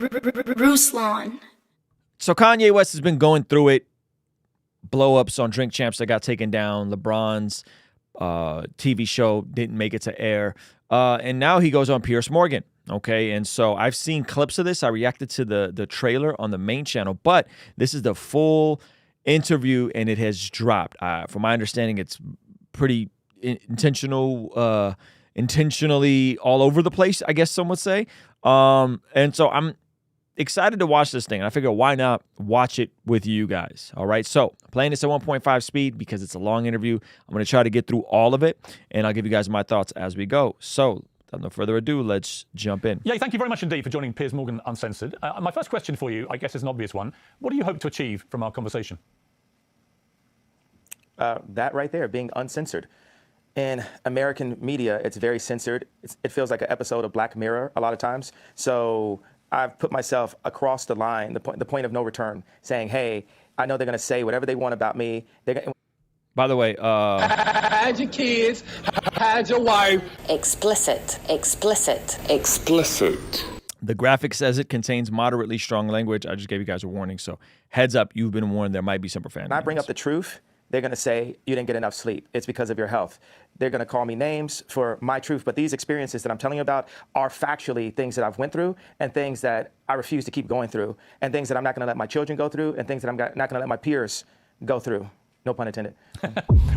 Ruslan. So Kanye West has been going through it. Blow-ups on Drink Champs that got taken down. LeBron's TV show didn't make it to air. And now he goes on Piers Morgan. Okay, and so I've seen clips of this. I reacted to the trailer on the main channel, but this is the full interview, and it has dropped. From my understanding, it's pretty intentionally all over the place, I guess some would say. And so I'm excited to watch this thing. I figure, why not watch it with you guys? All right, so playing this at 1.5 speed because it's a long interview. I'm going to try to get through all of it, and I'll give you guys my thoughts as we go. So without no further ado, let's jump in. Yeah, thank you very much indeed for joining Piers Morgan Uncensored. My first question for you, I guess, is an obvious one. What do you hope to achieve from our conversation? That right there, being uncensored. In American media, it's very censored. It feels like an episode of Black Mirror a lot of times. So I've put myself across the line, the point of no return, saying, hey, I know they're going to say whatever they want about me. By the way, hide your kids, hide your wife. Explicit. the graphic says it contains moderately strong language. I just gave you guys a warning. So heads up, you've been warned. There might be some profanity. When I bring up the truth, they're going to say, you didn't get enough sleep. It's because of your health. They're going to call me names for my truth. But these experiences that I'm telling you about are factually things that I've went through and things that I refuse to keep going through and things that I'm not going to let my children go through and things that I'm not going to let my peers go through. No pun intended.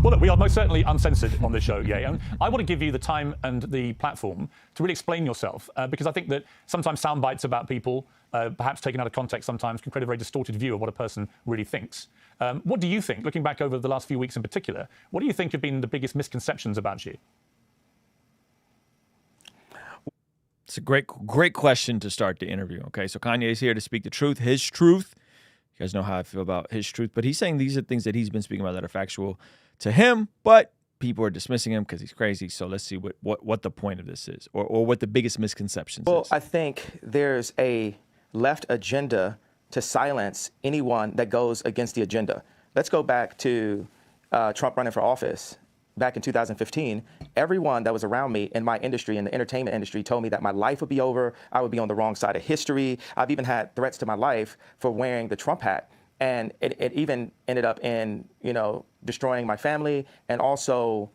Well, look, we are most certainly uncensored on this show, yeah. And I want to give you the time and the platform to really explain yourself, because I think that sometimes sound bites about people, perhaps taken out of context sometimes, can create a very distorted view of what a person really thinks. What do you think, looking back over the last few weeks in particular, what do you think have been the biggest misconceptions about you? It's a great question to start the interview. Okay, so Kanye's here to speak the truth, his truth. You guys know how I feel about his truth, but he's saying these are things that he's been speaking about that are factual to him, but people are dismissing him because he's crazy. So let's see what the point of this is, or what the biggest misconceptions is. Well, I think there's a left agenda to silence anyone that goes against the agenda. Let's go back to Trump running for office. Back in 2015, everyone that was around me in my industry, in the entertainment industry, told me that my life would be over. I would be on the wrong side of history. I've even had threats to my life for wearing the Trump hat. And it even ended up in, destroying my family and also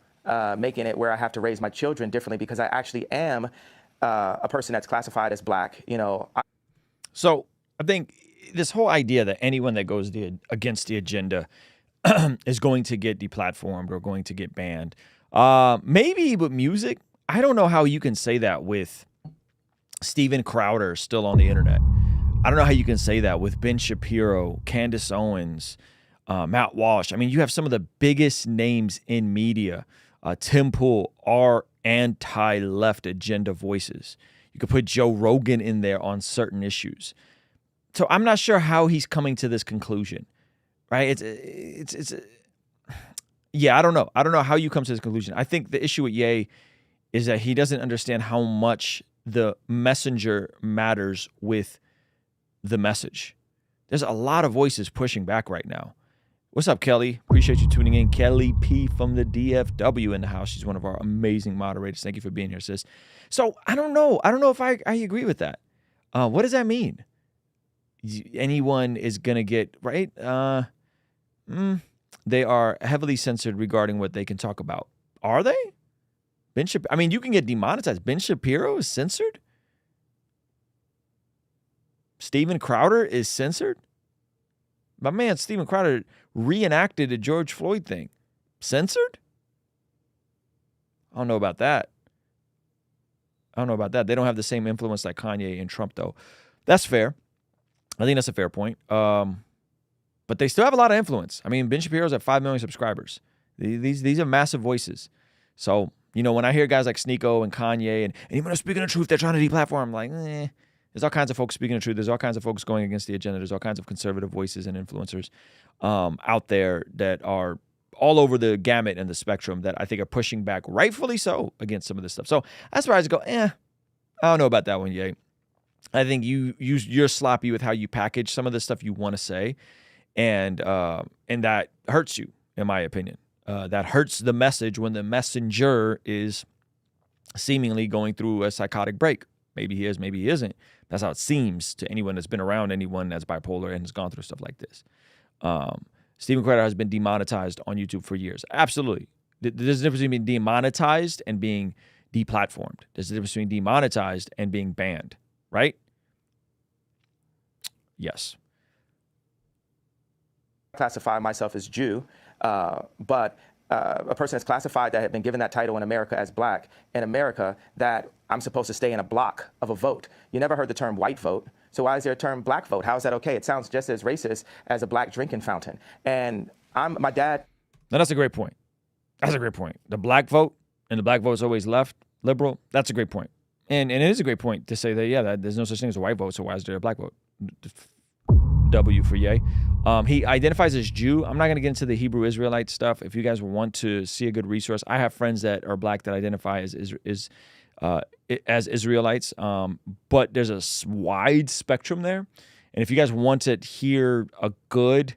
making it where I have to raise my children differently because I actually am a person that's classified as black, So I think this whole idea that anyone that goes against the agenda is going to get deplatformed or going to get banned. Maybe with music. I don't know how you can say that with Steven Crowder still on the internet. I don't know how you can say that with Ben Shapiro, Candace Owens, Matt Walsh. I mean, you have some of the biggest names in media. Tim Pool are anti-left agenda voices. You could put Joe Rogan in there on certain issues. So I'm not sure how he's coming to this conclusion. Right? Yeah, I don't know. I don't know how you come to this conclusion. I think the issue with Ye is that he doesn't understand how much the messenger matters with the message. There's a lot of voices pushing back right now. What's up, Kelly? Appreciate you tuning in. Kelly P from the DFW in the house. She's one of our amazing moderators. Thank you for being here, sis. So I don't know. I don't know if I agree with that. What does that mean? Anyone is going to get, right? They are heavily censored regarding what they can talk about. Are they? I mean, you can get demonetized. Ben Shapiro is censored? Steven Crowder is censored? My man, Steven Crowder reenacted a George Floyd thing. Censored? I don't know about that. They don't have the same influence like Kanye and Trump, though. That's fair. I think that's a fair point. But they still have a lot of influence. I mean, Ben Shapiro's at 5 million subscribers. These are massive voices. So, when I hear guys like Sneeko and Kanye and even speaking the truth, they're trying to deplatform, I'm like, There's all kinds of folks speaking the truth. There's all kinds of folks going against the agenda. There's all kinds of conservative voices and influencers out there that are all over the gamut and the spectrum that I think are pushing back, rightfully so, against some of this stuff. So that's where I just go, I don't know about that one, Ye. I think you're sloppy with how you package some of the stuff you want to say. And that hurts you, in my opinion. That hurts the message when the messenger is seemingly going through a psychotic break. Maybe he is, maybe he isn't. That's how it seems to anyone that's been around anyone that's bipolar and has gone through stuff like this. Steven Crowder has been demonetized on YouTube for years. Absolutely. There's a difference between being demonetized and being deplatformed. There's a difference between demonetized and being banned, right? Yes. Classify myself as Jew, but a person that's classified that had been given that title in America as black, in America, that I'm supposed to stay in a block of a vote. You never heard the term white vote. So why is there a term black vote? How is that okay? It sounds just as racist as a black drinking fountain. And my dad. Now, that's a great point. That's a great point. The black vote, and the black vote is always left, liberal. That's a great point. And it is a great point to say that, yeah, that there's no such thing as a white vote, so why is there a black vote? W for yay. He identifies as Jew. I'm not going to get into the Hebrew Israelite stuff. If you guys want to see a good resource, I have friends that are black that identify as Israelites, but there's a wide spectrum there. And if you guys want to hear a good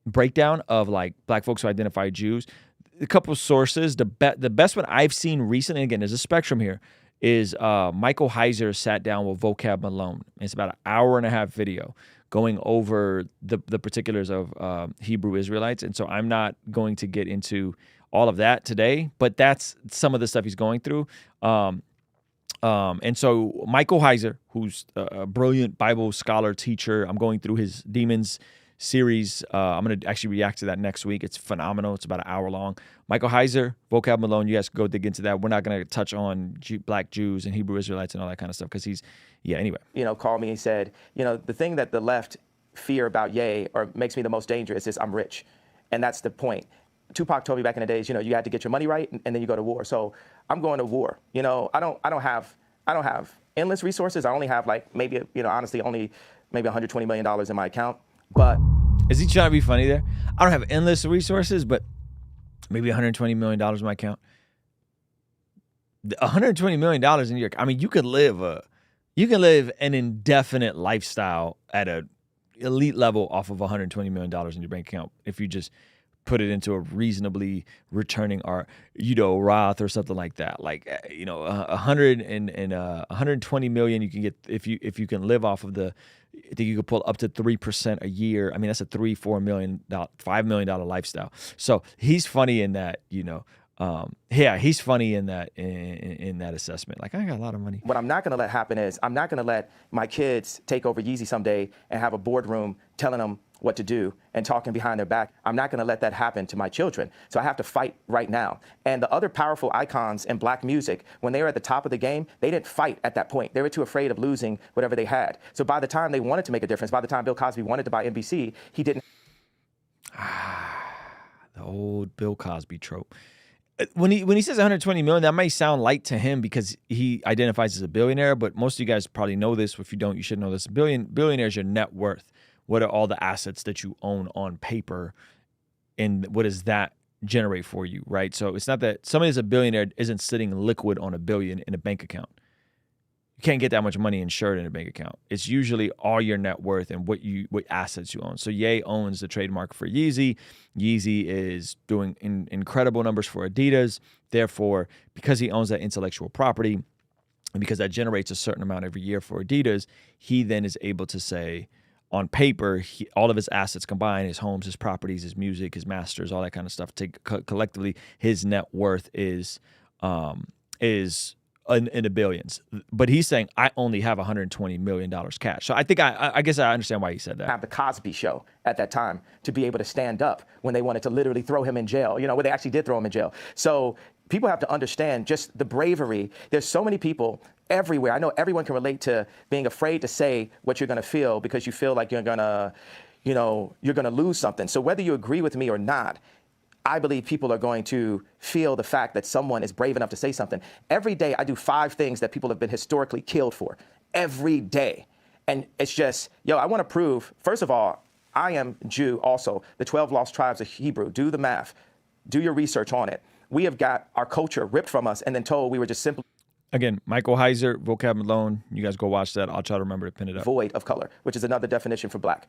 breakdown of like black folks who identify Jews, a couple of sources. The best one I've seen recently, again, there's a spectrum here, is Michael Heiser sat down with Vocab Malone. It's about an hour and a half video going over the particulars of Hebrew Israelites. And so I'm not going to get into all of that today, but that's some of the stuff he's going through. And so Michael Heiser, who's a brilliant Bible scholar, teacher, I'm going through his Demons series. I'm going to actually react to that next week. It's phenomenal. It's about an hour long. Michael Heiser, Vocab Malone, you guys go dig into that. We're not going to touch on black Jews and Hebrew Israelites and all that kind of stuff because anyway. Called me and said, the thing that the left fear about Ye or makes me the most dangerous is I'm rich. And that's the point. Tupac told me back in the days, you had to get your money right and then you go to war. So I'm going to war. I don't have endless resources. I only have honestly only maybe $120 million in my account. But is he trying to be funny there? I don't have endless resources, but maybe $120 million in my account. $120 million in your, you could live an indefinite lifestyle at an elite level off of $120 million in your bank account if you just put it into a reasonably returning Roth or something like that. 120 million you can get if you can live off of I think you could pull up to 3% a year. That's a $3-4 million, $5 million lifestyle. So he's funny in that, he's funny in that in that assessment. Like, I got a lot of money. What I'm not going to let happen is I'm not going to let my kids take over Yeezy someday and have a boardroom telling them what to do and talking behind their back. I'm not going to let that happen to my children. So I have to fight right now. And the other powerful icons in black music, when they were at the top of the game, they didn't fight at that point. They were too afraid of losing whatever they had. So by the time they wanted to make a difference, by the time Bill Cosby wanted to buy NBC, he didn't. The old Bill Cosby trope. When he says 120 million, that might sound light to him because he identifies as a billionaire, but most of you guys probably know this. If you don't, you should know this. Billionaire is your net worth. What are all the assets that you own on paper, and what does that generate for you, right? So it's not that somebody that's a billionaire isn't sitting liquid on $1 billion in a bank account. You can't get that much money insured in a bank account. It's usually all your net worth and what assets you own. So Ye owns the trademark for Yeezy. Yeezy is doing incredible numbers for Adidas. Therefore, because he owns that intellectual property and because that generates a certain amount every year for Adidas, he then is able to say, on paper, all of his assets combined, his homes, his properties, his music, his masters, all that kind of stuff, collectively, his net worth is in the billions. But he's saying, I only have $120 million cash. So I think I guess I understand why he said that. Have the Cosby Show at that time to be able to stand up when they wanted to literally throw him in jail, where they actually did throw him in jail. So people have to understand just the bravery. There's so many people everywhere. I know everyone can relate to being afraid to say what you're going to feel because you feel like you're going to lose something. So whether you agree with me or not, I believe people are going to feel the fact that someone is brave enough to say something. Every day I do 5 things that people have been historically killed for. Every day. And it's just, I want to prove, first of all, I am Jew also. The 12 lost tribes of Hebrew. Do the math. Do your research on it. We have got our culture ripped from us and then told we were just simply. Again, Michael Heiser, Vocab Malone. You guys go watch that. I'll try to remember to pin it up. Void of color, which is another definition for black.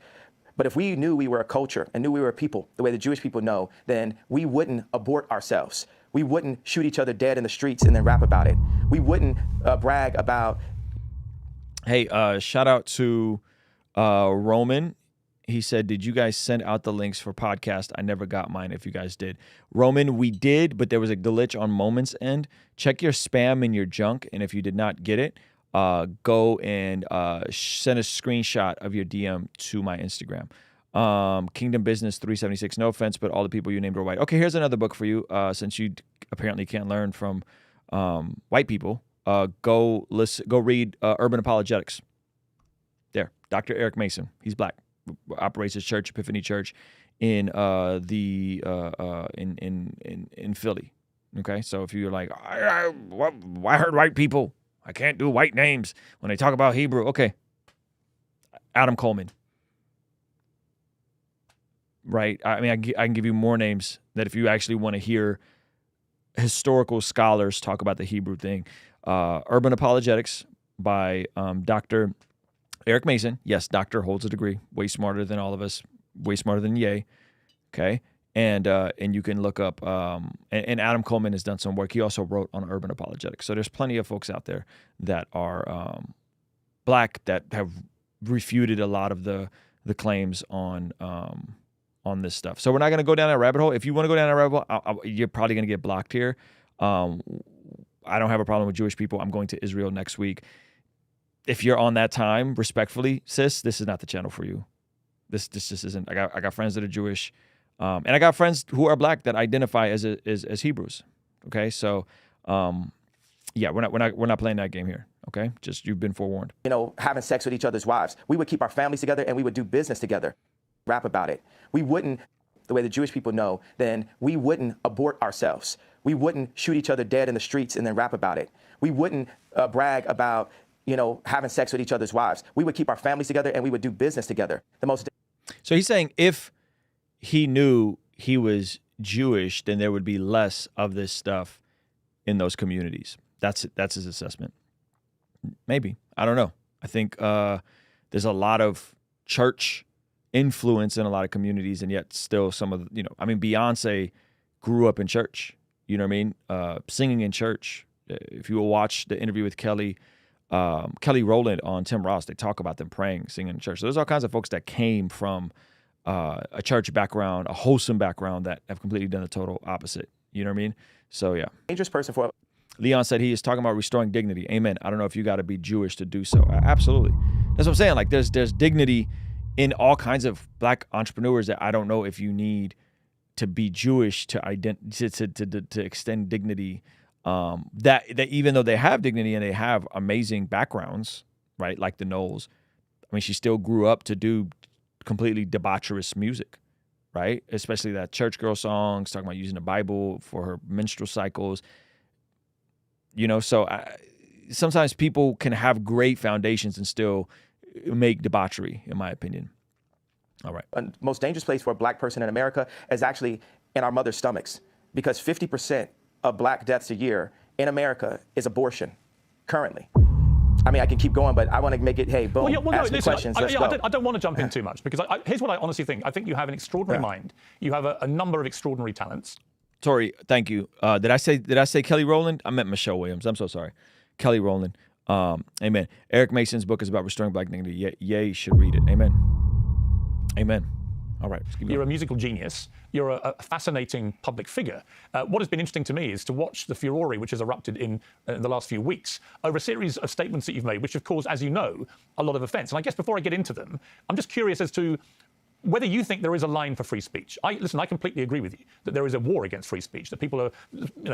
But if we knew we were a culture and knew we were a people, the way the Jewish people know, then we wouldn't abort ourselves. We wouldn't shoot each other dead in the streets and then rap about it. We wouldn't brag about. Hey, shout out to Roman. He said, did you guys send out the links for podcast? I never got mine if you guys did. Roman, we did, but there was a glitch on Moment's end. Check your spam and your junk, and if you did not get it, go and send a screenshot of your DM to my Instagram. Kingdom Business 376, no offense, but all the people you named were white. Okay, here's another book for you. Since you apparently can't learn from white people, go read Urban Apologetics. There, Dr. Eric Mason. He's black. Operates his church, Epiphany Church, in in Philly. Okay, so if you're like, I heard white people, I can't do white names when they talk about Hebrew. Okay, Adam Coleman. Right? I mean, I can give you more names that if you actually want to hear historical scholars talk about the Hebrew thing. Urban Apologetics by Dr. Eric Mason. Yes, doctor, holds a degree. Way smarter than all of us. Way smarter than Ye. Okay? And you can look up, and Adam Coleman has done some work. He also wrote on urban apologetics. So there's plenty of folks out there that are black that have refuted a lot of the claims on this stuff. So we're not going to go down that rabbit hole. If you want to go down that rabbit hole, you're probably going to get blocked here. I don't have a problem with Jewish people. I'm going to Israel next week. If you're on that time, respectfully, sis, this is not the channel for you. This just isn't. I got friends that are Jewish, and I got friends who are black that identify as Hebrews. Okay, so yeah, we're not playing that game here. Okay, just you've been forewarned. You know, having sex with each other's wives. We would keep our families together and we would do business together. Rap about it. We wouldn't, the way the Jewish people know, then we wouldn't abort ourselves. We wouldn't shoot each other dead in the streets and then rap about it. We wouldn't brag about, you know, having sex with each other's wives. We would keep our families together and we would do business together. So he's saying if he knew he was Jewish, then there would be less of this stuff in those communities. That's his assessment. Maybe. I don't know. I think there's a lot of church influence in a lot of communities, and yet still some of the, you know, I mean, Beyonce grew up in church, you know what I mean? Singing in church. If you will watch the interview with Kelly Rowland on Tim Ross, they talk about them praying, singing in church. So there's all kinds of folks that came from a church background, a wholesome background, that have completely done the total opposite. You know what I mean? So yeah. Dangerous person for. Leon said he is talking about restoring dignity. Amen. I don't know if you got to be Jewish to do so. Absolutely. That's what I'm saying. Like there's dignity in all kinds of black entrepreneurs that I don't know if you need to be Jewish to extend dignity. That even though they have dignity and they have amazing backgrounds, right? Like the Knowles. I mean, she still grew up to do completely debaucherous music, right? Especially that church girl songs, talking about using the Bible for her menstrual cycles. You know, so sometimes people can have great foundations and still make debauchery, in my opinion. All right. The most dangerous place for a black person in America is actually in our mother's stomachs, because 50% of black deaths a year in America is abortion currently. I mean, I can keep going, but I want to make it, hey, boom, ask me questions, let's go. I don't want to jump in too much, because here's what I honestly think. I think you have an extraordinary mind. You have a number of extraordinary talents. Tori, thank you. Did I say Kelly Rowland? I meant Michelle Williams. I'm so sorry. Kelly Rowland. Amen. Eric Mason's book is about restoring black dignity. Ye should read it. Amen. Amen. All right. You're a musical genius. You're a fascinating public figure. What has been interesting to me is to watch the furore which has erupted in the last few weeks over a series of statements that you've made, which have caused, as you know, a lot of offence. And I guess before I get into them, I'm just curious as to whether you think there is a line for free speech. I completely agree with you that there is a war against free speech, that people are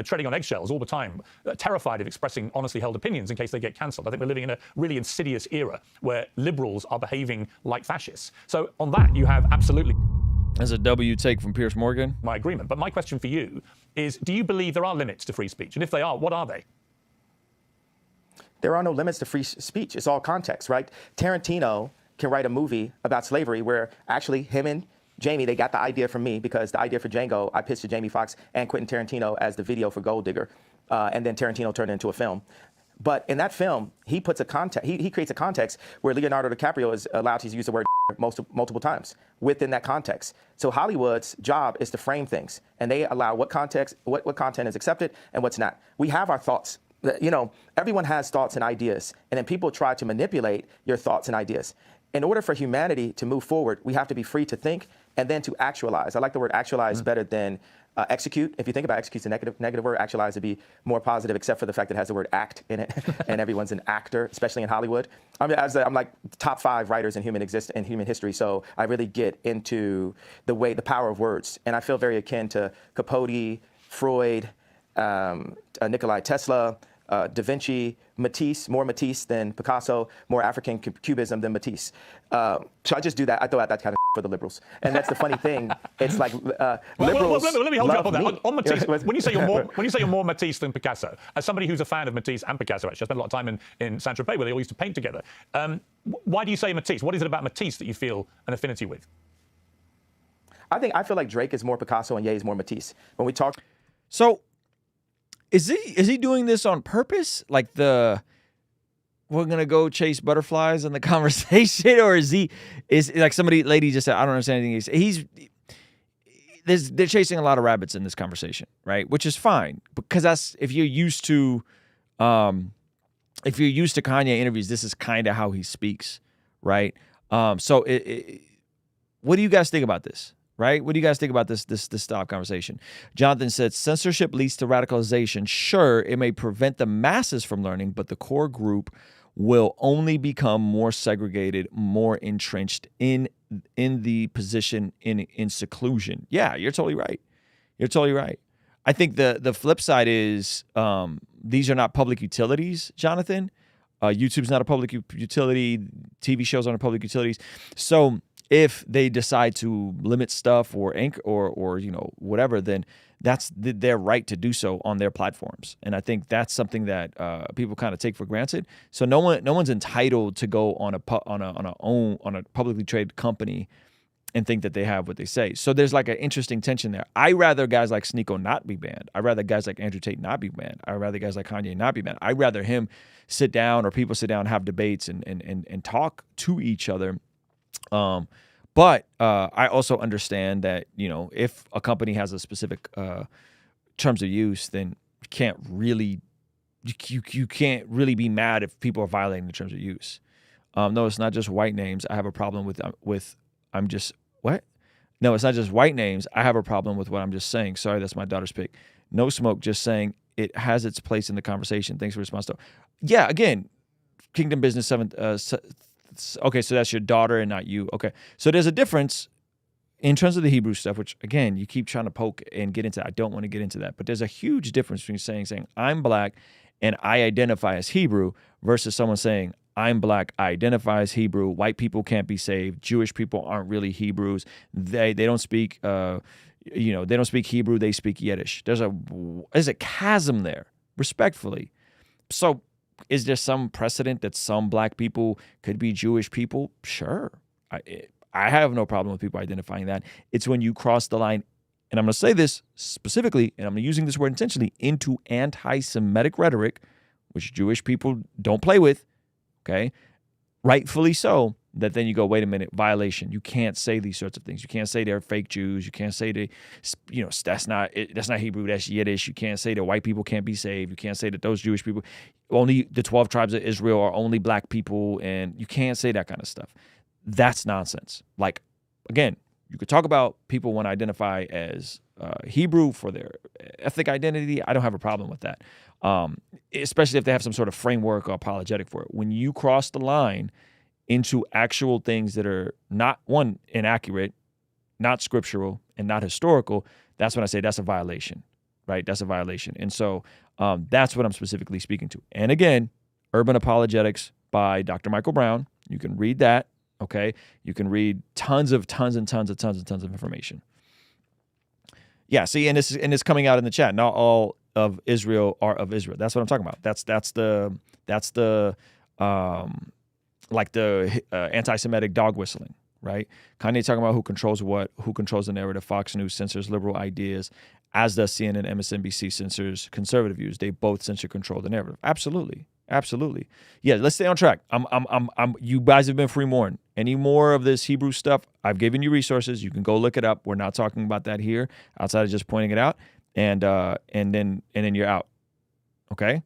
treading on eggshells all the time, terrified of expressing honestly held opinions in case they get cancelled. I think we're living in a really insidious era where liberals are behaving like fascists. So on that, you have absolutely... As a W take from Piers Morgan. My agreement. But my question for you is, do you believe there are limits to free speech? And if they are, what are they? There are no limits to free speech. It's all context, right? Tarantino can write a movie about slavery where actually him and Jamie, they got the idea from me, because the idea for Django, I pitched to Jamie Foxx and Quentin Tarantino as the video for Gold Digger. And then Tarantino turned it into a film. But in that film, he puts a context. He creates a context where Leonardo DiCaprio is allowed to use the word multiple times within that context. So Hollywood's job is to frame things, and they allow what context, what content is accepted and what's not. We have our thoughts. You know, everyone has thoughts and ideas, and then people try to manipulate your thoughts and ideas. In order for humanity to move forward, we have to be free to think and then to actualize. I like the word actualize better than execute. If you think about execute's a negative word, actualize would be more positive, except for the fact that it has the word act in it, and everyone's an actor, especially in Hollywood. I'm like top 5 writers in human history, so I really get into the power of words, and I feel very akin to Capote, Freud, Nikola Tesla, Da Vinci, Matisse, more Matisse than Picasso, more African cubism than Matisse. So I just do that. I throw out that kind of for the liberals. And that's the funny thing. It's like liberals let me hold you up on that. Me. On Matisse, when you say you're more Matisse than Picasso, as somebody who's a fan of Matisse and Picasso, actually, I spent a lot of time in Saint-Tropez where they all used to paint together. Why do you say Matisse? What is it about Matisse that you feel an affinity with? I feel like Drake is more Picasso and Ye is more Matisse. When we talk... So... Is he doing this on purpose? Like we're gonna go chase butterflies in the conversation, or is like lady just said, I don't understand anything. They're chasing a lot of rabbits in this conversation, right? Which is fine, because that's if you're used to Kanye interviews, this is kind of how he speaks, right? So what do you guys think about this? Right? What do you guys think about this style of conversation? Jonathan said, censorship leads to radicalization. Sure, it may prevent the masses from learning, but the core group will only become more segregated, more entrenched in the position in seclusion. Yeah, you're totally right. You're totally right. I think the flip side is these are not public utilities, Jonathan. YouTube's not a public utility. TV shows aren't public utilities. So if they decide to limit stuff or whatever, then that's their right to do so on their platforms. And I think that's something that people kind of take for granted. So no one's entitled to go on a publicly traded company and think that they have what they say. So there's like an interesting tension there. I rather guys like Sneeko not be banned. I rather guys like Andrew Tate not be banned. I rather guys like Kanye not be banned. I rather him sit down, or people sit down and have debates and talk to each other. But I also understand that, if a company has a specific terms of use, then you can't really be mad if people are violating the terms of use. No, it's not just white names. I have a problem with I'm just what? No, it's not just white names. I have a problem with what I'm just saying. Sorry, that's my daughter's pick. No smoke, just saying it has its place in the conversation. Thanks for response though. Yeah, again, Kingdom Business 7. Okay, so that's your daughter and not you. Okay, so there's a difference in terms of the Hebrew stuff, which again, you keep trying to poke and get into. I don't want to get into that, but there's a huge difference between saying I'm black and I identify as Hebrew versus someone saying I'm black, I identify as Hebrew. White people can't be saved. Jewish people aren't really Hebrews. They don't speak. They don't speak Hebrew. They speak Yiddish. There's a chasm there, respectfully. So, is there some precedent that some black people could be Jewish people? Sure. I have no problem with people identifying that. It's when you cross the line, and I'm going to say this specifically, and I'm using this word intentionally, into anti-Semitic rhetoric, which Jewish people don't play with, okay? Rightfully so, that then you go, wait a minute, violation. You can't say these sorts of things. You can't say they're fake Jews. You can't say that's not Hebrew, that's Yiddish. You can't say that white people can't be saved. You can't say that those Jewish people, only the 12 tribes of Israel are only black people, and you can't say that kind of stuff. That's nonsense. Like, again, you could talk about people want to identify as Hebrew for their ethnic identity. I don't have a problem with that, especially if they have some sort of framework or apologetic for it. When you cross the line into actual things that are not, one, inaccurate, not scriptural, and not historical, that's when I say that's a violation, right? That's a violation. And so that's what I'm specifically speaking to. And again, Urban Apologetics by Dr. Michael Brown. You can read that, okay? You can read tons of information. Yeah, see, and it's coming out in the chat. Not all of Israel are of Israel. That's what I'm talking about. That's the anti-Semitic dog whistling, right? Kanye talking about who controls what, who controls the narrative. Fox News censors liberal ideas, as does CNN, MSNBC censors conservative views. They both censor control the narrative. Absolutely. Absolutely. Yeah, let's stay on track. You guys have been free-mourned. Any more of this Hebrew stuff, I've given you resources. You can go look it up. We're not talking about that here, outside of just pointing it out. And then you're out. Okay?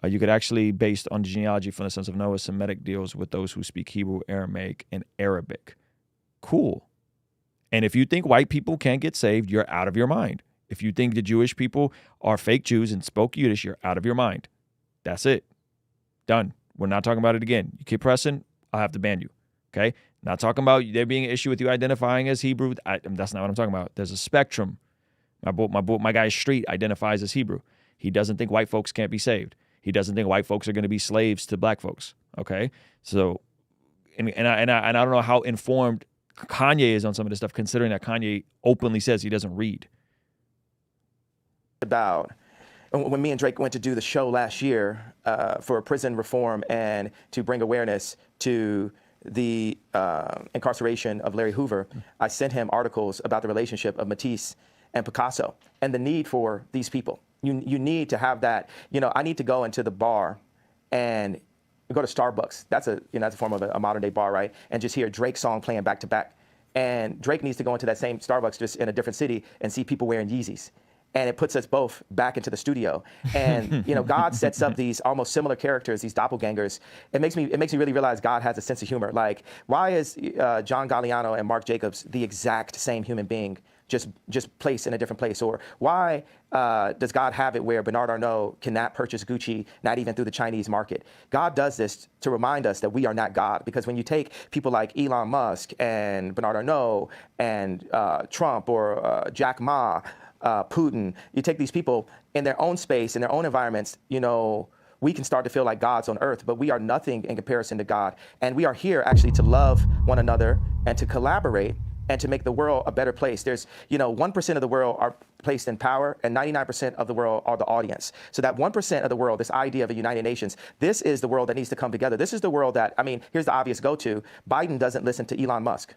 You could actually, based on genealogy from the sons of Noah, Semitic deals with those who speak Hebrew, Aramaic, and Arabic. Cool. And if you think white people can't get saved, you're out of your mind. If you think the Jewish people are fake Jews and spoke Yiddish, you're out of your mind. That's it. Done. We're not talking about it again. You keep pressing, I'll have to ban you. Okay? Not talking about there being an issue with you identifying as Hebrew. That's not what I'm talking about. There's a spectrum. My guy Street identifies as Hebrew. He doesn't think white folks can't be saved. He doesn't think white folks are going to be slaves to black folks. Okay? So, and I don't know how informed Kanye is on some of this stuff, considering that Kanye openly says he doesn't read. About when me and Drake went to do the show last year for prison reform and to bring awareness to the incarceration of Larry Hoover, I sent him articles about the relationship of Matisse and Picasso and the need for these people. You need to have that. I need to go into the bar and go to Starbucks. That's a form of a modern day bar, right? And just hear Drake's song playing back to back. And Drake needs to go into that same Starbucks just in a different city and see people wearing Yeezys. And it puts us both back into the studio. And God sets up these almost similar characters, these doppelgangers. It makes me really realize God has a sense of humor. Like, why is John Galliano and Mark Jacobs the exact same human being, just placed in a different place? Or why does God have it where Bernard Arnault cannot purchase Gucci, not even through the Chinese market? God does this to remind us that we are not God. Because when you take people like Elon Musk and Bernard Arnault and Trump or Jack Ma, Putin, you take these people in their own space, in their own environments, we can start to feel like gods on earth, but we are nothing in comparison to God. And we are here actually to love one another and to collaborate and to make the world a better place. There's, 1% of the world are placed in power and 99% of the world are the audience. So that 1% of the world, this idea of a United Nations, this is the world that needs to come together. This is the world that, here's the obvious go-to. Biden doesn't listen to Elon Musk.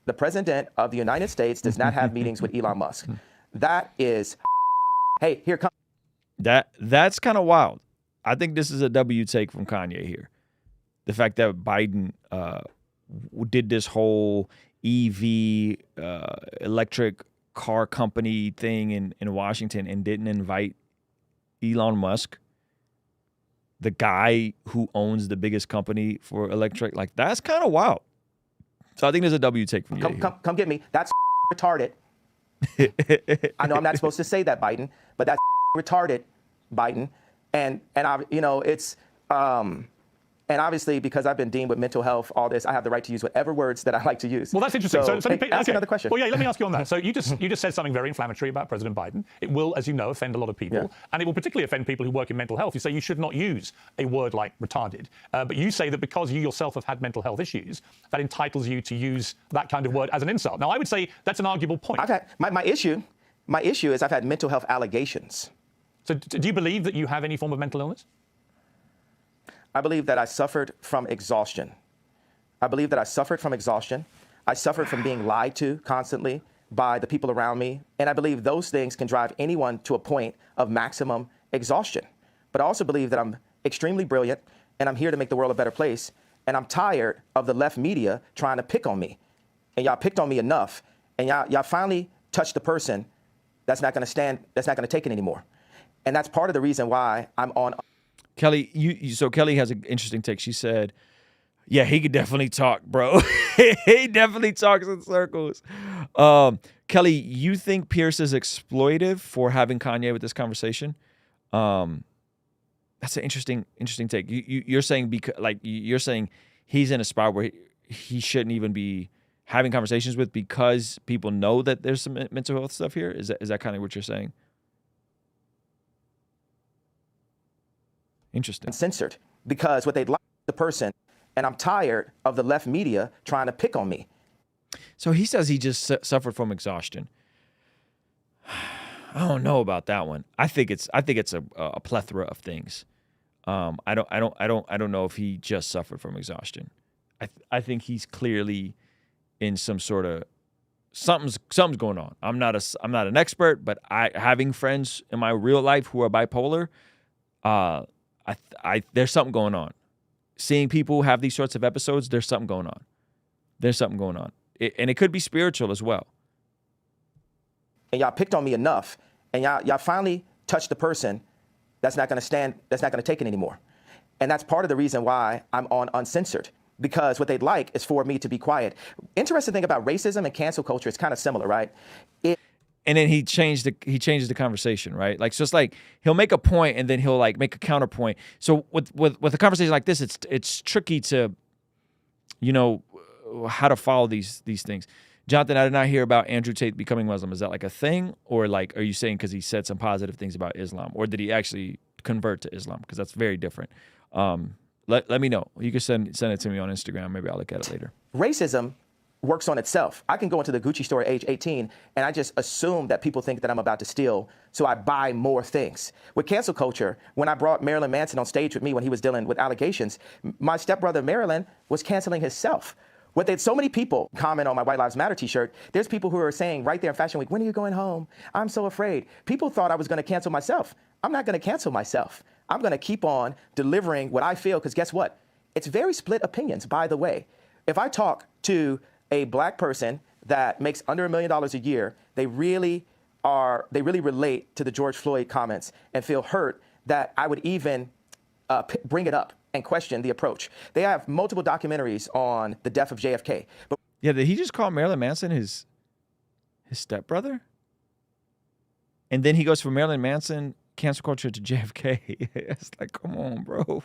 The president of the United States does not have meetings with Elon Musk. That is, hey, here comes. That's kind of wild. I think this is a W take from Kanye here. The fact that Biden did this whole EV electric car company thing in Washington and didn't invite Elon Musk, the guy who owns the biggest company for electric. Like, that's kind of wild. So I think there's a W take from you. Come get me. That's retarded. I know I'm not supposed to say that, Biden, but that's retarded, Biden. And it's and obviously, because I've been deemed with mental health, all this, I have the right to use whatever words that I like to use. Well, that's interesting. So ask another question. Well, yeah, let me ask you on that. So you just said something very inflammatory about President Biden. It will, as you know, offend a lot of people, and it will particularly offend people who work in mental health. You say you should not use a word like retarded, but you say that because you yourself have had mental health issues, that entitles you to use that kind of word as an insult. Now, I would say that's an arguable point. I've had my issue is I've had mental health allegations. So do you believe that you have any form of mental illness? I believe that I suffered from exhaustion. I suffered from being lied to constantly by the people around me. And I believe those things can drive anyone to a point of maximum exhaustion. But I also believe that I'm extremely brilliant and I'm here to make the world a better place. And I'm tired of the left media trying to pick on me. And y'all picked on me enough. And y'all finally touched the person that's not going to take it anymore. And that's part of the reason why I'm on. Kelly, so Kelly has an interesting take. She said, yeah, he could definitely talk, bro. He definitely talks in circles. Kelly, you think Pierce is exploitive for having Kanye with this conversation? That's an interesting take. You're saying you're saying he's in a spot where he shouldn't even be having conversations with because people know that there's some mental health stuff here? Is that kind of what you're saying? Interesting. Censored because what they'd like the person, and I'm tired of the left media trying to pick on me. So he says he just suffered from exhaustion. I don't know about that one. I think it's a plethora of things. I don't know if he just suffered from exhaustion. I think he's clearly in some sort of something's going on. I'm not an expert, but having friends in my real life who are bipolar, I there's something going on. Seeing people have these sorts of episodes, there's something going on. There's something going on. And it could be spiritual as well. And y'all picked on me enough, and y'all finally touched the person that's not gonna take it anymore. And that's part of the reason why I'm on Uncensored, because what they'd like is for me to be quiet. Interesting thing about racism and cancel culture, it's kind of similar, right? And then he changes the conversation, right? Like, so it's like he'll make a point and then he'll like make a counterpoint. So with a conversation like this, it's tricky to, you know, how to follow these things. Jonathan, I did not hear about Andrew Tate becoming Muslim. Is that like a thing, or like are you saying because he said some positive things about Islam, or did he actually convert to Islam? Because that's very different. Let me know. You can send it to me on Instagram. Maybe I'll look at it later. Racism works on itself. I can go into the Gucci store at age 18 and I just assume that people think that I'm about to steal, so I buy more things. With cancel culture, when I brought Marilyn Manson on stage with me when he was dealing with allegations, my stepbrother Marilyn was canceling himself. So many people comment on my White Lives Matter t-shirt. There's people who are saying right there in Fashion Week, when are you going home? I'm so afraid. People thought I was gonna cancel myself. I'm not gonna cancel myself. I'm gonna keep on delivering what I feel, because guess what? It's very split opinions, by the way. If I talk to a black person that makes under $1 million a year, they really relate to the George Floyd comments and feel hurt that I would even bring it up and question the approach. They have multiple documentaries on the death of JFK. But yeah, did he just call Marilyn Manson his stepbrother? And then he goes from Marilyn Manson cancel culture to JFK. It's like, come on, bro.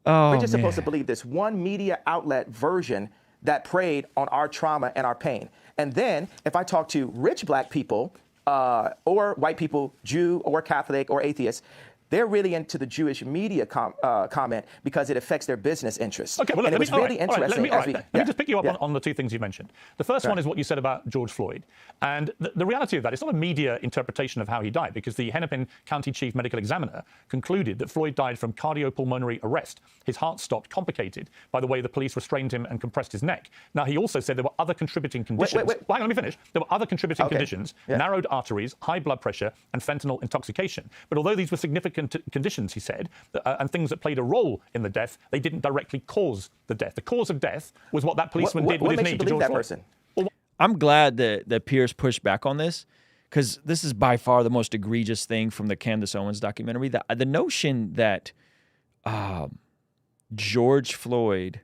We're just supposed to believe this one media outlet version that preyed on our trauma and our pain. And then if I talk to rich black people or white people, Jew or Catholic or atheist, they're really into the Jewish media comment because it affects their business interests. Okay, well, and it was really interesting. Let me just pick you up on the two things you mentioned. The first one is what you said about George Floyd. And the reality of that, it's not a media interpretation of how he died, because the Hennepin County Chief Medical Examiner concluded that Floyd died from cardiopulmonary arrest. His heart stopped, complicated by the way the police restrained him and compressed his neck. Now, he also said there were other contributing conditions. Wait. Well, hang on, let me finish. There were other contributing conditions, narrowed arteries, high blood pressure, and fentanyl intoxication. But although these were significant conditions, he said, and things that played a role in the death, they didn't directly cause the death. The cause of death was what that policeman did with his knee to George Floyd. Person? I'm glad that Piers pushed back on this, because this is by far the most egregious thing from the Candace Owens documentary. The notion that George Floyd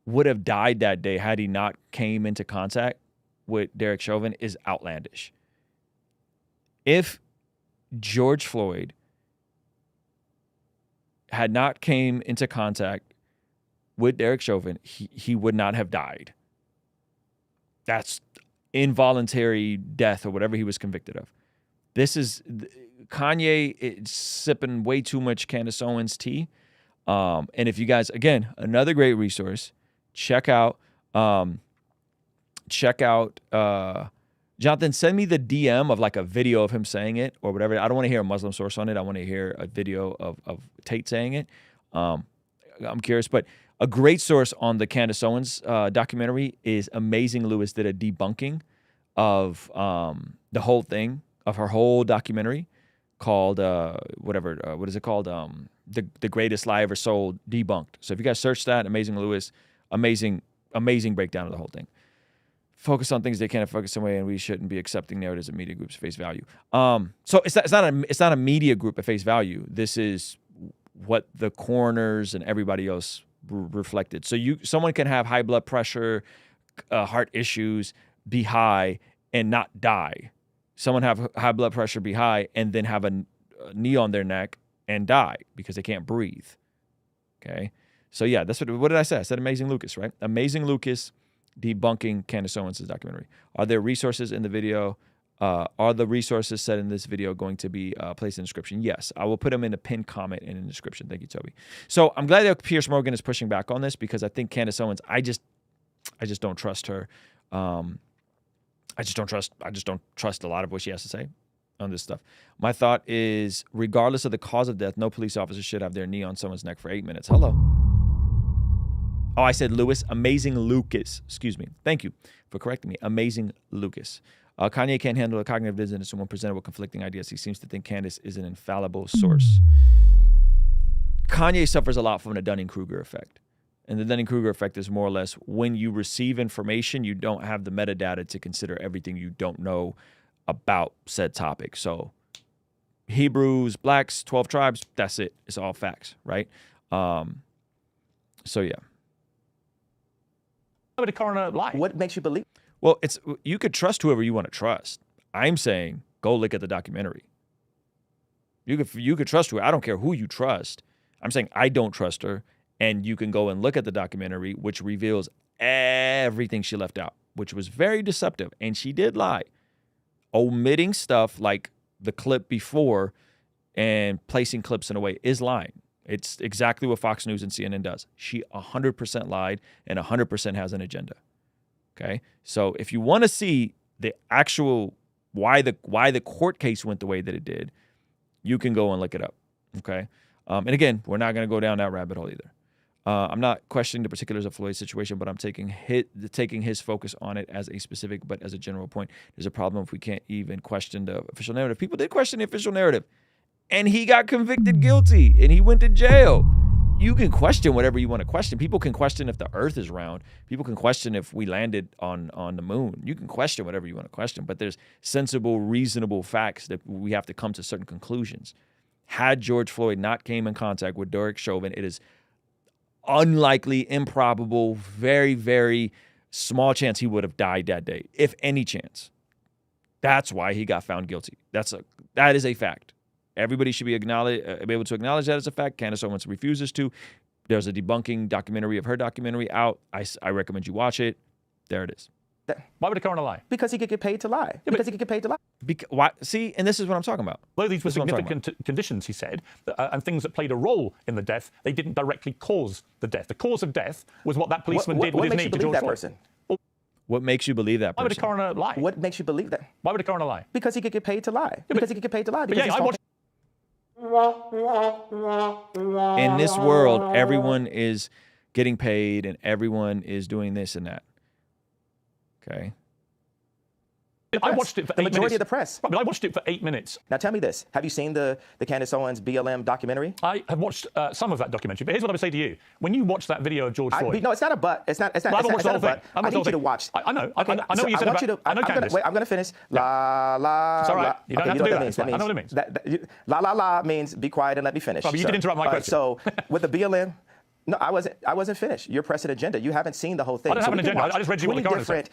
would have died that day had he not came into contact with Derek Chauvin is outlandish. If George Floyd had not came into contact with Derek Chauvin, he would not have died. That's involuntary death or whatever he was convicted of. This is Kanye sipping way too much Candace Owens tea. And if you guys, again, another great resource, check out Jonathan, send me the DM of like a video of him saying it or whatever. I don't want to hear a Muslim source on it. I want to hear a video of Tate saying it. I'm curious, but a great source on the Candace Owens documentary is Amazing Lewis did a debunking of the whole thing, of her whole documentary called, what is it called? The Greatest Lie Ever Sold, Debunked. So if you guys search that, Amazing Lewis, amazing breakdown of the whole thing. Focus on things they can't focus on, and we shouldn't be accepting narratives of media groups at face value. So it's not a media group at face value. This is what the coroners and everybody else reflected. So someone can have high blood pressure, heart issues, be high, and not die. Someone have high blood pressure, be high, and then have a knee on their neck and die because they can't breathe. Okay, so yeah, that's what did I say? I said Amazing Lucas, right? Amazing Lucas debunking Candace Owens' documentary. Are there resources in the video? Are the resources said in this video going to be placed in the description? Yes, I will put them in a pinned comment in the description. Thank you, Toby. So I'm glad that Piers Morgan is pushing back on this, because I think Candace Owens, I just don't trust her. I just don't trust a lot of what she has to say on this stuff. My thought is, regardless of the cause of death, no police officer should have their knee on someone's neck for 8 minutes. Hello. Oh, I said Lewis. Amazing Lucas. Excuse me. Thank you for correcting me. Amazing Lucas. Kanye can't handle a cognitive dissonance when presented with conflicting ideas. He seems to think Candace is an infallible source. Kanye suffers a lot from the Dunning-Kruger effect. And the Dunning-Kruger effect is more or less when you receive information, you don't have the metadata to consider everything you don't know about said topic. So Hebrews, blacks, 12 tribes, that's it. It's all facts, right? So yeah. Why would a coroner lie? What makes you believe? Well, you could trust whoever you want to trust. I'm saying go look at the documentary. You could trust her. I don't care who you trust. I'm saying I don't trust her, and you can go and look at the documentary, which reveals everything she left out, which was very deceptive, and she did lie, omitting stuff like the clip before and placing clips in a way is lying. It's exactly what Fox News and CNN does. She 100% lied and 100% has an agenda. Okay, so if you want to see the actual why the court case went the way that it did, you can go and look it up. Okay, and again, we're not going to go down that rabbit hole either. I'm not questioning the particulars of Floyd's situation, but I'm taking his focus on it as a specific, but as a general point. There's a problem if we can't even question the official narrative. People did question the official narrative, and he got convicted guilty, and he went to jail. You can question whatever you want to question. People can question if the earth is round. People can question if we landed on the moon. You can question whatever you want to question, but there's sensible, reasonable facts that we have to come to certain conclusions. Had George Floyd not came in contact with Derek Chauvin, it is unlikely, improbable, very, very small chance he would have died that day, if any chance. That's why he got found guilty. That is a fact. Everybody should be able to acknowledge that as a fact. Candace Owens refuses to. There's a debunking documentary of her documentary out. I recommend you watch it. There it is. Why would a coroner lie? Because he could get paid to lie. Because he could get paid to lie. Why? See, and this is what I'm talking about. Though these were significant conditions, he said, and things that played a role in the death, they didn't directly cause the death. The cause of death was what that policeman did with his knee to George Floyd. Person? What makes you believe that person? Why would a coroner lie? What makes you believe that? Why would a coroner lie? Because he could get paid to lie. Because he could get paid to lie. But yeah, I watched. In this world, everyone is getting paid and everyone is doing this and that. Okay. I watched it for 8 minutes. The majority of the press. Right, but I watched it for 8 minutes. Now tell me this. Have you seen the Candace Owens BLM documentary? I have watched some of that documentary, but here's what I would say to you. When you watch that video of George Floyd... No, it's not a but. It's not a but. I need you to watch. I know. Okay, I know what you said about... I know Candace. Wait, I'm going to finish. La, la, It's all right. la. You don't have to do that. I know what it means. La, la, la means be quiet and let me finish. But you did interrupt my question. So with the BLM... No, I wasn't finished. You're pressing agenda. You haven't seen the whole thing. I don't have an agenda. I just read you what the coroner said.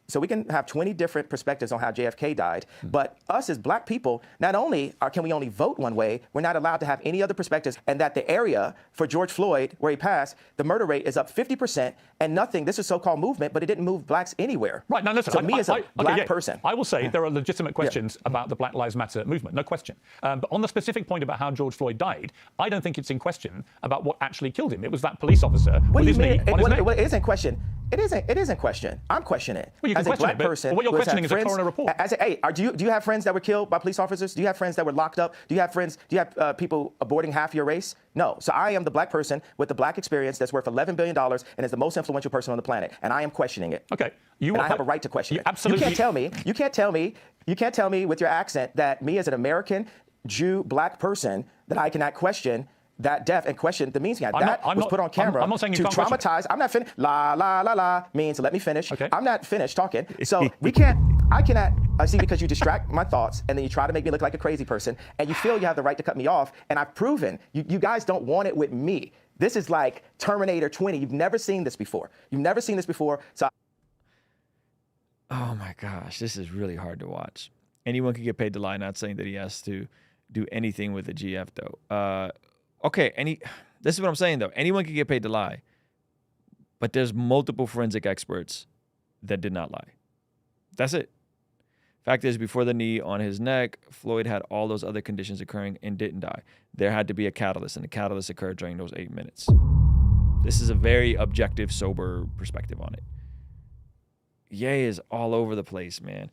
So we can have 20 different perspectives on how JFK died, but us as black people, not only can we only vote one way, we're not allowed to have any other perspectives, and that the area for George Floyd, where he passed, the murder rate is up 50%, and nothing, this is so-called movement, but it didn't move blacks anywhere. Right, now listen, so me as a black person. I will say there are legitimate questions about the Black Lives Matter movement, no question. But on the specific point about how George Floyd died, I don't think it's in question about what actually killed him. It was that police officer with his knee on his neck. Well, it isn't question. It isn't question. I'm questioning it. Well, you can as question a black it, but person, what you're questioning is a coroner report. Do you have friends that were killed by police officers? Do you have friends that were locked up? Do you have friends? Do you have people aborting half your race? No. So I am the black person with the black experience that's worth $11 billion and is the most influential person on the planet, and I am questioning it. Okay. I have a right to question it. Absolutely. You can't tell me with your accent that me as an American Jew black person that I cannot question that death and question the means behind that was put on camera I'm not saying you to can't question traumatize. I'm not finished. La la la la means let me finish. Okay. I'm not finished talking. So I cannot see, because you distract my thoughts and then you try to make me look like a crazy person and you feel you have the right to cut me off, and I've proven you guys don't want it with me. This is like Terminator 20. You've never seen this before. So oh my gosh, this is really hard to watch. Anyone can get paid to lie, not saying that he has to do anything with the GF though. Okay, this is what I'm saying though. Anyone can get paid to lie, but there's multiple forensic experts that did not lie. That's it. Fact is, before the knee on his neck, Floyd had all those other conditions occurring and didn't die. There had to be a catalyst, and the catalyst occurred during those 8 minutes. This is a very objective, sober perspective on it. Ye is all over the place, man.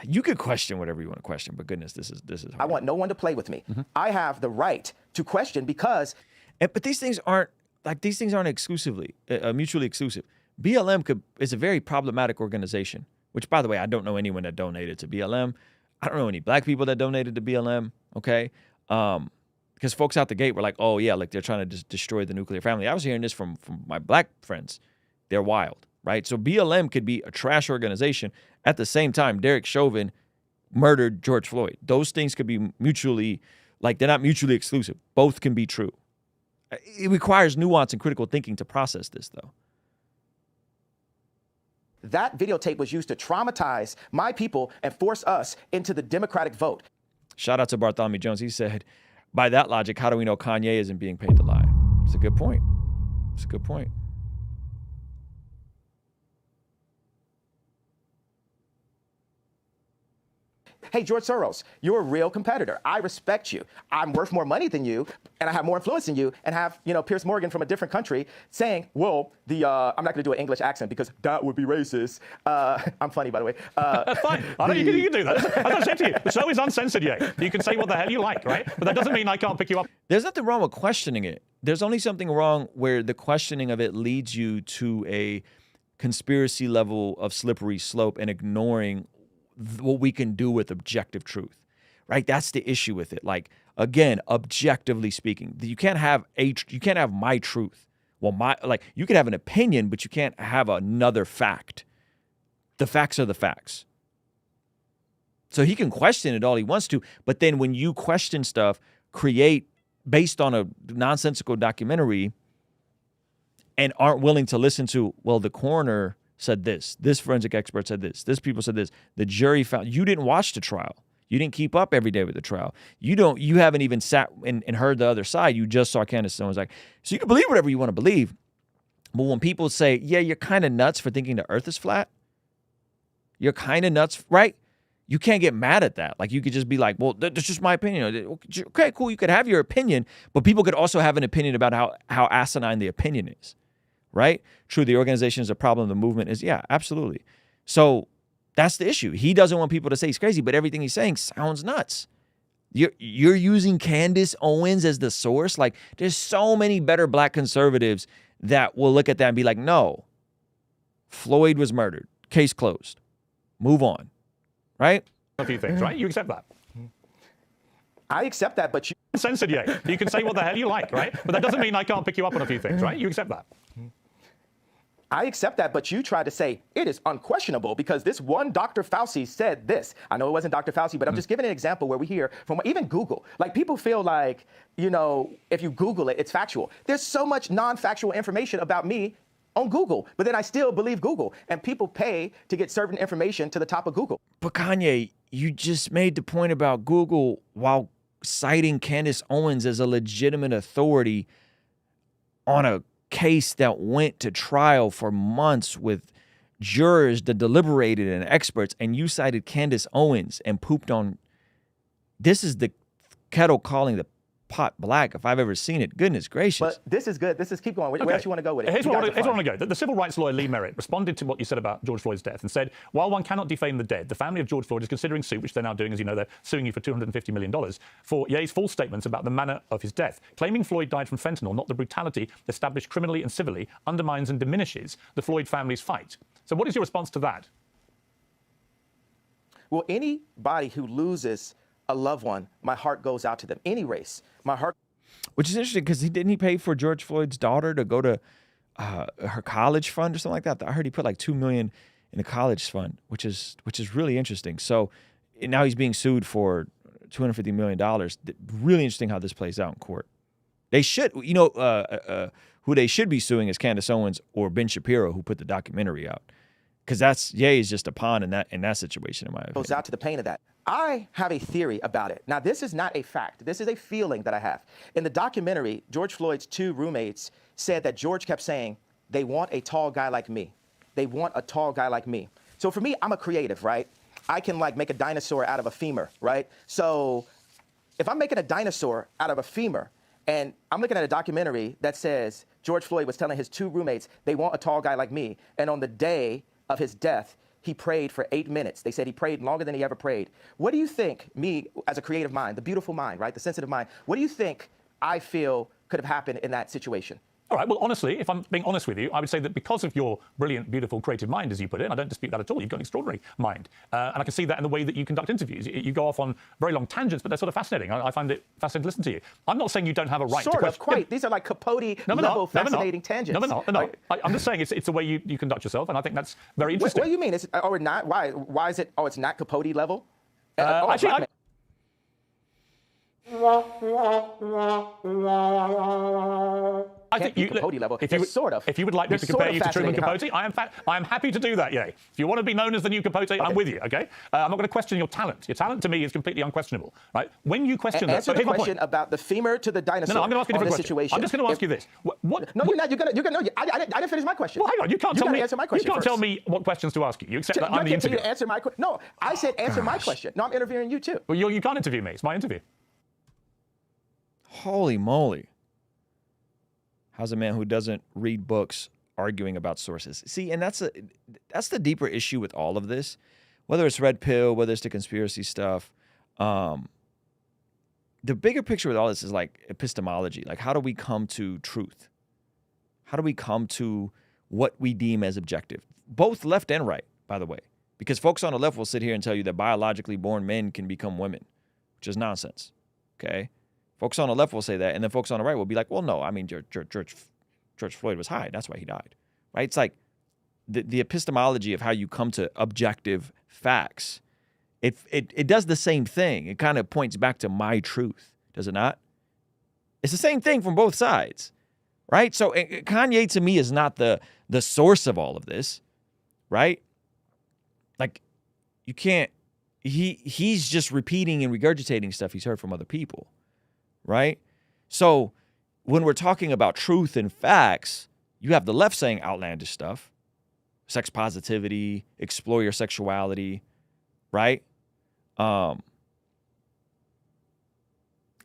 You could question whatever you want to question, but goodness, this is hard. I want no one to play with me. I have the right to question because... But these things aren't like these things aren't mutually exclusive. BLM is a very problematic organization, which, by the way, I don't know anyone that donated to BLM. I don't know any black people that donated to BLM, okay? Because folks out the gate were like, oh, yeah, like they're trying to just destroy the nuclear family. I was hearing this from my black friends. They're wild, right? So BLM could be a trash organization. At the same time, Derek Chauvin murdered George Floyd. Those things could be mutually, like they're not mutually exclusive. Both can be true. It requires nuance and critical thinking to process this, though. That videotape was used to traumatize my people and force us into the Democratic vote. Shout out to Bartholomew Jones. He said, by that logic, how do we know Kanye isn't being paid to lie? It's a good point. It's a good point. Hey, George Soros, you're a real competitor. I respect you. I'm worth more money than you, and I have more influence than you, and have, Piers Morgan from a different country saying, well, I'm not going to do an English accent because that would be racist. I'm funny, by the way. That's fine. I know you can do that. As I said to you, the show is uncensored, yeah. You can say what the hell you like, right? But that doesn't mean I can't pick you up. There's nothing wrong with questioning it. There's only something wrong where the questioning of it leads you to a conspiracy level of slippery slope and ignoring what we can do with objective truth, right? That's the issue with it. Like, again, objectively speaking, you can't have my truth. Well, you can have an opinion, but you can't have another fact. The facts are the facts. So he can question it all he wants to, but then when you question stuff, create based on a nonsensical documentary and aren't willing to listen to, well, the coroner said this forensic expert said this people said this, the jury found, you didn't watch the trial. You didn't keep up every day with the trial. You haven't even sat and heard the other side. You just saw Candace Owens. Like, so you can believe whatever you want to believe. But when people say, yeah, you're kind of nuts for thinking the earth is flat, you're kind of nuts, right? You can't get mad at that. Like, you could just be like, well, that's just my opinion. Okay, cool. You could have your opinion, but people could also have an opinion about how asinine the opinion is. Right? True, the organization is a problem. The movement is, yeah, absolutely. So that's the issue. He doesn't want people to say he's crazy, but everything he's saying sounds nuts. You're using Candace Owens as the source. Like, there's so many better black conservatives that will look at that and be like, no, Floyd was murdered. Case closed. Move on. Right? A few things, right? You accept that. I accept that, but you... Censored, yeah. You can say what the hell you like, right? But that doesn't mean I can't pick you up on a few things, right? You accept that. I accept that, but you try to say it is unquestionable because this one Dr. Fauci said this. I know it wasn't Dr. Fauci, but I'm just giving an example where we hear from even Google. Like, people feel like, if you Google it, it's factual. There's so much non-factual information about me on Google, but then I still believe Google. And people pay to get certain information to the top of Google. But Kanye, you just made the point about Google while citing Candace Owens as a legitimate authority on a case that went to trial for months with jurors that deliberated and experts, and you cited Candace Owens and pooped on. This is the kettle calling the pot black if I've ever seen it. Goodness gracious. But this is good. Keep going. Where else you want to go with it? Here's where I want to go. The civil rights lawyer Lee Merritt responded to what you said about George Floyd's death and said, while one cannot defame the dead, the family of George Floyd is considering suit, which they're now doing, as you know, they're suing you for $250 million, for Ye's false statements about the manner of his death. Claiming Floyd died from fentanyl, not the brutality established criminally and civilly, undermines and diminishes the Floyd family's fight. So what is your response to that? Well, anybody who loses a loved one, my heart goes out to them. Any race, my heart. Which is interesting because didn't he pay for George Floyd's daughter to go to her college fund or something like that? I heard he put like $2 million in the college fund, which is really interesting. So now he's being sued for $250 million. Really interesting how this plays out in court. They should, who they should be suing is Candace Owens or Ben Shapiro, who put the documentary out, because Ye is just a pawn in that situation, in my opinion. Goes out to the pain of that. I have a theory about it. Now, this is not a fact. This is a feeling that I have. In the documentary, George Floyd's two roommates said that George kept saying, they want a tall guy like me. They want a tall guy like me. So for me, I'm a creative, right? I can make a dinosaur out of a femur, right? So if I'm making a dinosaur out of a femur and I'm looking at a documentary that says George Floyd was telling his two roommates, they want a tall guy like me. And on the day of his death, he prayed for 8 minutes. They said he prayed longer than he ever prayed. What do you think, me as a creative mind, the beautiful mind, right, the sensitive mind, what do you think I feel could have happened in that situation? All right, well, honestly, if I'm being honest with you, I would say that because of your brilliant, beautiful, creative mind, as you put it, and I don't dispute that at all, you've got an extraordinary mind. And I can see that in the way that you conduct interviews. You go off on very long tangents, but they're sort of fascinating. I find it fascinating to listen to you. I'm not saying you don't have a right to question. Quite. These are like Capote-level fascinating tangents. No, they're not. I'm just saying it's the way you conduct yourself, and I think that's very interesting. What do you mean? Or not? Why is it, it's not Capote level? Actually, I think you Capote level. If you would like me to compare you to Truman Capote, I am happy to do that. Yeah. If you want to be known as the new Capote, I'm with you. Okay. I'm not going to question your talent. Your talent to me is completely unquestionable. Right. When you question answer the question about the femur to the dinosaur. No, I'm going to ask you a different question. Situation. I'm just going to ask you this. No, you're not. You're going to. I didn't finish my question. Well, hang on. You can't tell me. Answer my question. You can't tell me what questions to ask you. You accept that I'm the interviewer. Answer my question. No, I said answer my question. No, I'm interviewing you too. Well, you can't interview me. It's my interview. Holy moly. How's a man who doesn't read books arguing about sources? See, and that's the deeper issue with all of this, whether it's red pill, whether it's the conspiracy stuff. The bigger picture with all this is like epistemology. Like, how do we come to truth? How do we come to what we deem as objective? Both left and right, by the way, because folks on the left will sit here and tell you that biologically born men can become women, which is nonsense. Okay. Folks on the left will say that, and then folks on the right will be like, well, no, I mean, George Floyd was high. That's why he died, right? It's like the epistemology of how you come to objective facts. It does the same thing. It kind of points back to my truth, does it not? It's the same thing from both sides, right? So Kanye, to me, is not the source of all of this, right? Like, you can't, he's just repeating and regurgitating stuff he's heard from other people. Right? So when we're talking about truth and facts, you have the left saying outlandish stuff, sex positivity, explore your sexuality, right? And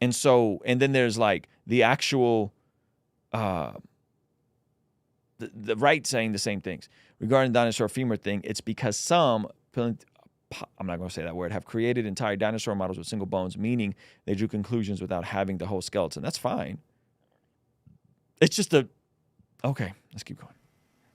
then there's like the actual, the right saying the same things. Regarding the dinosaur femur thing, it's because some, I'm not going to say that word, have created entire dinosaur models with single bones, meaning they drew conclusions without having the whole skeleton. That's fine. It's just okay, let's keep going.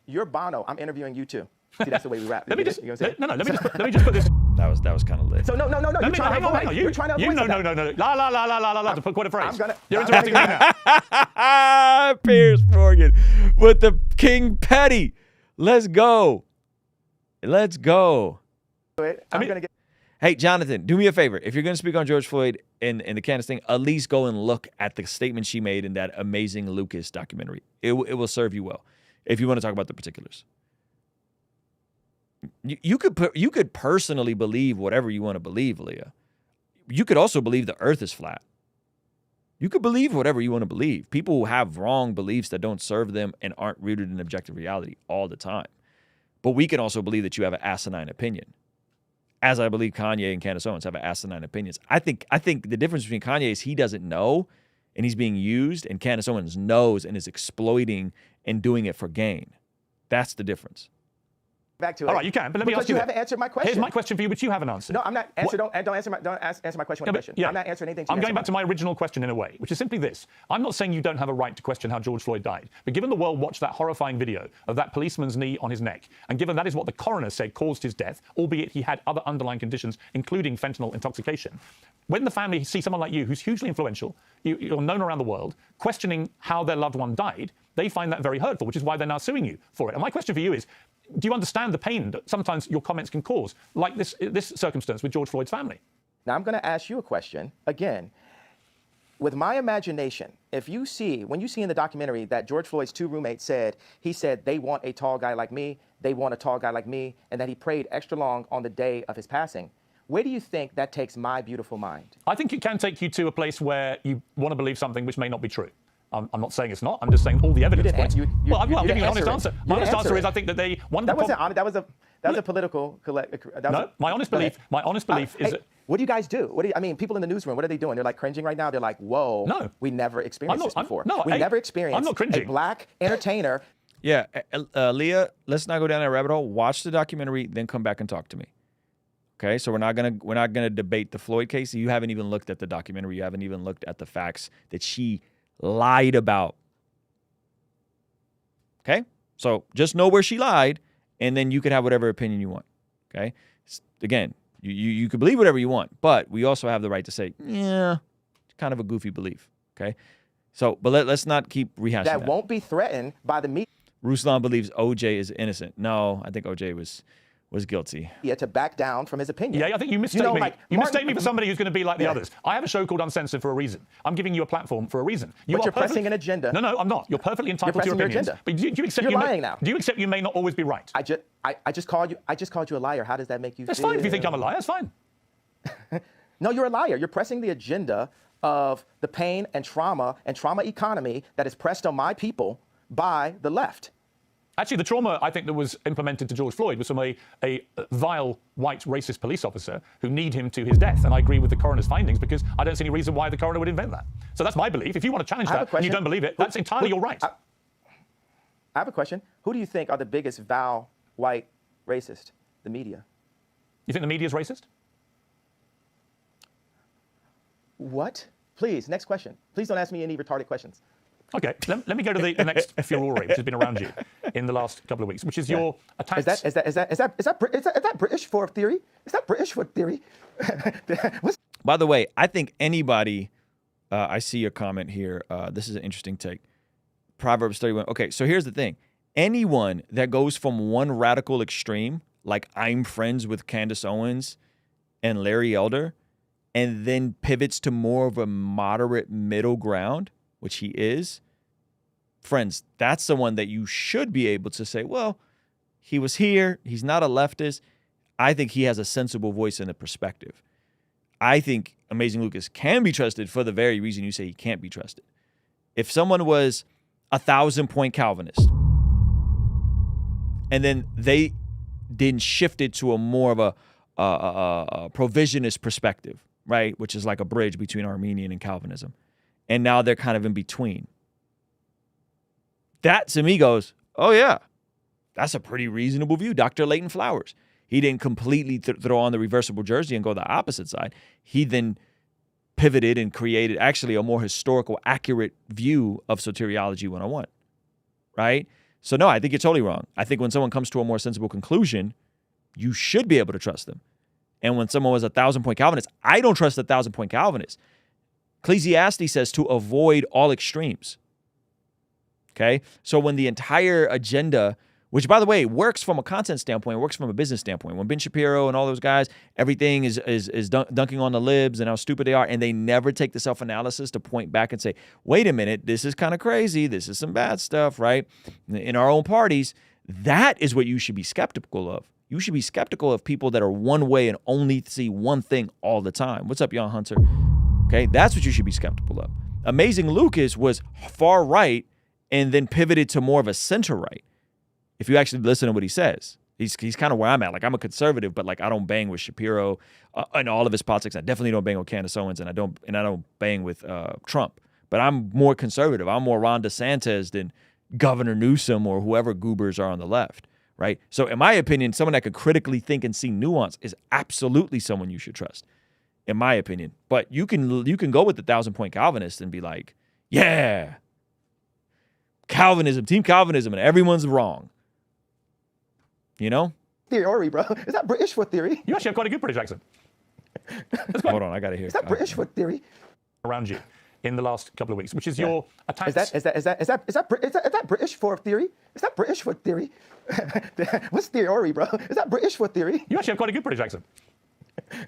You're Bono. I'm interviewing you too. See, that's the way we rap. Let me just put this. That was kind of lit. So no. You're trying to avoid. You're trying to avoid. No. La. To put quite a phrase. You're interrupting me now. Piers Morgan with the King Petty. Let's go. Hey, Jonathan, do me a favor. If you're going to speak on George Floyd and the Kanyes thing, at least go and look at the statement she made in that amazing Lucas documentary. It will serve you well if you want to talk about the particulars. You could personally believe whatever you want to believe, Leah. You could also believe the earth is flat. You could believe whatever you want to believe. People who have wrong beliefs that don't serve them and aren't rooted in objective reality all the time. But we can also believe that you have an asinine opinion. As I believe Kanye and Candace Owens have an asinine opinions. I think the difference between Kanye is he doesn't know and he's being used, and Candace Owens knows and is exploiting and doing it for gain. That's the difference. Back to it. All right, you can, but let me ask you. Because you haven't answered my question. Here's my question for you, which you haven't answered. No, I'm not answering. Don't answer my question. Yeah. I'm not answering anything. I'm going back to my original question in a way, which is simply this. I'm not saying you don't have a right to question how George Floyd died, but given the world watched that horrifying video of that policeman's knee on his neck, and given that is what the coroner said caused his death, albeit he had other underlying conditions, including fentanyl intoxication, when the family see someone like you, who's hugely influential, you're known around the world, questioning how their loved one died, they find that very hurtful, which is why they're now suing you for it. And my question for you is, do you understand the pain that sometimes your comments can cause, like this circumstance with George Floyd's family? Now, I'm going to ask you a question again. With my imagination, when you see in the documentary that George Floyd's two roommates said they want a tall guy like me, they want a tall guy like me, and that he prayed extra long on the day of his passing, where do you think that takes my beautiful mind? I think it can take you to a place where you want to believe something which may not be true. I'm not saying it's not. I'm just saying all the evidence points. I'm giving you an honest answer. My honest answer is I think that they wanted that wasn't honest. That was a political. My honest belief is that. What do you guys do? People in the newsroom, what are they doing? They're like cringing right now. They're like, whoa, no, we never experienced this before. We never experienced I'm not cringing. A black entertainer. Yeah, Leah, let's not go down that rabbit hole. Watch the documentary, then come back and talk to me. Okay, so we're not gonna debate the Floyd case. You haven't even looked at the documentary. You haven't even looked at the facts that she lied about. Okay? So just know where she lied, and then you could have whatever opinion you want. Okay? Again, you could believe whatever you want, but we also have the right to say, yeah, it's kind of a goofy belief. Okay? So, but let's not keep rehashing that. That won't be threatened by the media. Ruslan believes OJ is innocent. No, I think OJ was guilty. To back down from his opinion. Yeah, I think you mistake me. You mistake me for somebody who's going to be like the others. I have a show called Uncensored for a reason. I'm giving you a platform for a reason. But you're pressing an agenda. No, I'm not. You're perfectly entitled to your opinions. But do you accept you're lying now? Do you accept you may not always be right? I just called you a liar. How does that make you feel? That's fine if you think I'm a liar. That's fine. No, you're a liar. You're pressing the agenda of the pain and trauma economy that is pressed on my people by the left. Actually, the trauma, I think, that was implemented to George Floyd was from a vile, white, racist police officer who kneed him to his death. And I agree with the coroner's findings because I don't see any reason why the coroner would invent that. So that's my belief. If you want to challenge that and you don't believe it, that's entirely your right. I have a question. Who do you think are the biggest vile, white, racist? The media. You think the media is racist? What? Please, next question. Please don't ask me any retarded questions. Okay, let me go to the next furore which has been around you in the last couple of weeks, which is your attacks. Is that British for theory? Is that British for theory? By the way, I think anybody, I see your comment here. This is an interesting take. Proverbs 31. Okay, so here's the thing. Anyone that goes from one radical extreme, like I'm friends with Candace Owens and Larry Elder, and then pivots to more of a moderate middle ground, which he is, friends, that's the one that you should be able to say, well, he was here. He's not a leftist. I think he has a sensible voice and a perspective. I think Amazing Lucas can be trusted for the very reason you say he can't be trusted. If someone was 1,000-point Calvinist and then they didn't shift it to a more of a provisionist perspective, right, which is like a bridge between Armenian and Calvinism, and now they're kind of in between. That, to me, goes, oh, yeah, that's a pretty reasonable view. Dr. Leighton Flowers. He didn't completely throw on the reversible jersey and go the opposite side. He then pivoted and created actually a more historical, accurate view of soteriology 101, right? So, no, I think you're totally wrong. I think when someone comes to a more sensible conclusion, you should be able to trust them. And when someone was a 1,000-point Calvinist, I don't trust a 1,000-point Calvinist. Ecclesiastes says to avoid all extremes. Okay? So when the entire agenda, which, by the way, works from a content standpoint, works from a business standpoint. When Ben Shapiro and all those guys, everything is dunking on the libs and how stupid they are, and they never take the self-analysis to point back and say, wait a minute, this is kind of crazy. This is some bad stuff, right? In our own parties, that is what you should be skeptical of. You should be skeptical of people that are one way and only see one thing all the time. What's up, Jan Hunter? Okay, that's what you should be skeptical of. Amazing Lucas was far right and then pivoted to more of a center right. If you actually listen to what he says, he's kind of where I'm at. Like, I'm a conservative, but like I don't bang with Shapiro and all of his politics. I definitely don't bang with Candace Owens, and I don't bang with Trump. But I'm more conservative. I'm more Ron DeSantis than Governor Newsom or whoever goobers are on the left, right? So in my opinion, someone that could critically think and see nuance is absolutely someone you should trust, in my opinion. But you can go with the 1,000-point Calvinist and be like, yeah, Calvinism, Team Calvinism, and everyone's wrong. You know? Theory, bro. Is that British for theory? You actually have quite a good British accent. Hold on, I got to hear. Is that British for theory? Around you in the last couple of weeks, which is your attacks. Is that British for theory? Is that British for theory? What's theory, bro? Is that British for theory? You actually have quite a good British accent.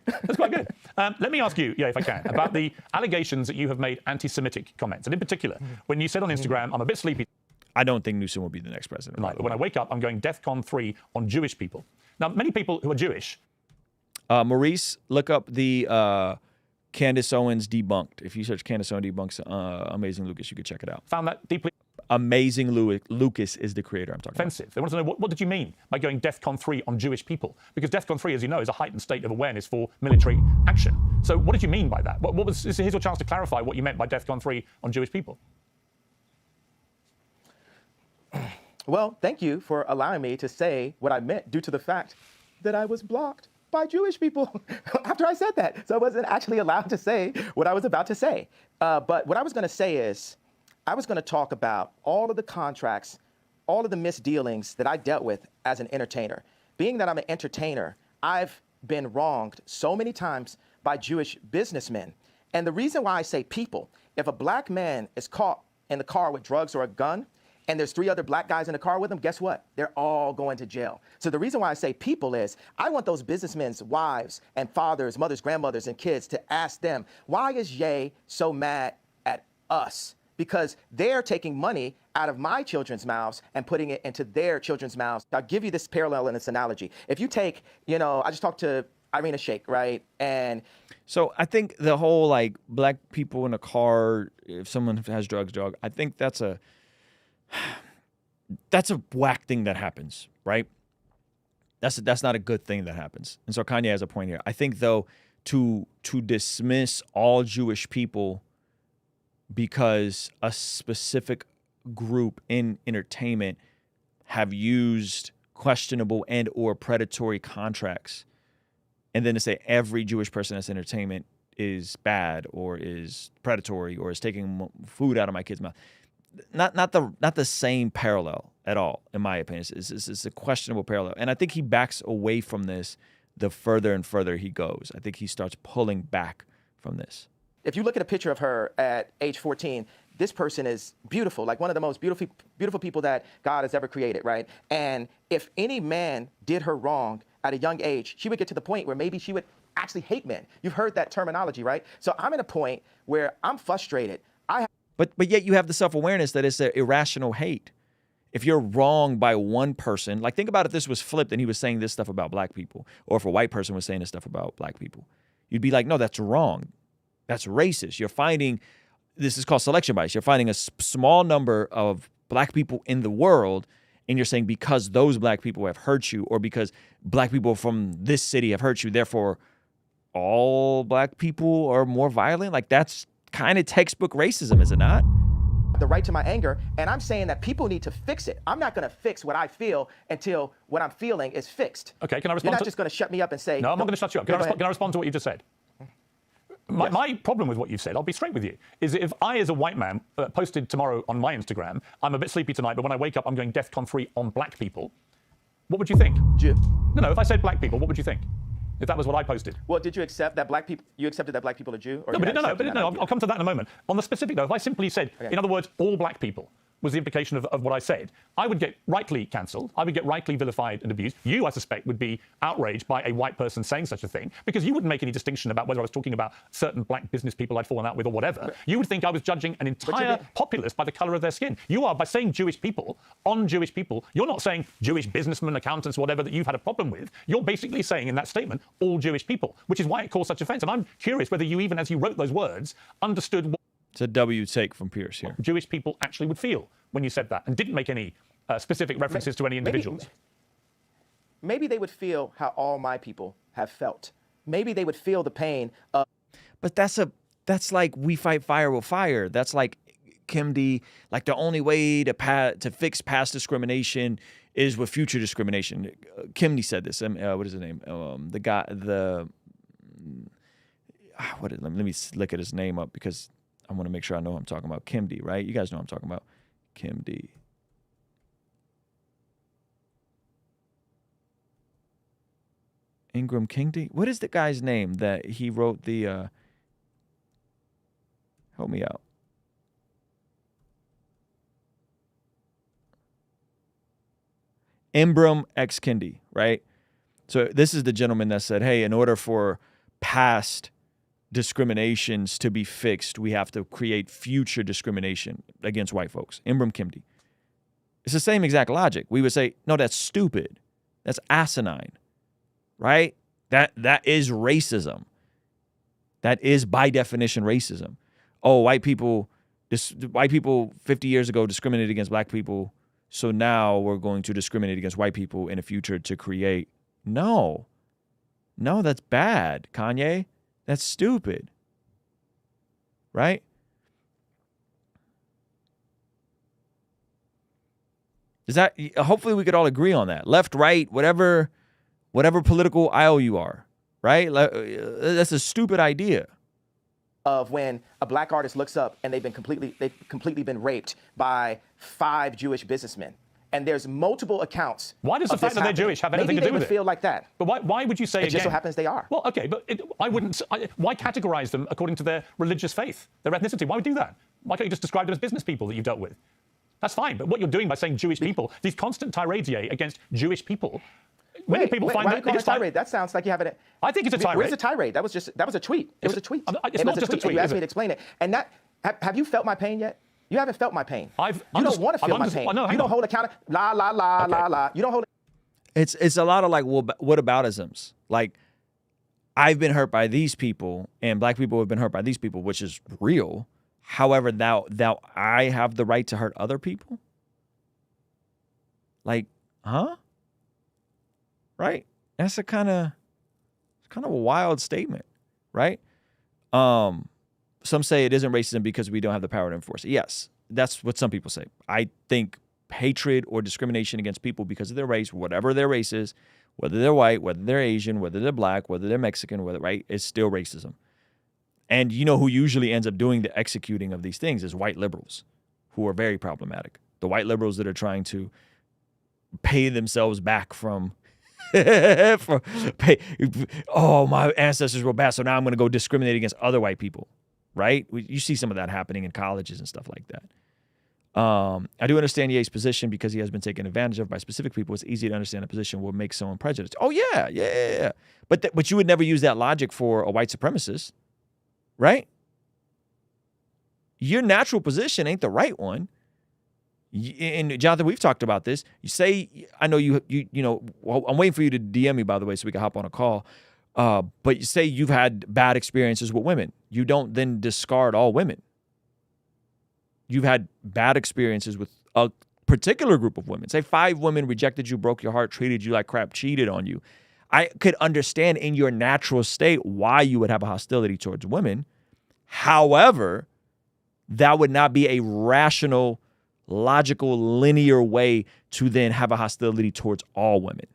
That's quite good. Let me ask you, if I can, about the allegations that you have made anti-Semitic comments. And in particular, when you said on Instagram, I'm a bit sleepy. I don't think Newsom will be the next president. Right. When I wake up, I'm going DEFCON 3 on Jewish people. Now, many people who are Jewish. Maurice, look up the Candace Owens Debunked. If you search Candace Owens Debunks Amazing Lucas, you could check it out. Found that deeply. Amazing Lucas is the creator I'm talking offensive. They want to know, what did you mean by going DEFCON 3 on Jewish people? Because DEFCON 3, as you know, is a heightened state of awareness for military action. So what did you mean by that? Here's your chance to clarify what you meant by DEFCON 3 on Jewish people. Well, thank you for allowing me to say what I meant due to the fact that I was blocked by Jewish people after I said that. So I wasn't actually allowed to say what I was about to say. But what I was going to say is, I was going to talk about all of the contracts all of the misdealings that I dealt with as an entertainer. Being that I'm an entertainer, I've been wronged so many times by Jewish businessmen. And the reason why I say people, if a black man is caught in the car with drugs or a gun, and there's 3 other black guys in the car with him, guess what? They're all going to jail. So the reason why I say people is, I want those businessmen's wives and fathers, mothers, grandmothers, and kids to ask them, why is Ye so mad at us? Because they're taking money out of my children's mouths and putting it into their children's mouths. I'll give you this parallel and this analogy. If you take, I just talked to Irina Shayk, right? And so I think the whole like black people in a car, if someone has drugs, I think that's a whack thing that happens, right? That's not a good thing that happens. And so Kanye has a point here. I think though to dismiss all Jewish people because a specific group in entertainment have used questionable and or predatory contracts, and then to say every Jewish person that's entertainment is bad or is predatory or is taking food out of my kid's mouth. Not the same parallel at all, in my opinion. It's a questionable parallel. And I think he backs away from this the further and further he goes. I think he starts pulling back from this. If you look at a picture of her at age 14, this person is beautiful, like one of the most beautiful people that God has ever created, right? And if any man did her wrong at a young age, she would get to the point where maybe she would actually hate men. You've heard that terminology, right? So I'm at a point where I'm frustrated. But yet you have the self-awareness that it's an irrational hate. If you're wronged by one person, like think about if this was flipped and he was saying this stuff about black people, or if a white person was saying this stuff about black people, you'd be like, no, that's wrong. That's racist. You're finding, this is called selection bias. You're finding a small number of black people in the world, and you're saying because those black people have hurt you, or because black people from this city have hurt you, therefore all black people are more violent. Like that's kind of textbook racism, is it not? The right to my anger, and I'm saying that people need to fix it. I'm not going to fix what I feel until what I'm feeling is fixed. Okay, can I respond? You're not just going to shut me up and say, no, I'm not going to shut you up. Can I respond to what you just said? My problem with what you've said, I'll be straight with you, is if I, as a white man, posted tomorrow on my Instagram, I'm a bit sleepy tonight, but when I wake up, I'm going DEFCON 3 on black people, what would you think? Jew. No, if I said black people, what would you think? If that was what I posted. Well, did you accept that black people, you accepted that black people are Jew? Or No, I'll come to that in a moment. On the specific note, if I simply said, in other words, all black people, was the implication of what I said, I would get rightly cancelled. I would get rightly vilified and abused. You, I suspect, would be outraged by a white person saying such a thing because you wouldn't make any distinction about whether I was talking about certain black business people I'd fallen out with or whatever. You would think I was judging an entire populace by the colour of their skin. You are, by saying Jewish people, on Jewish people, you're not saying Jewish businessmen, accountants, whatever that you've had a problem with. You're basically saying in that statement, all Jewish people, which is why it caused such offence. And I'm curious whether you, even as you wrote those words, understood what It's a W take from Piers here. Jewish people actually would feel when you said that and didn't make any specific references to any individuals. Maybe they would feel how all my people have felt. Maybe they would feel the pain of... But that's like we fight fire with fire. That's like Kimdi, like the only way to fix past discrimination is with future discrimination. Kimdi said this. What is his name? The guy, let me look at his name up because I want to make sure I know who I'm talking about. Kimdi, right? You guys know who I'm talking about. Kimdi. Ingram Kingdi? What is the guy's name that he wrote the... help me out. Ibram X. Kendi, right? So this is the gentleman that said, hey, in order for past discriminations to be fixed, we have to create future discrimination against white folks. Ibram Kendi. It's the same exact logic. We would say, no, that's stupid. That's asinine, right? That is racism. That is by definition racism. Oh, white people 50 years ago discriminated against black people, so now we're going to discriminate against white people in the future to create. No, that's bad, Kanye. That's stupid, right? Is that, hopefully we could all agree on that. Left, right, whatever political aisle you are, right? That's a stupid idea. Of when a black artist looks up and they've completely been raped by 5 Jewish businessmen. and there's multiple accounts. Why does the of fact this that they're happening. Jewish have anything Maybe to do they would with it? feel like that. But why would you say It again? just so happens they are. Well, okay, but I wouldn't. Why categorize them according to their religious faith, their ethnicity? Why would you do that? Why can't you just describe them as business people that you've dealt with? That's fine. But what you're doing by saying Jewish people, these constant tirades against Jewish people, many people find why that do you call it a tirade? That sounds like you have it. I think it's a tirade. Where's a tirade? That was a tweet. It was a tweet. It's not just a tweet. You asked is me it? to explain it, and that have you felt my pain yet? You haven't felt my pain. You don't want to feel my pain. No, you don't hold account. La la la la la. You don't hold. It's a lot of like, well, whataboutisms. Like, I've been hurt by these people, and black people have been hurt by these people, which is real. However, thou I have the right to hurt other people. Like, huh? Right? That's a kind of a wild statement, right? Some say it isn't racism because we don't have the power to enforce it. Yes, that's what some people say. I think hatred or discrimination against people because of their race, whatever their race is, whether they're white, whether they're Asian, whether they're black, whether they're Mexican, right, is still racism. And you know who usually ends up doing the executing of these things is white liberals, who are very problematic. The white liberals that are trying to pay themselves back from my ancestors were bad, so now I'm going to go discriminate against other white people, right? You see some of that happening in colleges and stuff like that. I do understand Ye's position because he has been taken advantage of by specific people. It's easy to understand a position will make someone prejudiced. Oh, yeah. But you would never use that logic for a white supremacist, right? Your natural position ain't the right one. And Jonathan, we've talked about this. You say, I know you know, well, I'm waiting for you to DM me, by the way, so we can hop on a call. But you say you've had bad experiences with women. You don't then discard all women. You've had bad experiences with a particular group of women. Say 5 women rejected you, broke your heart, treated you like crap, cheated on you. I could understand in your natural state why you would have a hostility towards women. However, that would not be a rational, logical, linear way to then have a hostility towards all women.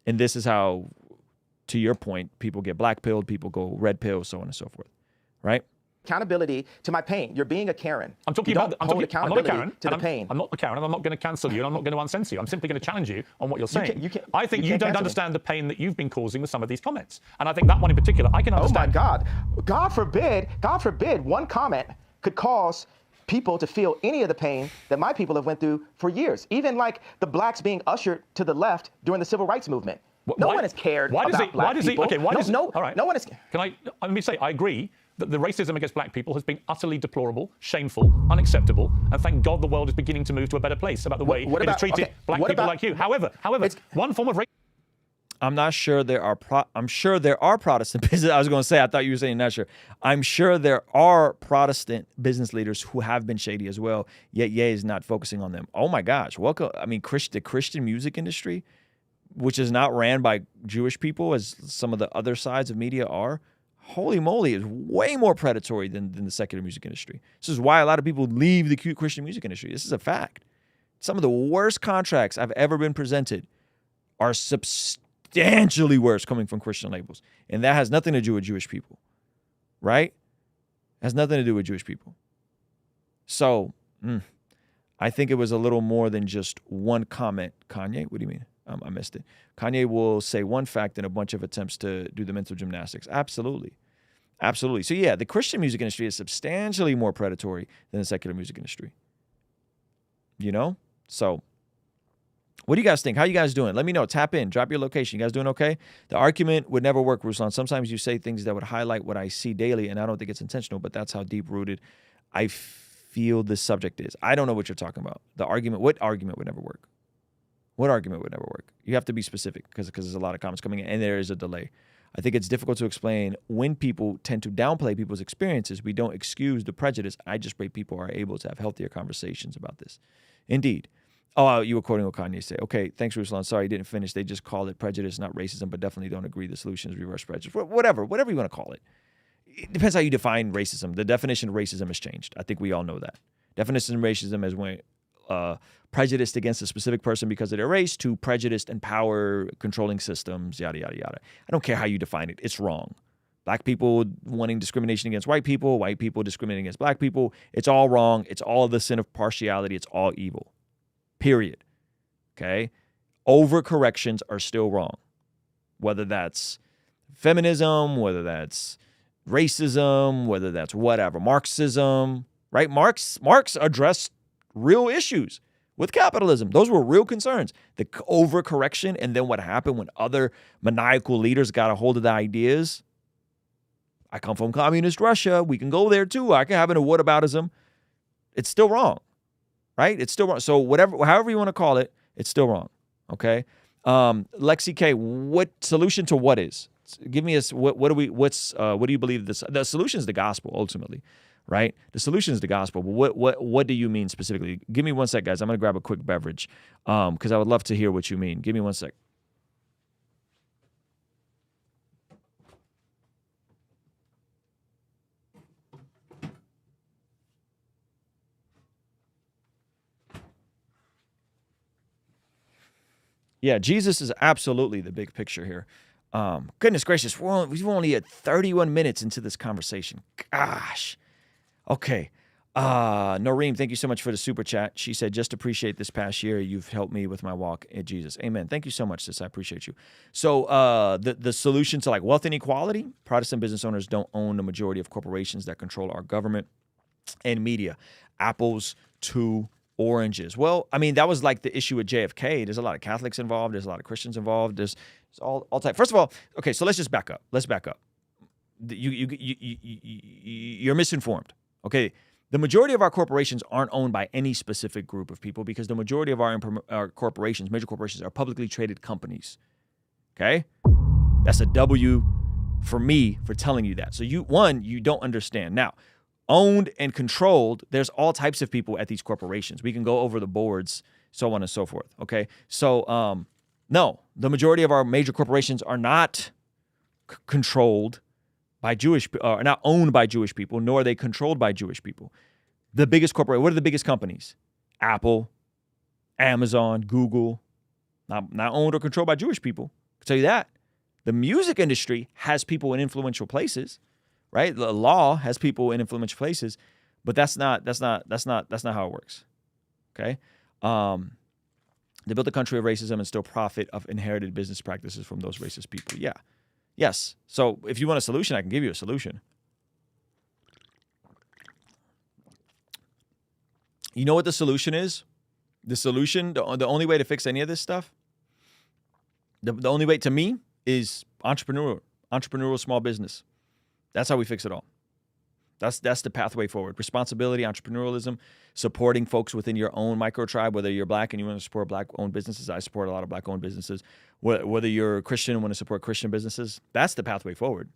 And this is how, to your point, people get black-pilled, people go red-pilled, so on and so forth, right? Accountability to my pain. You're being a Karen. I'm talking you about. I'm not a Karen to the pain. I'm not a Karen, and I'm not going to cancel you, and I'm not going to uncensor you. I'm simply going to challenge you on what you're saying. I think you don't understand the pain that you've been causing with some of these comments, and I think that one in particular, I can understand. Oh my God! God forbid, one comment could cause people to feel any of the pain that my people have went through for years. Even like the blacks being ushered to the left during the civil rights movement. No one has cared about black people. All right. No one is. Let me say, I agree that the racism against black people has been utterly deplorable, shameful, unacceptable, and thank God the world is beginning to move to a better place about the way it has treated black people like you. However, one form of racism. I'm not sure there are. I'm sure there are Protestant business. I was going to say. I thought you were saying not sure. I'm sure there are Protestant business leaders who have been shady as well. Yet Ye is not focusing on them. Oh my gosh! Welcome. I mean, the Christian music industry, which is not ran by Jewish people as some of the other sides of media are. Holy moly, is way more predatory than the secular music industry. This is why a lot of people leave the Christian music industry. This is a fact. Some of the worst contracts I've ever been presented are substantially worse coming from Christian labels. And that has nothing to do with Jewish people, right? Has nothing to do with Jewish people. So I think it was a little more than just one comment. Kanye, what do you mean? I missed it. Kanye will say one fact in a bunch of attempts to do the mental gymnastics. Absolutely. Absolutely. So yeah, the Christian music industry is substantially more predatory than the secular music industry. You know? So what do you guys think? How you guys doing? Let me know. Tap in. Drop your location. You guys doing okay? The argument would never work, Ruslan. Sometimes you say things that would highlight what I see daily, and I don't think it's intentional, but that's how deep-rooted I feel this subject is. I don't know what you're talking about. What argument would never work? What argument would never work? You have to be specific because there's a lot of comments coming in and there is a delay. I think it's difficult to explain when people tend to downplay people's experiences. We don't excuse the prejudice. I just pray people are able to have healthier conversations about this. Indeed. Oh, you were quoting what Kanye said. Okay, thanks, Ruslan. Sorry, you didn't finish. They just call it prejudice, not racism, but definitely don't agree the solution is reverse prejudice. Whatever you want to call it. It depends how you define racism. The definition of racism has changed. I think we all know that. Definition of racism is when prejudiced against a specific person because of their race to prejudiced and power controlling systems, yada, yada, yada. I don't care how you define it. It's wrong. Black people wanting discrimination against white people discriminating against black people. It's all wrong. It's all the sin of partiality. It's all evil. Period. Okay? Overcorrections are still wrong. Whether that's feminism, whether that's racism, whether that's whatever, Marxism, right? Marx addressed real issues with capitalism. Those were real concerns. The overcorrection, and then what happened when other maniacal leaders got a hold of the ideas. I come from communist Russia. We can go there too. I can have a whataboutism. It's still wrong, right? It's still wrong. So however you want to call it, it's still wrong. Okay. Lexi K, what solution to what is? Give me what do you believe this? The solution is the gospel ultimately, right? The solution is the gospel. But what do you mean specifically? Give me 1 sec, guys. I'm gonna grab a quick beverage because I would love to hear what you mean. Give me 1 sec. Yeah, Jesus is absolutely the big picture here. Goodness gracious, we've only at 31 minutes into this conversation. Gosh. Okay. Noreen, thank you so much for the super chat. She said, just appreciate this past year. You've helped me with my walk in Jesus. Amen. Thank you so much, sis. I appreciate you. So the solution to like wealth inequality, Protestant business owners don't own the majority of corporations that control our government and media. Apples to oranges. Well, I mean, that was like the issue with JFK. There's a lot of Catholics involved. There's a lot of Christians involved. There's all type. First of all, okay, so let's just back up. Let's back up. You're misinformed. Okay, the majority of our corporations aren't owned by any specific group of people because the majority of our corporations, major corporations, are publicly traded companies. Okay, that's a W for me for telling you that. So you don't understand. Now, owned and controlled, there's all types of people at these corporations. We can go over the boards, so on and so forth. Okay, so no, the majority of our major corporations are not controlled by Jewish, are not owned by Jewish people, nor are they controlled by Jewish people. The biggest corporate, what are the biggest companies? Apple, Amazon, Google, not owned or controlled by Jewish people. I'll tell you that. The music industry has people in influential places, right? The law has people in influential places, but that's not how it works. Okay. They built a country of racism and still profit of inherited business practices from those racist people. Yeah. Yes. So if you want a solution, I can give you a solution. You know what the solution is? The solution, the only way to fix any of this stuff, the only way to me is entrepreneurial small business. That's how we fix it all. That's the pathway forward. Responsibility, entrepreneurialism, supporting folks within your own micro tribe, whether you're black and you want to support black-owned businesses. I support a lot of black-owned businesses. Whether you're a Christian and want to support Christian businesses, that's the pathway forward.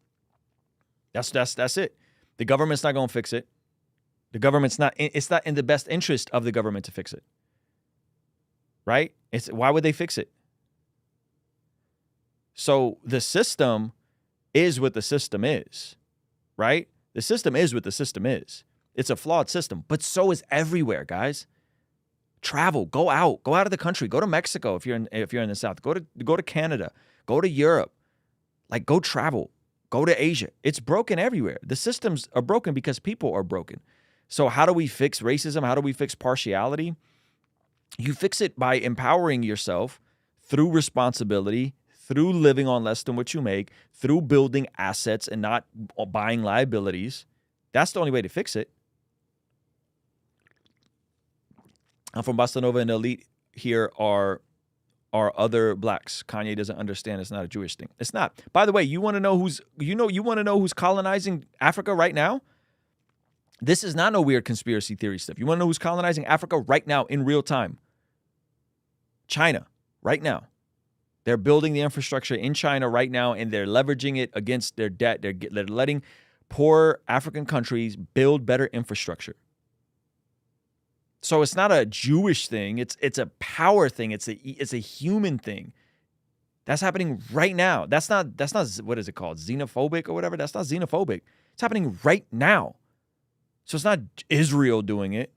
That's it. The government's not going to fix it. It's not in the best interest of the government to fix it. Right? Why would they fix it? So the system is what the system is. Right? The system is what the system is. It's a flawed system, but so is everywhere, guys. Travel, go out of the country, go to Mexico if you're in the South, go to Canada, go to Europe, like go travel, go to Asia. It's broken everywhere. The systems are broken because people are broken. So how do we fix racism? How do we fix partiality? You fix it by empowering yourself through responsibility, through living on less than what you make, through building assets and not buying liabilities. That's the only way to fix it. I'm from Bossa Nova, and the elite here are other blacks. Kanye doesn't understand it's not a Jewish thing. It's not. By the way, you want to know who's colonizing Africa right now? This is not no weird conspiracy theory stuff. You want to know who's colonizing Africa right now in real time? China, right now. They're building the infrastructure in China right now, and they're leveraging it against their debt. They're letting poor African countries build better infrastructure. So it's not a Jewish thing. It's a power thing. It's a human thing. That's happening right now. That's not what is it called? Xenophobic or whatever? That's not xenophobic. It's happening right now. So it's not Israel doing it.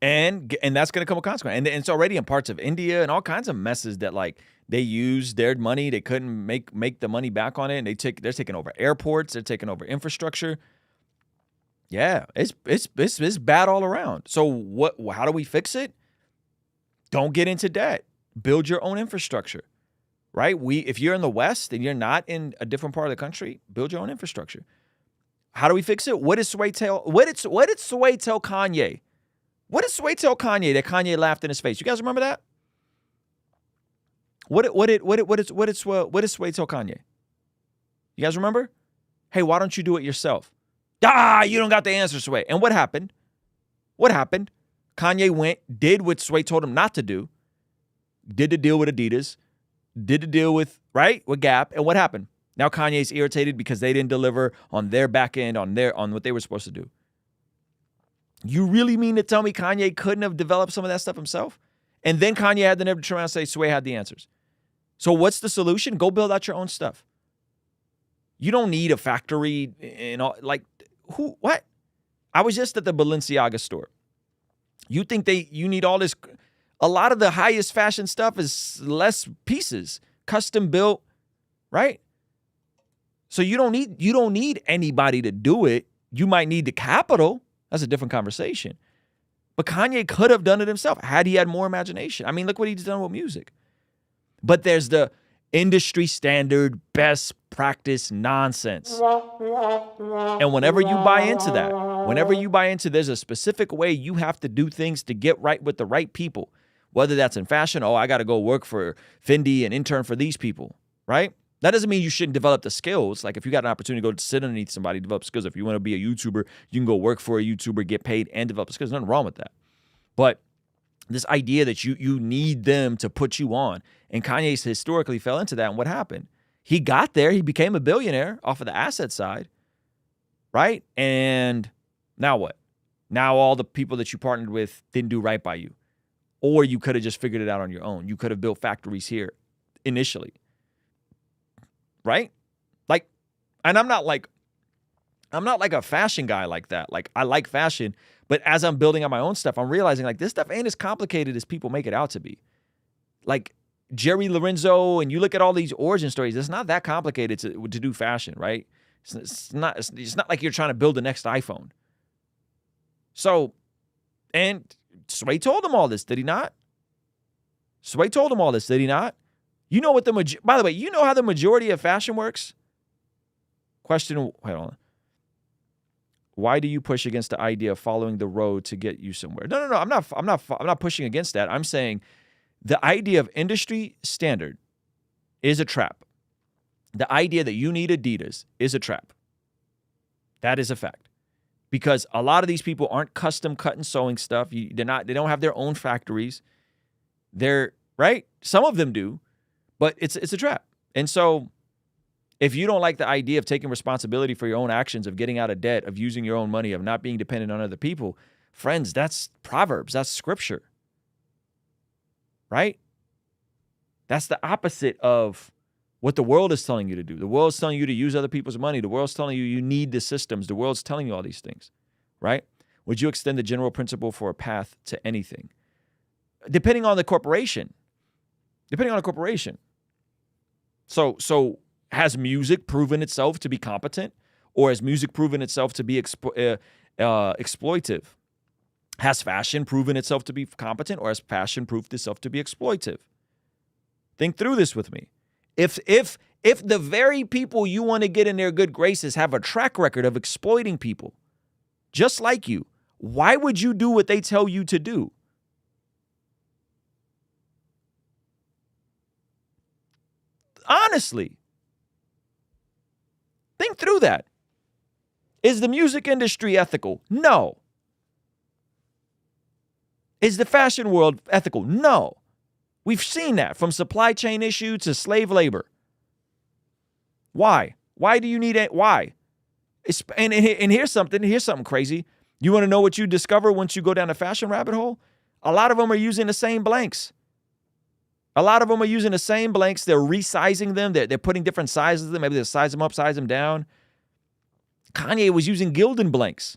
And that's going to come with consequence. And it's already in parts of India and all kinds of messes that like they used their money. They couldn't make the money back on it. And they're taking over airports. They're taking over infrastructure. Yeah, it's bad all around. So how do we fix it? Don't get into debt. Build your own infrastructure. Right? If you're in the West and you're not in a different part of the country, build your own infrastructure. How do we fix it? What did Sway tell Kanye? What did Sway tell Kanye that Kanye laughed in his face? You guys remember that? What did Sway tell Kanye? You guys remember? Hey, why don't you do it yourself? You don't got the answer, Sway. And what happened? Kanye went, did what Sway told him not to do, did the deal with Adidas, did the deal with Gap, and what happened? Now Kanye's irritated because they didn't deliver on their back end, on what they were supposed to do. You really mean to tell me Kanye couldn't have developed some of that stuff himself? And then Kanye had the nerve to turn around and say Sway had the answers. So what's the solution? Go build out your own stuff. You don't need a factory and all. What? I was just at the Balenciaga store. You think you need all this? A lot of the highest fashion stuff is less pieces, custom built, right? So you don't need anybody to do it. You might need the capital. That's a different conversation. But Kanye could have done it himself had he had more imagination. I mean, look what he's done with music. But there's the industry standard, best practice nonsense. And whenever you buy into there's a specific way you have to do things to get right with the right people. Whether that's in fashion, I got to go work for Fendi and intern for these people, right? That doesn't mean you shouldn't develop the skills. Like if you got an opportunity to go sit underneath somebody, develop skills. If you want to be a YouTuber, you can go work for a YouTuber, get paid, and develop skills. There's nothing wrong with that. But this idea that you need them to put you on, and Kanye historically fell into that. And what happened? He got there. He became a billionaire off of the asset side, right? And now what? Now all the people that you partnered with didn't do right by you. Or you could have just figured it out on your own. You could have built factories here initially. Right? And I'm not like a fashion guy like that. Like I like fashion, but as I'm building out my own stuff, I'm realizing like this stuff ain't as complicated as people make it out to be. Like Jerry Lorenzo, and you look at all these origin stories, it's not that complicated to do fashion, right? It's not like you're trying to build the next iPhone. So, and Sway told him all this, did he not? You know what by the way, you know how the majority of fashion works? Hold on. Why do you push against the idea of following the road to get you somewhere? No. I'm not pushing against that. I'm saying the idea of industry standard is a trap. The idea that you need Adidas is a trap. That is a fact. Because a lot of these people aren't custom cut and sewing stuff. They don't have their own factories. They're right. Some of them do, but it's a trap. And so if you don't like the idea of taking responsibility for your own actions, of getting out of debt, of using your own money, of not being dependent on other people, friends, that's Proverbs, that's scripture, right? That's the opposite of what the world is telling you to do. The world's telling you to use other people's money. The world's telling you you need the systems. The world's telling you all these things, right? Would you extend the general principle for a path to anything? Depending on the corporation. So has music proven itself to be competent, or has music proven itself to be exploitive? Has fashion proven itself to be competent, or has fashion proved itself to be exploitive? Think through this with me. If the very people you want to get in their good graces have a track record of exploiting people, just like you, why would you do what they tell you to do? Honestly, think through that. Is the music industry ethical? No. Is the fashion world ethical? No. We've seen that from supply chain issue to slave labor. Why? Why do you need it? Why? And here's something crazy. You want to know what you discover once you go down the fashion rabbit hole? A lot of them are using the same blanks. They're resizing them. They're putting different sizes of them. Maybe they size them up, size them down. Kanye was using Gildan blanks.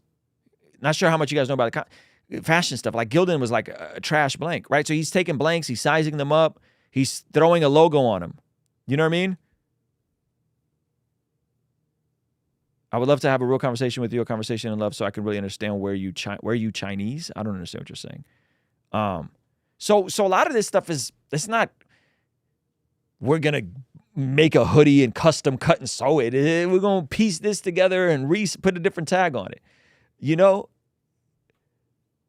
Not sure how much you guys know about the fashion stuff. Like Gildan was like a trash blank, right? So he's taking blanks, he's sizing them up, he's throwing a logo on them. You know what I mean? I would love to have a real conversation with you, a conversation in love, so I can really understand where you Chinese. I don't understand what you're saying. So a lot of this stuff it's not. We're gonna make a hoodie and custom cut and sew it. We're gonna piece this together and put a different tag on it. You know,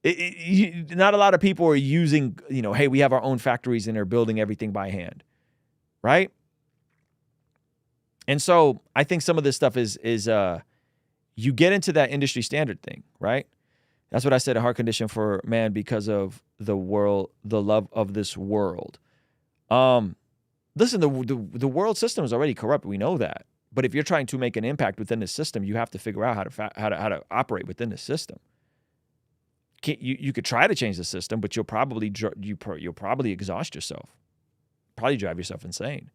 not a lot of people are using. You know, hey, we have our own factories and they're building everything by hand, right? And so I think some of this stuff is you get into that industry standard thing, right? That's what I said, a heart condition for man because of the world, the love of this world. Listen, the world system is already corrupt. We know that. But if you're trying to make an impact within the system, you have to figure out how to operate within the system. You could try to change the system, but you'll probably exhaust yourself, probably drive yourself insane,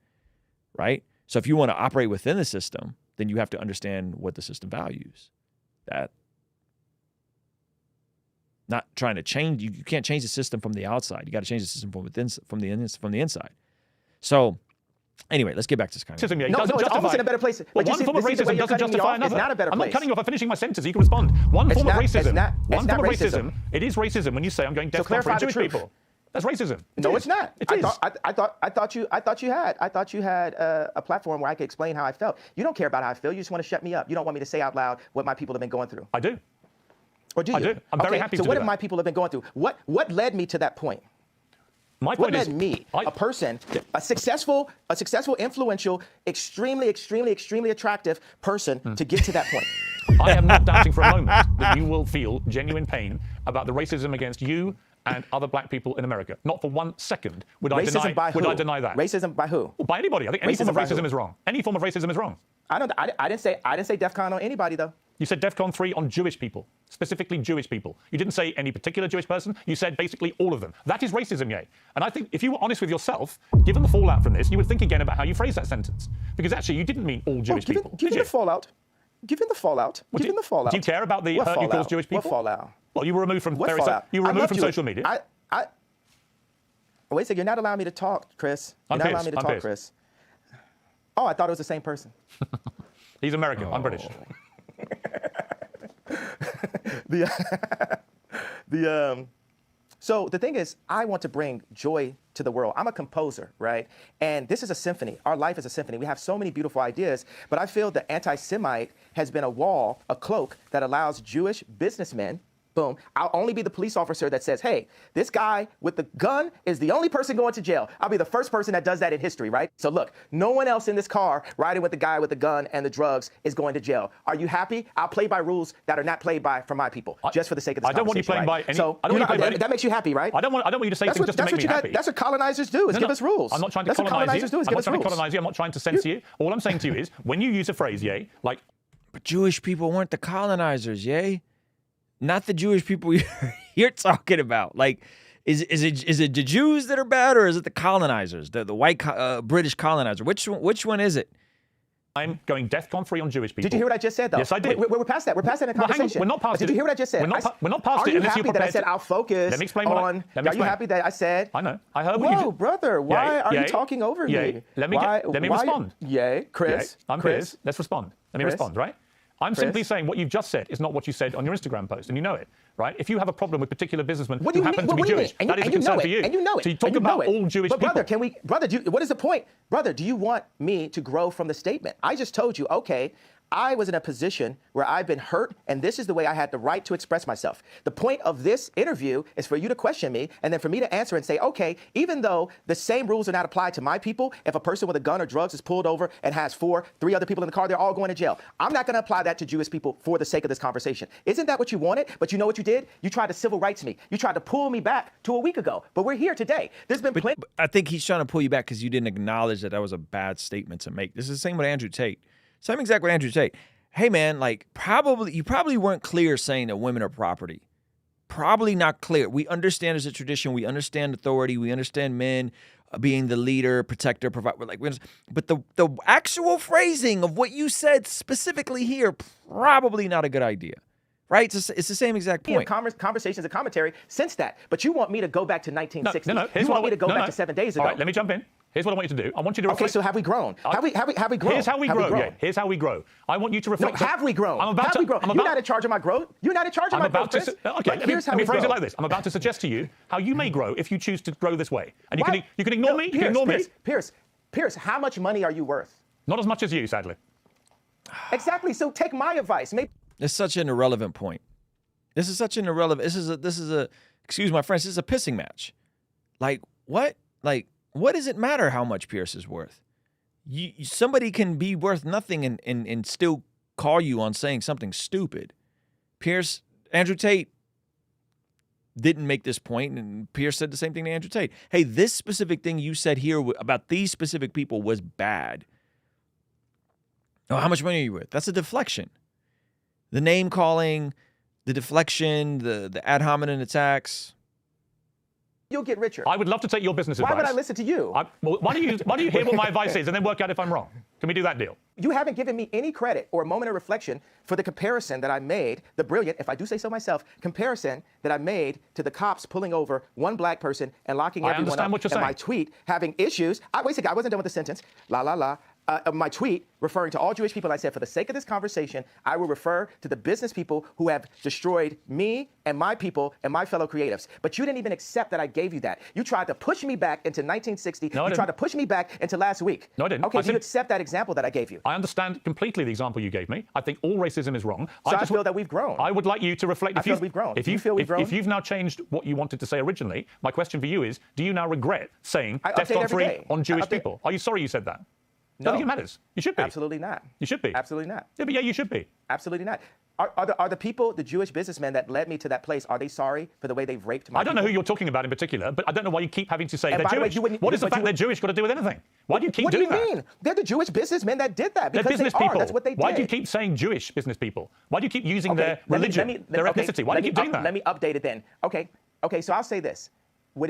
right? So if you want to operate within the system, then you have to understand what the system values. That not trying to change. You can't change the system from the outside. You got to change the system from the inside. So anyway, let's get back to this kind of. No, it's almost in a better place. Well, one form of racism doesn't justify another. It's not a better place. I'm not cutting you off. I'm finishing my sentence. You can respond. One form of racism. It is racism when you say I'm going death for Jewish people. That's racism. No, it's not. It is. I thought you had a platform where I could explain how I felt. You don't care about how I feel. You just want to shut me up. You don't want me to say out loud what my people have been going through. I do. Or do you? I do. I'm very happy to do that. So what have my people have been going through? What led me to that point? My point is, a person, a successful, influential, extremely attractive person to get to that point? I am not doubting for a moment that you will feel genuine pain about the racism against you and other black people in America. Not for 1 second would I deny that. Racism by who? Well, by anybody. I think any form of racism is wrong. Any form of racism is wrong. I didn't say DEFCON on anybody though. You said DEFCON 3 on Jewish people, specifically Jewish people. You didn't say any particular Jewish person. You said basically all of them. That is racism, yay. And I think if you were honest with yourself, given the fallout from this, you would think again about how you phrase that sentence. Because actually, you didn't mean all Jewish people. Given the fallout. Do you care about the hurt you caused Jewish people? What fallout? Well, you were removed from social media. Wait a second, you're not allowing me to talk, Chris. You're not allowing me to talk, Chris. Oh, I thought it was the same person. He's American. I'm British. So the thing is, I want to bring joy to the world. I'm a composer, right? And this is a symphony. Our life is a symphony. We have so many beautiful ideas, but I feel the anti-Semite has been a wall, a cloak that allows Jewish businessmen, boom, I'll only be the police officer that says, hey, this guy with the gun is the only person going to jail. I'll be the first person that does that in history, right? So look, no one else in this car riding with the guy with the gun and the drugs is going to jail. Are you happy? I'll play by rules that are not played by for my people, just for the sake of this conversation. I don't want you playing by any. So that makes you happy, right? I don't want you to say things just to make me happy. That's what colonizers do, is give us rules. I'm not trying to colonize you. I'm not trying to colonize you. I'm not trying to censor you. All I'm saying to you is, when you use a phrase, yay, like. But Jewish people weren't the colonizers, yay. Not the Jewish people you're talking about. Like, is it the Jews that are bad, or is it the colonizers, the white British colonizer? Which one is it? I'm going DEFCON 3 on Jewish people. Did you hear what I just said, though? Yes, I did. We're past that. We're past that in conversation. We're not past it. Did you hear what I just said? We're not past it. Are you happy that I said I'll focus Let me explain on... Are you happy that I said... I know. I heard what you did. Whoa, brother, why are you talking over me? Let me respond. Yay, Chris. I'm Piers. Let's respond. Let me respond, right? I'm simply saying what you've just said is not what you said on your Instagram post, and you know it, right? If you have a problem with particular businessmen who happen to be Jewish, that is a concern for you. And you know it. So you talk about all Jewish people. But brother, what is the point? Brother, do you want me to grow from the statement? I just told you, okay, I was in a position where I've been hurt, and this is the way I had the right to express myself. The point of this interview is for you to question me, and then for me to answer and say, okay, even though the same rules are not applied to my people, if a person with a gun or drugs is pulled over and has three other people in the car, they're all going to jail. I'm not going to apply that to Jewish people for the sake of this conversation. Isn't that what you wanted? But you know what you did? You tried to civil rights me. You tried to pull me back to a week ago, but we're here today. There's been plenty. I think he's trying to pull you back because you didn't acknowledge that was a bad statement to make. This is the same with Andrew Tate. Same exact with Andrew Tate. Hey man, like you probably weren't clear saying that women are property. Probably not clear. We understand as a tradition. We understand authority. We understand men being the leader, protector, provider. But the actual phrasing of what you said specifically here, probably not a good idea, right? It's the same exact point. Conversations and commentary since that. But you want me to go back to 1960. No. You want me to go back to 7 days ago. All right, let me jump in. Here's what I want you to do. I want you to reflect. Okay, so have we grown? Have we grown? Here's how we grow. Yeah, here's how we grow. I want you to reflect. No, have we grown? I'm about have to. we grown? You're not in charge of my growth. You're not in charge of my growth, Chris. Okay, let me phrase it like this. I'm about to suggest to you how you may grow if you choose to grow this way. And you can ignore me. You can ignore me. Pierce, how much money are you worth? Not as much as you, sadly. Exactly. So take my advice. Maybe. It's such an irrelevant point. This is such an irrelevant. This is a. Excuse my French. This is a pissing match. Like what? Like what does it matter how much Piers is worth? Somebody can be worth nothing and still call you on saying something stupid. Andrew Tate didn't make this point, and Piers said the same thing to Andrew Tate. Hey, this specific thing you said here about these specific people was bad. Oh, how much money are you worth? That's a deflection. The name calling, the deflection, the ad hominem attacks. You'll get richer. I would love to take your business advice. Why would I listen to you? Why don't you hear what my advice is and then work out if I'm wrong? Can we do that deal? You haven't given me any credit or a moment of reflection for the comparison that I made, the brilliant, if I do say so myself, comparison that I made to the cops pulling over one black person and locking everyone up. What you're saying. My tweet having issues. Wait a second, I wasn't done with the sentence. My tweet referring to all Jewish people, I said, for the sake of this conversation, I will refer to the business people who have destroyed me and my people and my fellow creatives. But you didn't even accept that I gave you that. You tried to push me back into 1960. No, you tried to push me back into last week. No, I didn't. Okay, do you accept that example that I gave you? I understand completely the example you gave me. I think all racism is wrong. So I feel that we've grown. I would like you to reflect. I feel we've grown. If you feel we've grown? If you've now changed what you wanted to say originally, my question for you is, do you now regret saying DEFCON 3 on Jewish people? Are you sorry you said that? No. I don't think it matters. You should be. Absolutely not. You should be. Absolutely not. Yeah, but yeah, you should be. Absolutely not. Are the people, the Jewish businessmen that led me to that place, are they sorry for the way they've raped my I don't know people? who you're talking about in particular, but I don't know why you keep having to say they're by the way, Jewish. What does the fact they're Jewish got to do with anything? Why do you keep doing that? What do you mean? They're the Jewish businessmen that did that. They're Because business they people. are. That's what they did. Why do you keep saying Jewish business people? Why do you keep using their religion, their ethnicity? Why do you keep doing that? Let me update it then. Okay, so I'll say this. Would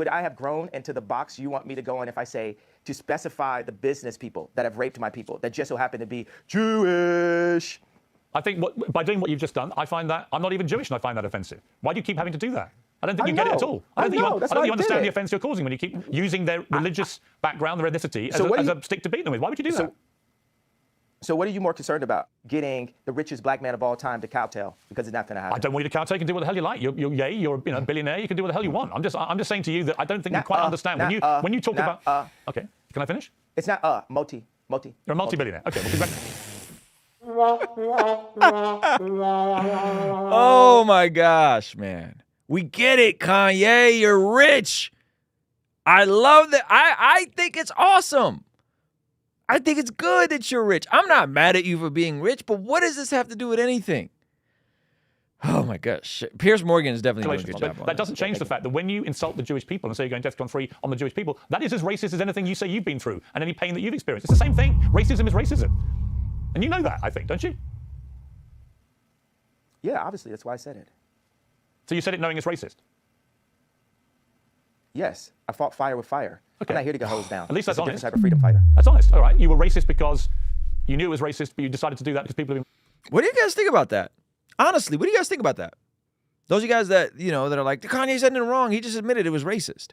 I have grown into the box you want me to go in if I say to specify the business people that have raped my people that just so happen to be Jewish? I think by doing what you've just done, I find that I'm not even Jewish and I find that offensive. Why do you keep having to do that? I don't think you get it at all. I don't think you understand the offense you're causing when you keep using their religious background, their ethnicity as a stick to beat them with. Why would you do that? So what are you more concerned about? Getting the richest black man of all time to kowtow? Because it's not going to happen. I don't want you to kowtow. You can do what the hell you like. You're a billionaire. You can do what the hell you want. I'm just saying to you that I don't think you quite understand when you talk about. Okay, can I finish? It's not multi. You're a multi-billionaire. Okay, Oh my gosh, man. We get it, Kanye. You're rich. I love that. I think it's awesome. I think it's good that you're rich. I'm not mad at you for being rich, but what does this have to do with anything? Oh my gosh. Piers Morgan is definitely doing a good job on that doesn't change the fact that when you insult the Jewish people and say you're going DEFCON 3 on the Jewish people, that is as racist as anything you say you've been through and any pain that you've experienced. It's the same thing. Racism is racism. And you know that, I think, don't you? Yeah, obviously. That's why I said it. So you said it knowing it's racist? Yes. I fought fire with fire. Okay. I'm not here to get hosed down. At least that's honest. Different type of freedom fighter. That's honest. All right. You were racist because you knew it was racist, but you decided to do that because people have been... What do you guys think about that? Honestly, what do you guys think about that? Those of you guys that, that are like, Kanye said nothing wrong. He just admitted it was racist.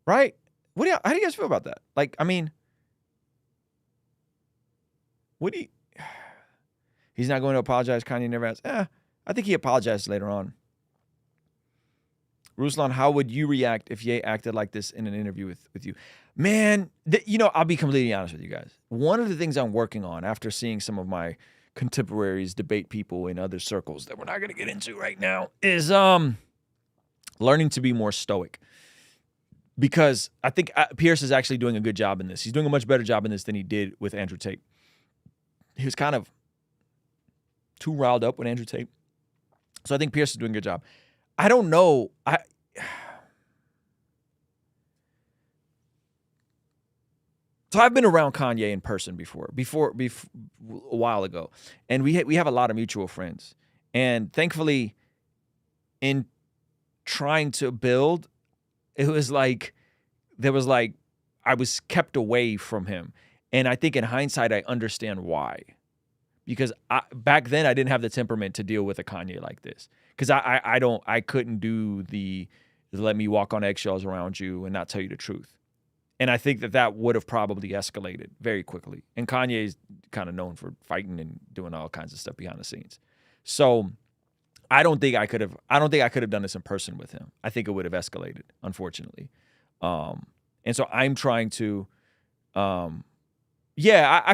Right? How do you guys feel about that? Like, I mean, he's not going to apologize. Kanye never has. I think he apologized later on. Ruslan, how would you react if Ye acted like this in an interview with you? Man, I'll be completely honest with you guys. One of the things I'm working on after seeing some of my contemporaries debate people in other circles that we're not going to get into right now is learning to be more stoic. Because I think Piers is actually doing a good job in this. He's doing a much better job in this than he did with Andrew Tate. He was kind of too riled up with Andrew Tate. So I think Piers is doing a good job. I don't know. So I've been around Kanye in person before a while ago, and we have a lot of mutual friends. And thankfully, in trying to build, I was kept away from him. And I think in hindsight, I understand why. Because back then I didn't have the temperament to deal with a Kanye like this. Because I couldn't do let me walk on eggshells around you and not tell you the truth. And I think that would have probably escalated very quickly. And Kanye's kind of known for fighting and doing all kinds of stuff behind the scenes. So I don't think I could have done this in person with him. I think it would have escalated, unfortunately. And so I'm trying to, I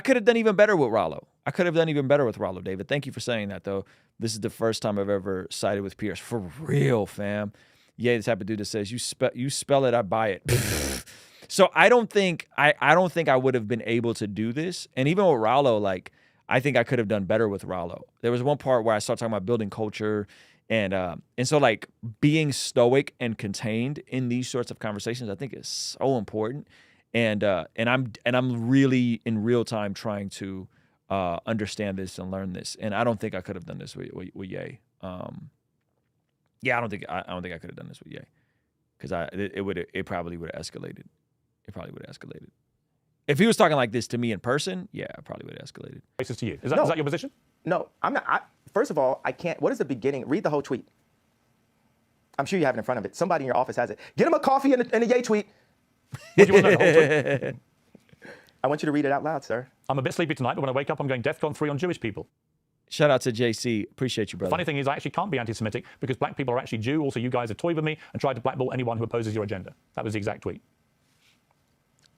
could have done even better with Rollo. I could have done even better with Rollo, David. Thank you for saying that, though. This is the first time I've ever sided with Piers. For real, fam. Yeah, the type of dude that says, you spell it, I buy it. So I don't think I would have been able to do this. And even with Rollo, like, I think I could have done better with Rollo. There was one part where I started talking about building culture, and so like being stoic and contained in these sorts of conversations, I think is so important. And I'm really in real time trying to understand this and learn this. And I don't think I could have done this with Ye. I don't think I could have done this with Ye, because it probably would have escalated. It probably would have escalated. If he was talking like this to me in person, yeah, it probably would have escalated. Racist to you. Is that your position? No, I'm not. First of all, I can't. What is the beginning? Read the whole tweet. I'm sure you have it in front of it. Somebody in your office has it. Get him a coffee and a Ye tweet. What do you want to know, the whole tweet? I want you to read it out loud, sir. I'm a bit sleepy tonight, but when I wake up, I'm going DEFCON 3 on Jewish people. Shout out to JC. Appreciate you, brother. The funny thing is, I actually can't be anti-Semitic because black people are actually Jew. Also, you guys are toyed with me and tried to blackball anyone who opposes your agenda. That was the exact tweet.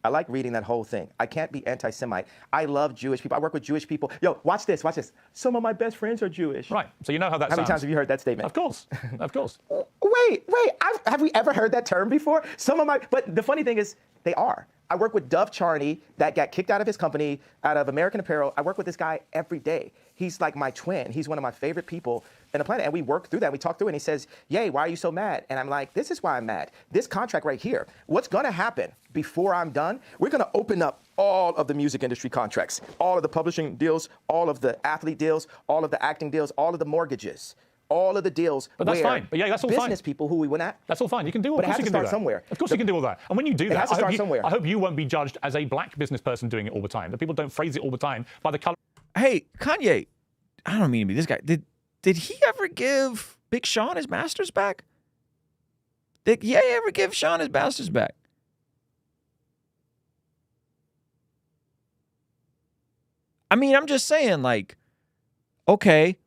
I like reading that whole thing. I can't be anti-Semite. I love Jewish people. I work with Jewish people. Yo, watch this. Some of my best friends are Jewish. Right. So you know how that sounds. How many times have you heard that statement? Of course. Of course. Wait. Have we ever heard that term before? But the funny thing is, they are. I work with Dove Charney that got kicked out of his company, out of American Apparel. I work with this guy every day. He's like my twin. He's one of my favorite people in the planet. And we work through that. We talk through it. And he says, Yay, why are you so mad? And I'm like, this is why I'm mad. This contract right here, what's going to happen before I'm done, we're going to open up all of the music industry contracts, all of the publishing deals, all of the athlete deals, all of the acting deals, all of the mortgages. All of the deals. But that's fine. But yeah, that's all fine. Business people who we went at. That's all fine. You can do all that. But it has to start somewhere. Of course you can do all that. And when you do that, has to start somewhere. I hope you won't be judged as a black business person doing it all the time. That people don't phrase it all the time by the color. Hey, Kanye, I don't mean to be this guy. Did he ever give Big Sean his masters back? Did Ye ever give Sean his masters back? I mean, I'm just saying, like, okay,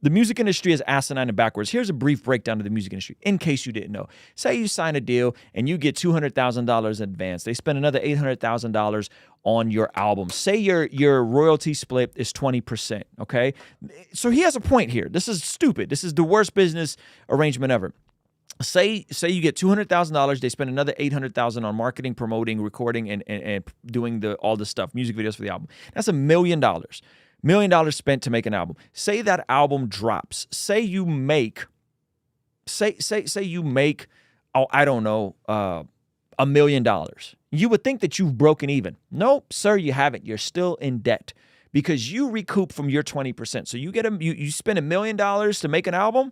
the music industry is asinine and backwards. Here's a brief breakdown of the music industry, in case you didn't know. Say you sign a deal and you get $200,000 in advance. They spend another $800,000 on your album. Say your royalty split is 20%, okay? So he has a point here. This is stupid. This is the worst business arrangement ever. Say you get $200,000. They spend another $800,000 on marketing, promoting, recording, and doing all the stuff, music videos for the album. That's $1 million. $1 million spent to make an album. Say that album drops. Say you make, oh, I don't know, $1 million. You would think that you've broken even. Nope, sir, you haven't. You're still in debt because you recoup from your 20%. So you spend $1 million to make an album,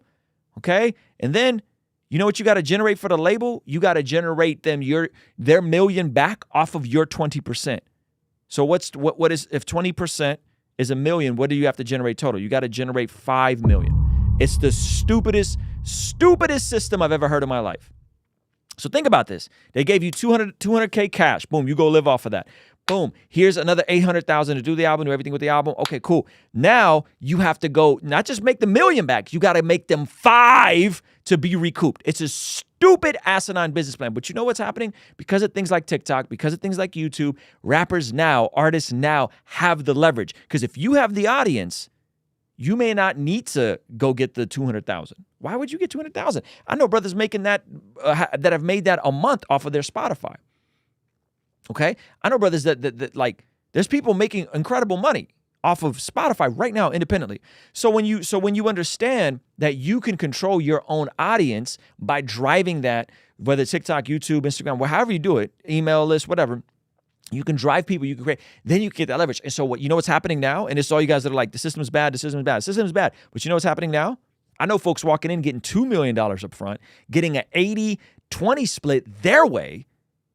okay? And then you know what you got to generate for the label? You got to generate them their million back off of your 20%. So what is if 20% is $1 million, what do you have to generate total? You got to generate $5 million. It's the stupidest system I've ever heard in my life. So think about this. They gave you $200K cash. Boom, you go live off of that. Boom, here's another $800,000 to do the album, do everything with the album. Okay, cool. Now you have to go, not just make the $1 million back, you got to make them $5 million to be recouped. It's a stupid, asinine business plan. But you know what's happening? Because of things like TikTok, because of things like YouTube, rappers now, artists now have the leverage. Because if you have the audience, you may not need to go get the $200,000. Why would you get $200,000? I know brothers making that that have made that a month off of their Spotify. Okay, I know brothers that like there's people making incredible money off of Spotify right now independently. So when you understand that you can control your own audience by driving that, whether it's TikTok, YouTube, Instagram, however you do it, email list, whatever, you can drive people, you can create, then you can get that leverage. And so what's happening now, and it's all you guys that are like, the system's bad, the system's bad. But you know what's happening now? I know folks walking in getting $2 million up front, getting an 80-20 split their way,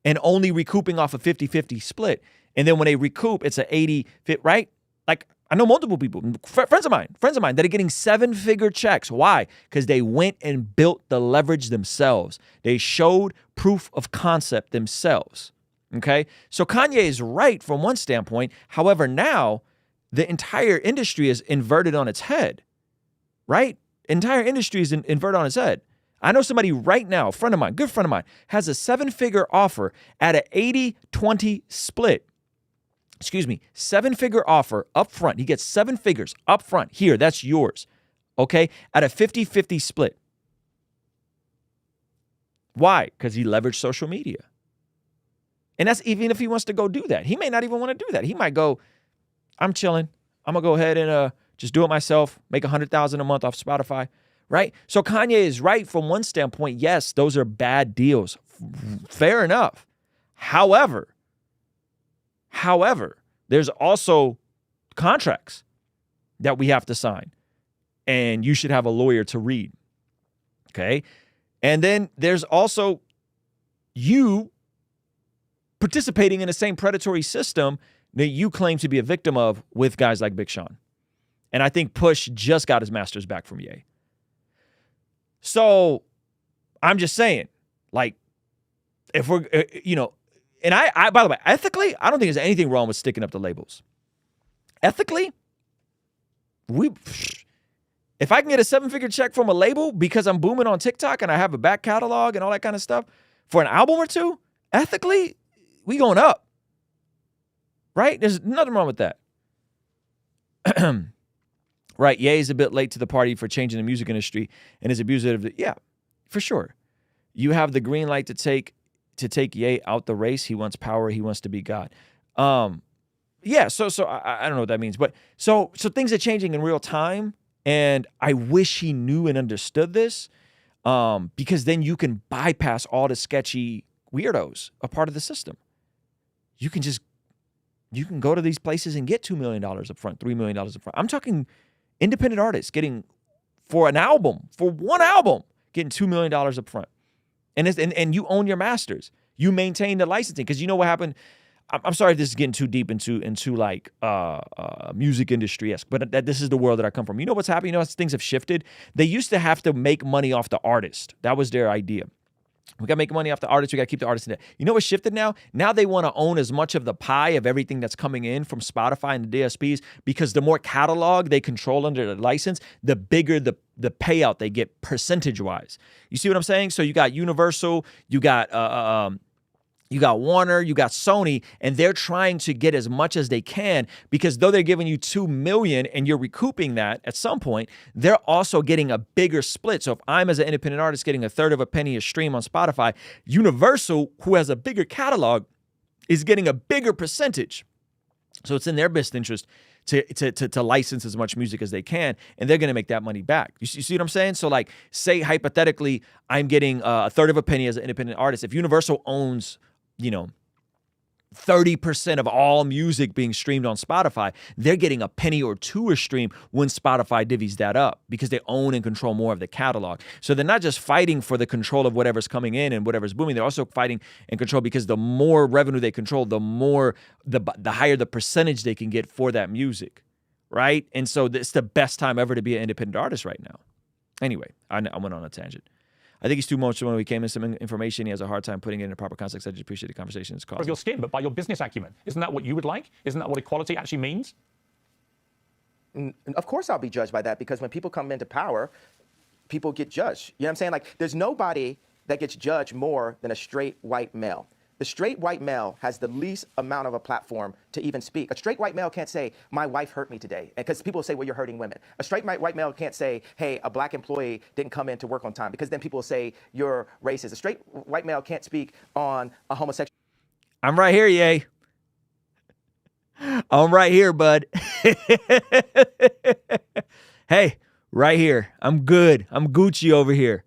and only recouping off a 50-50 split. And then when they recoup, it's an 80-50, right? Like, I know multiple people, friends of mine that are getting 7-figure checks. Why? Because they went and built the leverage themselves. They showed proof of concept themselves. Okay? So Kanye is right from one standpoint. However, now the entire industry is inverted on its head, right? Entire industry is inverted on its head. I know somebody right now, a friend of mine, good friend of mine, has a 7-figure offer at an 80-20 split. 7-figure offer up front. He gets 7 figures up front. Here, that's yours. Okay? At a 50-50 split. Why? Because he leveraged social media. And that's even if he wants to go do that. He may not even want to do that. He might go, I'm chilling. I'm going to go ahead and just do it myself, make $100,000 a month off Spotify, right? So Kanye is right from one standpoint. Yes, those are bad deals. Fair enough. However, there's also contracts that we have to sign, and you should have a lawyer to read, okay? And then there's also you participating in the same predatory system that you claim to be a victim of with guys like Big Sean. And I think Push just got his masters back from Ye. So I'm just saying, like, if we're, and I, by the way, ethically, I don't think there's anything wrong with sticking up the labels. Ethically, if I can get a 7-figure check from a label because I'm booming on TikTok and I have a back catalog and all that kind of stuff for an album or two, ethically, we going up. Right? There's nothing wrong with that. Right. Ye is a bit late to the party for changing the music industry and is abusive. Yeah, for sure. You have the green light to take Ye out the race. He wants power. He wants to be God. Yeah. So I don't know what that means, but so things are changing in real time, and I wish he knew and understood this, because then you can bypass all the sketchy weirdos, a part of the system. You can go to these places and get $2 million up front, $3 million up front. I'm talking independent artists getting, for one album, getting $2 million up front. And you own your masters. You maintain the licensing. Because you know what happened? I'm sorry if this is getting too deep into like music industry-esque, but this is the world that I come from. You know what's happening? You know how things have shifted? They used to have to make money off the artist. That was their idea. We got to make money off the artist. We got to keep the artist in there. You know what's shifted now? Now they want to own as much of the pie of everything that's coming in from Spotify and the DSPs, because the more catalog they control under the license, the bigger the payout they get percentage-wise. You see what I'm saying? So you got Universal, you got Warner, you got Sony, and they're trying to get as much as they can, because though they're giving you $2 million and you're recouping that at some point, they're also getting a bigger split. So if I'm, as an independent artist, getting a third of a penny a stream on Spotify, Universal, who has a bigger catalog, is getting a bigger percentage. So it's in their best interest to license as much music as they can, and they're going to make that money back. You see what I'm saying? So like, say hypothetically, I'm getting a third of a penny as an independent artist. If Universal owns 30% of all music being streamed on Spotify, they're getting a penny or two a stream when Spotify divvies that up, because they own and control more of the catalog. So they're not just fighting for the control of whatever's coming in and whatever's booming. They're also fighting and control, because the more revenue they control, the more the higher the percentage they can get for that music, right? And so it's the best time ever to be an independent artist right now. Anyway, I went on a tangent. I think he's too emotional when we came in some information. He has a hard time putting it in a proper context. I just appreciate the conversation it's caused. Of your skin, but by your business acumen. Isn't that what you would like? Isn't that what equality actually means? Of course I'll be judged by that, because when people come into power, people get judged. You know what I'm saying? Like, there's nobody that gets judged more than a straight white male. The straight white male has the least amount of a platform to even speak. A straight white male can't say, my wife hurt me today, because people will say, well, you're hurting women. A straight white male can't say, hey, a black employee didn't come in to work on time, because then people will say you're racist. A straight white male can't speak on a homosexual. I'm right here, Ye. I'm right here, bud. Hey, right here. I'm good. I'm Gucci over here.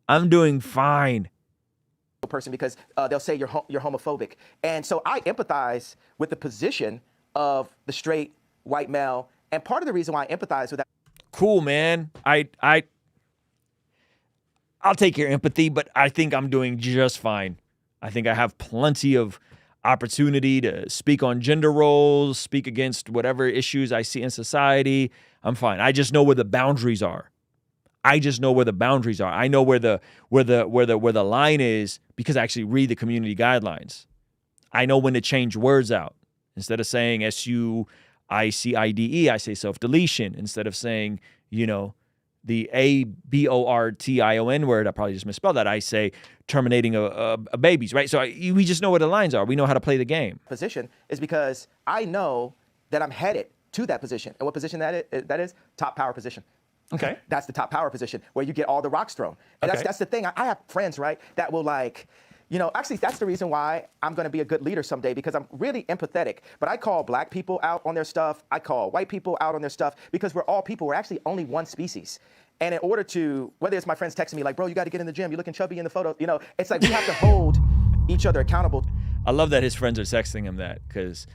I'm doing fine. Person, because they'll say you're homophobic. And so I empathize with the position of the straight white male. And part of the reason why I empathize with that. Cool, man. I'll take your empathy, but I think I'm doing just fine. I think I have plenty of opportunity to speak on gender roles, speak against whatever issues I see in society, I'm fine. I just know where the boundaries are. I just know where the boundaries are. I know where the line is because I actually read the community guidelines. I know when to change words out. Instead of saying SUICIDE, I say self-deletion. Instead of saying, the ABORTION word, I probably just misspelled that. I say terminating a babies, right? So we just know where the lines are. We know how to play the game. Position is because I know that I'm headed to that position. And what position that is? Top power position. Okay. That's the top power position where you get all the rocks thrown. And Okay. that's the thing. I have friends, right, that will actually that's the reason why I'm going to be a good leader someday, because I'm really empathetic. But I call black people out on their stuff. I call white people out on their stuff because we're all people. We're actually only one species. And in order to, whether it's my friends texting me like, bro, you got to get in the gym. You're looking chubby in the photo. It's like we have to hold each other accountable. I love that his friends are texting him that because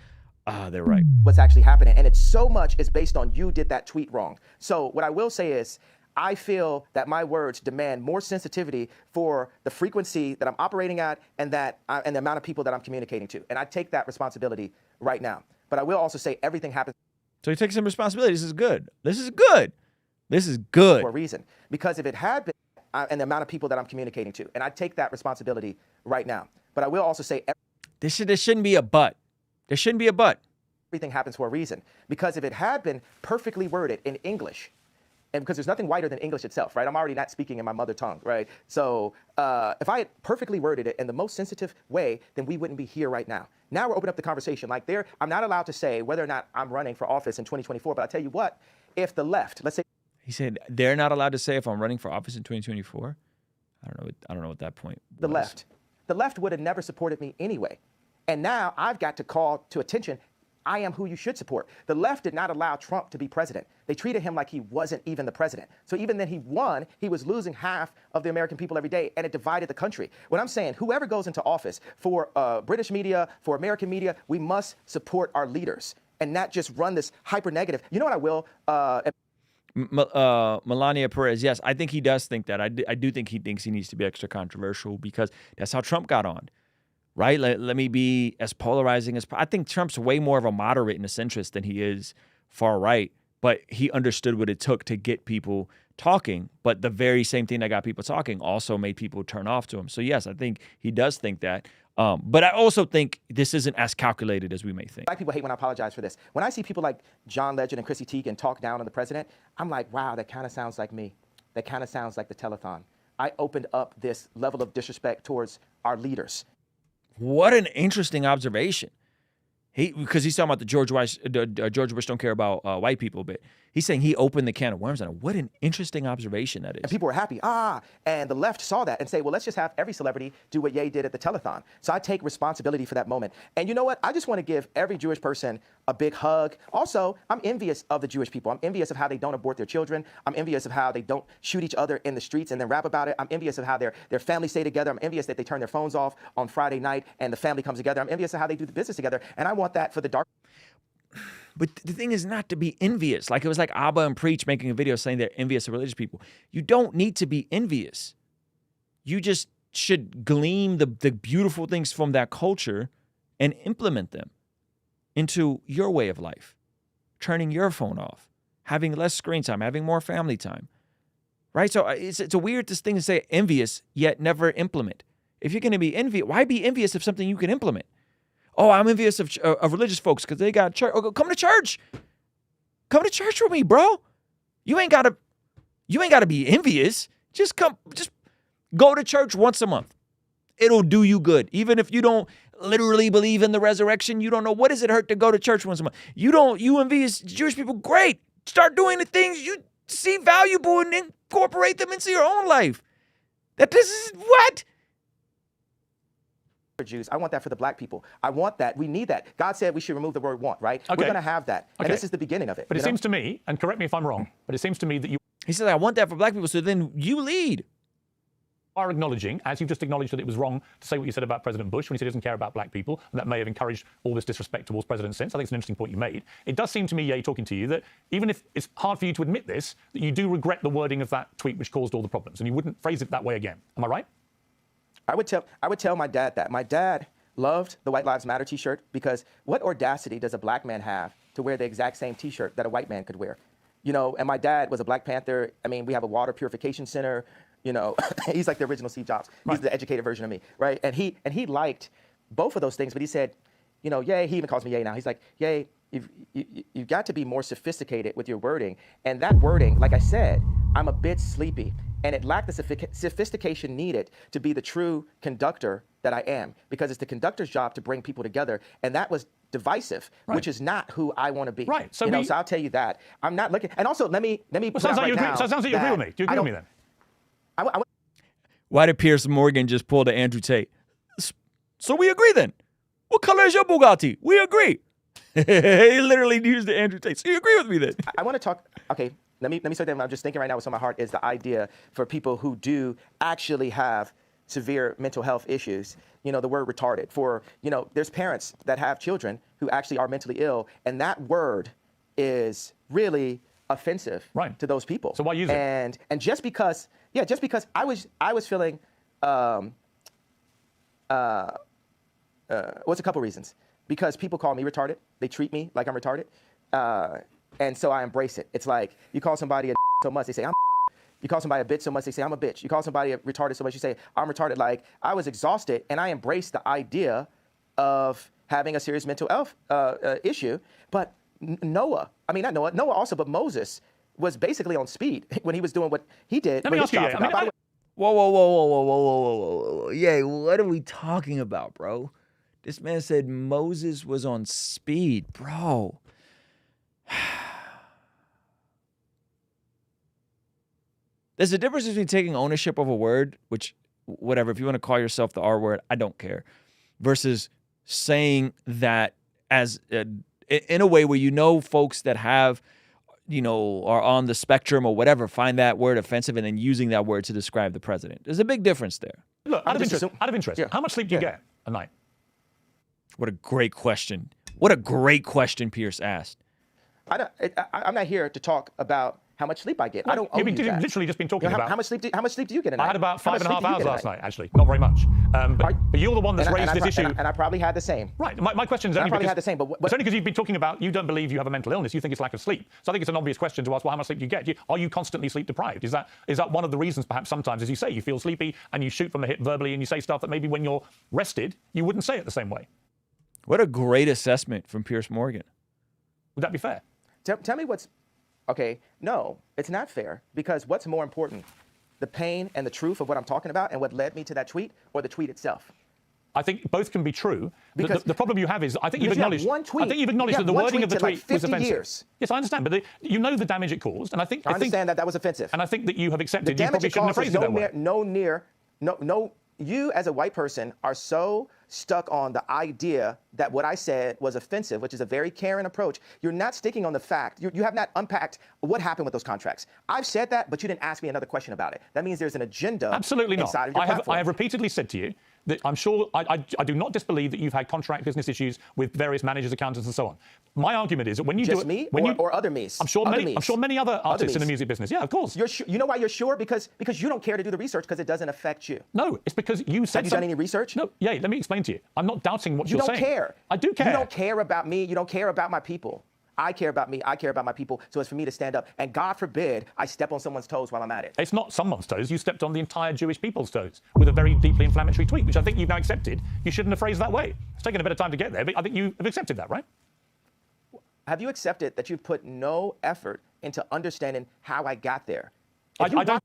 they're right. What's actually happening. And it's so much is based on you did that tweet wrong. So what I will say is, I feel that my words demand more sensitivity for the frequency that I'm operating at and the amount of people that I'm communicating to. And I take that responsibility right now. But I will also say everything happens So he takes some responsibility. This is good. This is good. This is good. for a reason. Because if it had been, and the amount of people that I'm communicating to, and I take that responsibility right now. But I will also say There shouldn't be a but. There shouldn't be a but. everything happens for a reason. Because if it had been perfectly worded in English, and because there's nothing whiter than English itself, right? I'm already not speaking in my mother tongue, right? So if I had perfectly worded it in the most sensitive way, then we wouldn't be here right now. Now we're opening up the conversation. I'm not allowed to say whether or not I'm running for office in 2024, but I'll tell you what, if the left, let's say. He said they're not allowed to say if I'm running for office in 2024. I don't know what that point was. The left would have never supported me anyway. And now I've got to call to attention, I am who you should support. The left did not allow Trump to be president. They treated him like he wasn't even the president. So even then he won, he was losing half of the American people every day, and it divided the country. What I'm saying, whoever goes into office, for British media, for American media, we must support our leaders and not just run this hyper negative. You know what I will? Melania Perez, yes, I think he does think that. I do think he thinks he needs to be extra controversial because that's how Trump got on. Right? Let me be as polarizing as I think Trump's way more of a moderate and a centrist than he is far right, but he understood what it took to get people talking. But the very same thing that got people talking also made people turn off to him. So yes, I think he does think that. But I also think this isn't as calculated as we may think. Black people hate when I apologize for this. When I see people like John Legend and Chrissy Teigen talk down on the president, I'm like, wow, that kind of sounds like me. That kind of sounds like the telethon. I opened up this level of disrespect towards our leaders. What an interesting observation. Because he's talking about the George Bush don't care about white people bit. He's saying he opened the can of worms. And what an interesting observation that is. And people were happy. And the left saw that and say, well, let's just have every celebrity do what Ye did at the telethon. So I take responsibility for that moment. And you know what? I just want to give every Jewish person a big hug. Also, I'm envious of the Jewish people. I'm envious of how they don't abort their children. I'm envious of how they don't shoot each other in the streets and then rap about it. I'm envious of how their families stay together. I'm envious that they turn their phones off on Friday night and the family comes together. I'm envious of how they do the business together. And I want that for the dark. But the thing is not to be envious. Like it was like Abba and Preach making a video saying they're envious of religious people. You don't need to be envious. You just should glean the beautiful things from that culture and implement them into your way of life. Turning your phone off, having less screen time, having more family time. Right? So it's a weird thing to say envious, yet never implement. If you're going to be envious, why be envious of something you can implement? Oh, I'm envious of religious folks because they got church. Oh, come to church. Come to church with me, bro. You ain't gotta be envious. Just go to church once a month. It'll do you good. Even if you don't literally believe in the resurrection, you don't know what does it hurt to go to church once a month. You envious Jewish people. Great. Start doing the things you see valuable and incorporate them into your own life. This is what? Jews. I want that for the black people. I want that. We need that. God said we should remove the word want, right? Okay. We're going to have that. Okay. And this is the beginning of it. But it seems to me, and correct me if I'm wrong, but it seems to me that you He said, I want that for black people, so then you lead. are acknowledging, as you've just acknowledged, that it was wrong to say what you said about President Bush when he said he doesn't care about black people, and that may have encouraged all this disrespect towards presidents since. I think it's an interesting point you made. It does seem to me, talking to you, that even if it's hard for you to admit this, that you do regret the wording of that tweet which caused all the problems, and you wouldn't phrase it that way again. Am I right? I would tell my dad that. My dad loved the White Lives Matter t-shirt because what audacity does a black man have to wear the exact same t-shirt that a white man could wear? You know, and my dad was a Black Panther. I mean, we have a water purification center. You know, he's like the original Steve Jobs. He's the educated version of me, right? And he liked both of those things, but he said, you know, Ye, he even calls me Ye now. He's like, Ye, you've got to be more sophisticated with your wording. And that wording, like I said, I'm a bit sleepy. And it lacked the sophistication needed to be the true conductor that I am, because it's the conductor's job to bring people together. And that was divisive, which is not who I want to be. Right. So, so I'll tell you that. I'm not looking. And also, let me put out right now. So it sounds like you agree with me. Do you agree with me then? Why did Piers Morgan just pull the Andrew Tate? So we agree then. What color is your Bugatti? We agree. He literally used the Andrew Tate. So you agree with me then? I want to talk. Okay. Let me say that I'm just thinking right now what's on my heart is the idea for people who do actually have severe mental health issues, you know, the word retarded. For, you know, there's parents that have children who actually are mentally ill, and that word is really offensive to those people. So why use it? And just because I was feeling, what's a couple reasons? Because people call me retarded. They treat me like I'm retarded. And so I embrace it. It's like you call somebody a so much, they say, I'm You call somebody a bitch so much, they say, I'm a bitch. You call somebody a retarded so much, you say, I'm retarded. Like, I was exhausted, and I embraced the idea of having a serious mental health issue. But Noah also, but Moses was basically on speed when he was doing what he did. Let me ask you, whoa. Yeah, what are we talking about, bro? This man said Moses was on speed, bro. There's a difference between taking ownership of a word, which, whatever, if you want to call yourself the R word, I don't care, versus saying that as in a way where you know folks that have, you know, are on the spectrum or whatever, find that word offensive and then using that word to describe the president. There's a big difference there. Look, out of interest, how much sleep do you get a night? What a great question. What a great question Pierce asked. I'm not here to talk about how much sleep I get. I don't owe you that. You've literally just been talking about... How much sleep do you get a night? I had about 5.5 hours last night, actually. Not very much. But you're the one that's raised this issue. And I probably had the same. Right. My question is only because... had the same, but it's only because you've been talking about you don't believe you have a mental illness. You think it's lack of sleep. So I think it's an obvious question to ask, well, how much sleep do you get? Are you constantly sleep deprived? Is that one of the reasons, perhaps, sometimes, as you say, you feel sleepy and you shoot from the hip verbally and you say stuff that maybe when you're rested, you wouldn't say it the same way? What a great assessment from Piers Morgan. Would that be fair? Tell me what's... Okay, no, it's not fair, because what's more important, the pain and the truth of what I'm talking about and what led me to that tweet, or the tweet itself? I think both can be true. Because the problem you have is, I think you've acknowledged that the wording of the tweet was offensive. Years. Yes, I understand, but you know the damage it caused, and I understand that was offensive. And I think that you have accepted you probably shouldn't have phrased it that way. You as a white person are so stuck on the idea that what I said was offensive, which is a very caring approach. You're not sticking on the fact. You have not unpacked what happened with those contracts. I've said that, but you didn't ask me another question about it. That means there's an agenda. Absolutely not. Inside of your platform. I have repeatedly said to you that I'm sure I do not disbelieve that you've had contract business issues with various managers, accountants, and so on. My argument is that when you just do it, me or other me's. I'm sure many other artists in the music business. Yeah, of course. You know why you're sure? Because you don't care to do the research because it doesn't affect you. No, it's because you said. Have you done any research? No. Yeah, let me explain to you. I'm not doubting what you're saying. You don't care. I do care. You don't care about me. You don't care about my people. I care about me. I care about my people. So it's for me to stand up. And God forbid I step on someone's toes while I'm at it. It's not someone's toes. You stepped on the entire Jewish people's toes with a very deeply inflammatory tweet, which I think you've now accepted. You shouldn't have phrased that way. It's taken a bit of time to get there, but I think you have accepted that, right? Have you accepted that you've put no effort into understanding how I got there? I don't.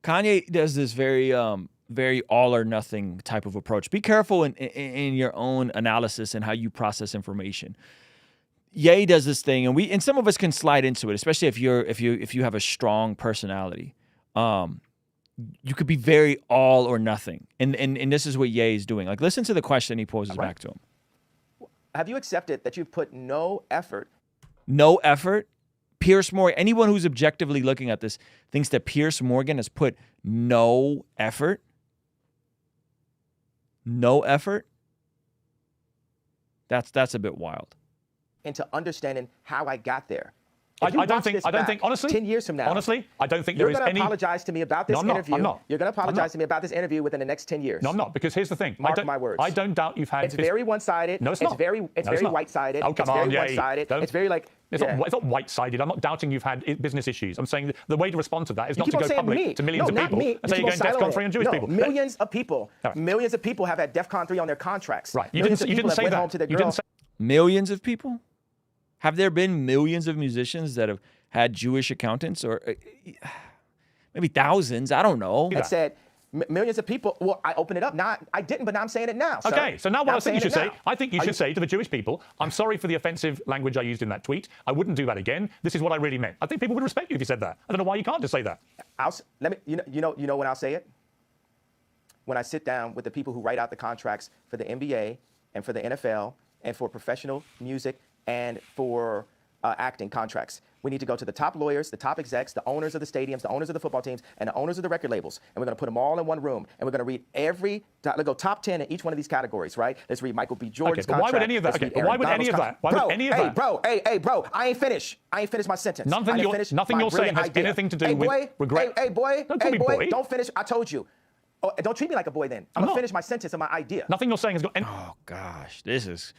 Kanye does this very all or nothing type of approach. Be careful in your own analysis and how you process information. Ye does this thing, and some of us can slide into it, especially if you have a strong personality. You could be very all or nothing, and this is what Ye is doing. Like, listen to the question he poses back to him. Have you accepted that you've put no effort? No effort? Piers Morgan, anyone who's objectively looking at this thinks that Piers Morgan has put no effort? No effort? That's a bit wild. Into understanding how I got there. I don't think, honestly, 10 years from now, honestly, I don't think you're there is going any. to apologize to me about this interview. I'm not. You're going to apologize to me about this interview within the next 10 years. No, I'm not, because here's the thing. Mark my words. I don't doubt you've had. It's very one-sided. No, it's not. It's very white-sided. Oh, come it's on, very one-sided. It's very like. It's not white-sided. I'm not doubting you've had business issues. I'm saying the way to respond to that is not to go public to millions of people and say you're going DEFCON 3 on Jewish people. Millions of people. Millions of people have had DEFCON 3 on their contracts. Right. You didn't say that. Millions of people? Have there been millions of musicians that have had Jewish accountants, or maybe thousands? I don't know. It said millions of people. Well, I opened it up. Now I didn't, but now I'm saying it now. Okay, so now what I think you should say, I think you should say to the Jewish people, I'm sorry for the offensive language I used in that tweet. I wouldn't do that again. This is what I really meant. I think people would respect you if you said that. I don't know why you can't just say that. You know when I'll say it? When I sit down with the people who write out the contracts for the NBA and for the NFL and for professional music and for acting contracts. We need to go to the top lawyers, the top execs, the owners of the stadiums, the owners of the football teams, and the owners of the record labels. And we're going to put them all in one room. And we're going to read let's go top 10 in each one of these categories, right? Let's read Michael B. Jordan's contract. Why would any of that? Why would any of that? Why would any of that? Bro, I ain't finished. I ain't finished my sentence. Nothing you're saying has anything to do with regret. Hey, boy, boy. Don't finish. I told you. Oh, don't treat me like a boy then. I'm going to finish my sentence and my idea. Nothing you're saying has got any... Oh, gosh. This is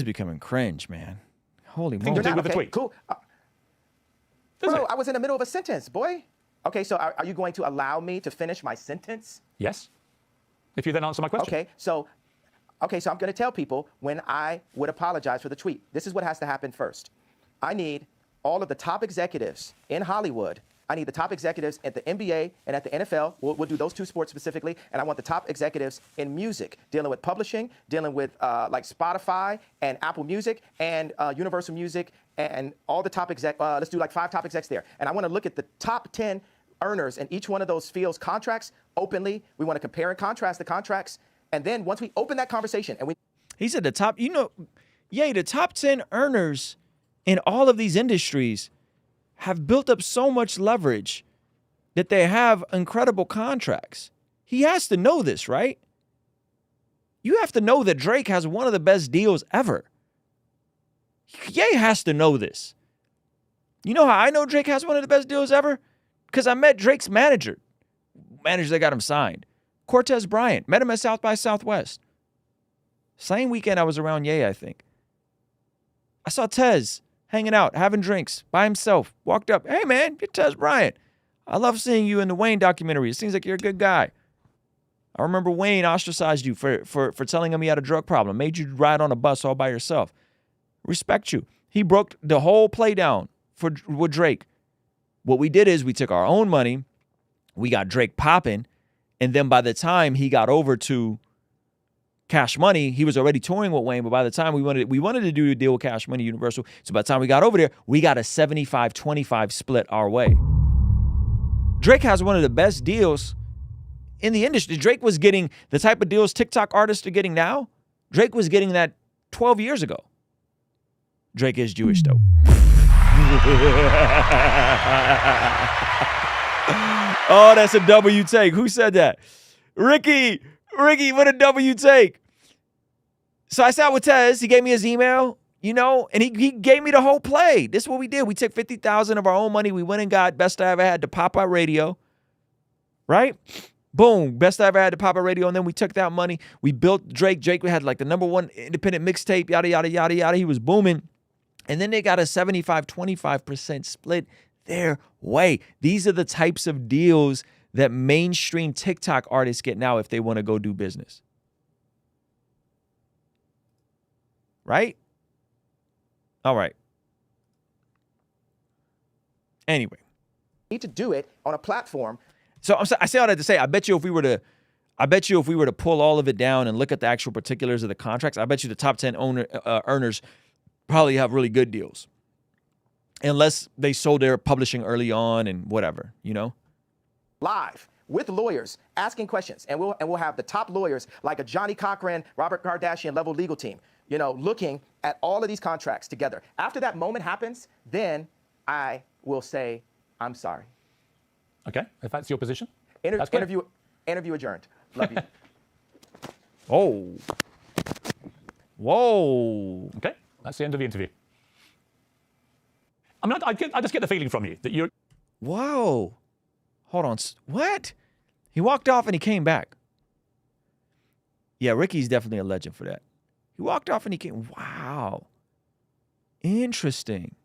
becoming cringe, man. Holy moly. Nothing to do with the tweet. Cool. Bro, I was in the middle of a sentence, boy. Okay, so are you going to allow me to finish my sentence? Yes. If you then answer my question. Okay, so I'm going to tell people when I would apologize for the tweet. This is what has to happen first. I need all of the top executives in Hollywood. I need the top executives at the NBA and at the NFL. We'll do those two sports specifically. And I want the top executives in music, dealing with publishing, dealing with like Spotify and Apple Music and Universal Music and all the top exec. Let's do like 5 top execs there. And I want to look at the top 10 earners in each one of those fields' contracts openly. We want to compare and contrast the contracts. And then once we open that conversation and He said the top, the top 10 earners in all of these industries have built up so much leverage that they have incredible contracts. He has to know this, right? You have to know that Drake has one of the best deals ever. Ye has to know this. You know how I know Drake has one of the best deals ever? Because I met Drake's manager that got him signed. Cortez Bryant. Met him at South by Southwest. Same weekend I was around Ye, I think. I saw Tez hanging out, having drinks by himself. Walked up. Hey, man, you're Tez Bryant. I love seeing you in the Wayne documentary. It seems like you're a good guy. I remember Wayne ostracized you for telling him he had a drug problem. Made you ride on a bus all by yourself. Respect you. He broke the whole play down with Drake. What we did is we took our own money. We got Drake popping. And then by the time he got over to Cash Money, he was already touring with Wayne, but by the time we wanted to do a deal with Cash Money Universal, so by the time we got over there, we got a 75-25 split our way. Drake has one of the best deals in the industry. Drake was getting the type of deals TikTok artists are getting now. Drake was getting that 12 years ago. Drake is Jewish, though. Oh, that's a W take. Who said that? Ricky, what a W take. So I sat with Tez. He gave me his email, and he gave me the whole play. This is what we did. We took $50,000 of our own money. We went and got Best I Ever Had to Pop-Out Radio, right? Boom, Best I Ever Had to Pop-Out Radio. And then we took that money. We built Drake. Drake had like the #1 independent mixtape, yada, yada, yada, yada. He was booming. And then they got a 75-25% split their way. These are the types of deals that mainstream TikTok artists get now if they want to go do business. Right? All right. Anyway. need to do it on a platform. So I say all that to say, I bet you if we were to pull all of it down and look at the actual particulars of the contracts, I bet you the top 10 earners probably have really good deals. Unless they sold their publishing early on and whatever, Live with lawyers asking questions, and we'll have the top lawyers like a Johnny Cochran, Robert Kardashian level legal team, looking at all of these contracts together. After that moment happens, then I will say, I'm sorry. Okay, if that's your position. Interview adjourned. Love you. Oh. Whoa. Okay, that's the end of the interview. I mean, I just get the feeling from you that you're. Whoa. Hold on. What? He walked off and he came back. Yeah, Ricky's definitely a legend for that. He walked off and he came. Wow. Interesting.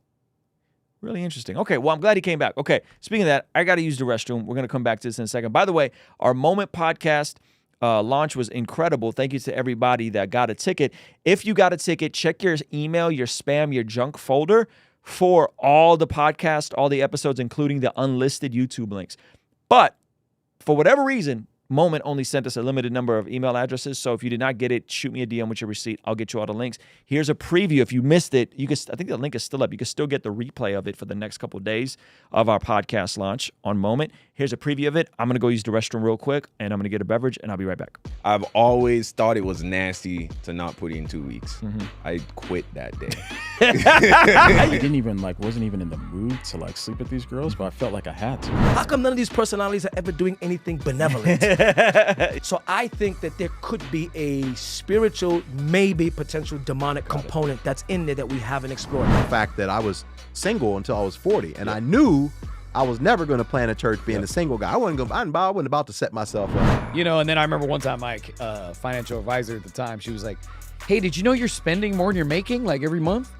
Really interesting. Okay, well, I'm glad he came back. Okay, speaking of that, I got to use the restroom. We're going to come back to this in a second. By the way, our Moment podcast launch was incredible. Thank you to everybody that got a ticket. If you got a ticket, check your email, your spam, your junk folder for all the podcast, all the episodes, including the unlisted YouTube links. But for whatever reason, Moment only sent us a limited number of email addresses. So if you did not get it, shoot me a DM with your receipt. I'll get you all the links. Here's a preview. If you missed it, you can. I think the link is still up. You can still get the replay of it for the next couple of days of our podcast launch on Moment. Here's a preview of it. I'm going to go use the restroom real quick, and I'm going to get a beverage, and I'll be right back. I've always thought it was nasty to not put in 2 weeks. I quit that day. I didn't even wasn't even in the mood to sleep with these girls, but I felt like I had to. How come none of these personalities are ever doing anything benevolent? So I think that there could be a spiritual, maybe potential demonic component that's in there that we haven't explored. The fact that I was single until I was 40, and I knew I was never going to plan a church being a single guy. I wasn't about to set myself up. And then I remember one time my financial advisor at the time, she was like, hey, did you know you're spending more than you're making every month?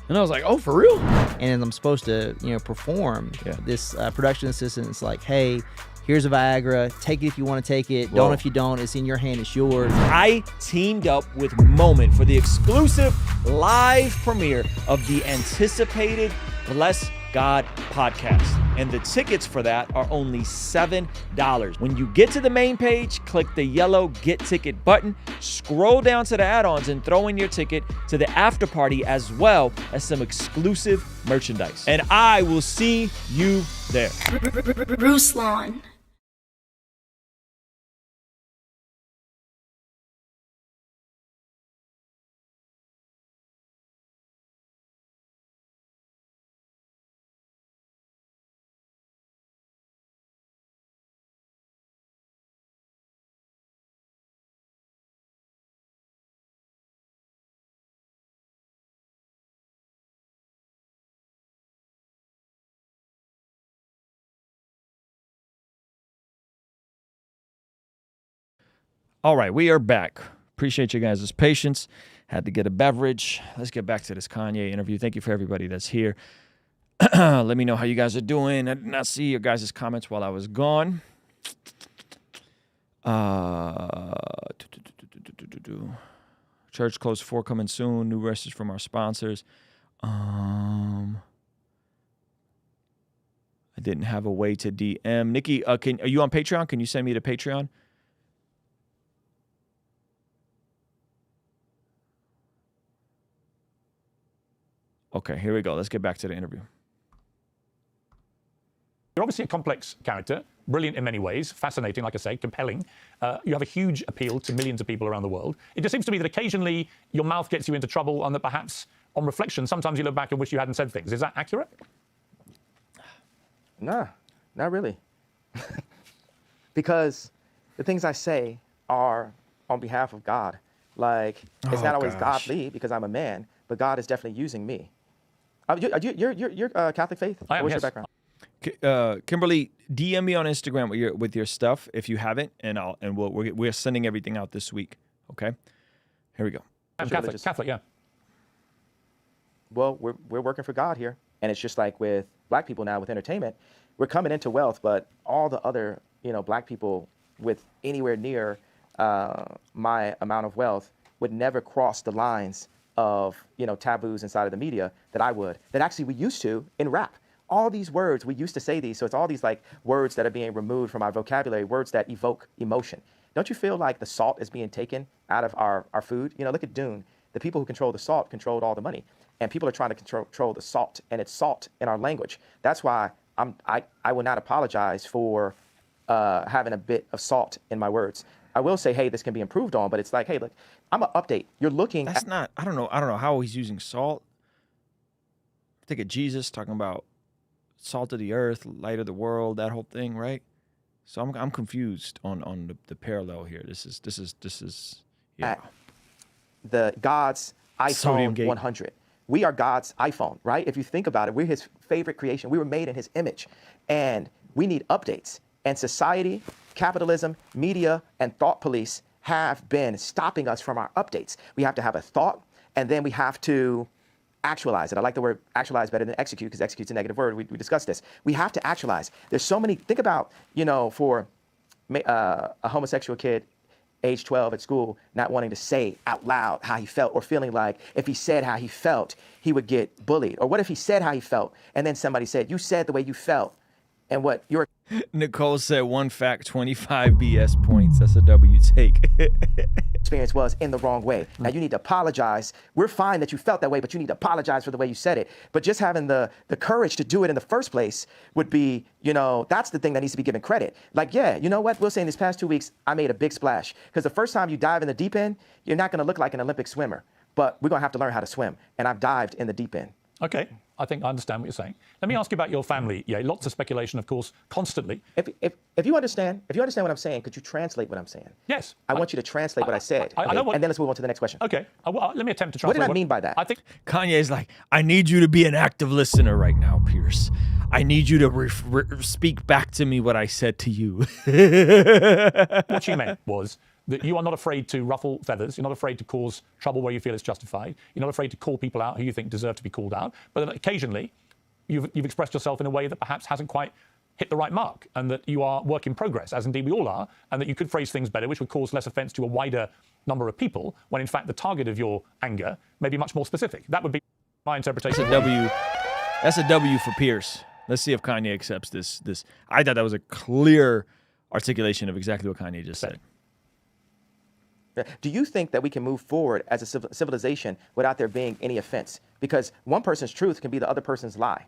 And I was like, oh, for real? And I'm supposed to, perform. This production assistant's like, hey, here's a Viagra. Take it if you want to take it. Don't if you don't. It's in your hand. It's yours. I teamed up with Moment for the exclusive live premiere of the anticipated Bless God podcast. And the tickets for that are only $7. When you get to the main page, click the yellow Get Ticket button, scroll down to the add-ons and throw in your ticket to the after party as well as some exclusive merchandise. And I will see you there. Ruslan. All right, we are back. Appreciate you guys' patience. Had to get a beverage. Let's get back to this Kanye interview. Thank you for everybody that's here. Let me know how you guys are doing. I did not see your guys' comments while I was gone. Church closed 4 coming soon. New message from our sponsors. I didn't have a way to DM. Nikki, are you on Patreon? Can you send me to Patreon? Okay, here we go. Let's get back to the interview. You're obviously a complex character, brilliant in many ways, fascinating, like I say, compelling. You have a huge appeal to millions of people around the world. It just seems to me that occasionally your mouth gets you into trouble and that perhaps on reflection, sometimes you look back and wish you hadn't said things. Is that accurate? Nah, not really. Because the things I say are on behalf of God. It's not always godly because I'm a man, but God is definitely using me. You're Catholic faith? I am, What's yes. your background? Kimberly, DM me on Instagram with your stuff if you haven't, and we're sending everything out this week. Okay, here we go. I'm Catholic, yeah. Well, we're working for God here, and it's just like with black people now with entertainment, we're coming into wealth, but all the other black people with anywhere near my amount of wealth would never cross the lines of taboos inside of the media that I would, that actually we used to in rap. All these words, we used to say these, so it's all these words that are being removed from our vocabulary, words that evoke emotion. Don't you feel like the salt is being taken out of our food? Look at Dune. The people who control the salt controlled all the money, and people are trying to control the salt, and it's salt in our language. That's why I will not apologize for having a bit of salt in my words. I will say, hey, this can be improved on, but it's like, hey, look, I'm an update. You're looking That's not, I don't know how he's using salt. I think of Jesus talking about salt of the earth, light of the world, that whole thing, right? So I'm confused on the parallel here. This is yeah. the God's iPhone 100. we are God's iPhone, right? If you think about it, we're his favorite creation. We were made in his image. And we need updates. And society, capitalism, media, and thought police have been stopping us from our updates. We have to have a thought, and then we have to actualize it. I like the word actualize better than execute, because execute's a negative word. We discussed this. We have to actualize. There's so many, think about, for a homosexual kid, age 12 at school, not wanting to say out loud how he felt, or feeling like if he said how he felt, he would get bullied. Or what if he said how he felt, and then somebody said, you said the way you felt, and what you're... Nicole said 1 fact, 25 BS points. That's a W take. experience was in the wrong way. Now you need to apologize. We're fine that you felt that way, but you need to apologize for the way you said it. But just having the courage to do it in the first place would be, that's the thing that needs to be given credit. Like, yeah, you know what? We'll say in these past 2 weeks, I made a big splash. Because the first time you dive in the deep end, you're not going to look like an Olympic swimmer. But we're going to have to learn how to swim. And I've dived in the deep end. Okay, I think I understand what you're saying. Let me ask you about your family. Yeah, lots of speculation, of course, constantly. If you understand what I'm saying, could you translate what I'm saying? Yes. I want you to translate what I said. I know what, and then let's move on to the next question. Okay, let me attempt to translate. What did I mean by that? I think Kanye's like, I need you to be an active listener right now, Piers. I need you to speak back to me what I said to you. What she meant was that you are not afraid to ruffle feathers. You're not afraid to cause trouble where you feel it's justified. You're not afraid to call people out who you think deserve to be called out. But that occasionally, you've expressed yourself in a way that perhaps hasn't quite hit the right mark, and that you are work in progress, as indeed we all are, and that you could phrase things better, which would cause less offence to a wider number of people, when in fact the target of your anger may be much more specific. That would be my interpretation. That's a W for Piers. Let's see if Kanye accepts this. I thought that was a clear articulation of exactly what Kanye just said. Do you think that we can move forward as a civilization without there being any offense? Because one person's truth can be the other person's lie.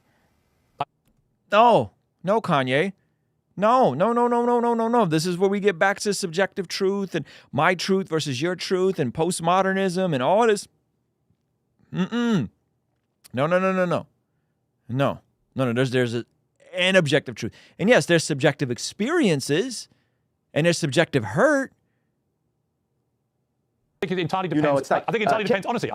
No, Kanye. No. This is where we get back to subjective truth and my truth versus your truth and postmodernism and all this. No. There's an objective truth. And yes, there's subjective experiences and there's subjective hurt. I think it entirely depends. I think it entirely depends. Honestly,